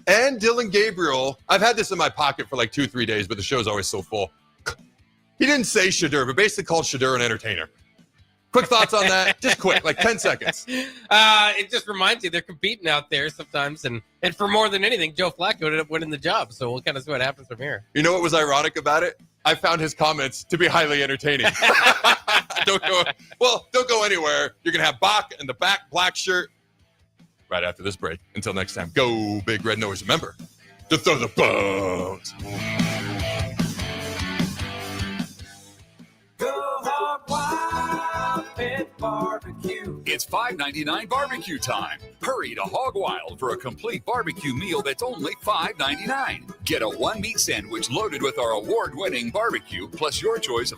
And Dylan Gabriel. I've had this in my pocket for like 2-3 days, but the show's always so full. He didn't say Shadur, but basically called Shadur an entertainer. Quick thoughts on that? Just quick, like 10 seconds. It just reminds you they're competing out there sometimes. And for more than anything, Joe Flacco ended up winning the job. So we'll kind of see what happens from here. You know what was ironic about it? I found his comments to be highly entertaining. Don't go anywhere. You're going to have Bach in the back, black shirt. Right after this break. Until next time, go Big Red Nose. Remember to throw the bones. Go hog wild with barbecue. It's $5.99 barbecue time. Hurry to Hog Wild for a complete barbecue meal that's only $5.99. Get a one-meat sandwich loaded with our award-winning barbecue, plus your choice of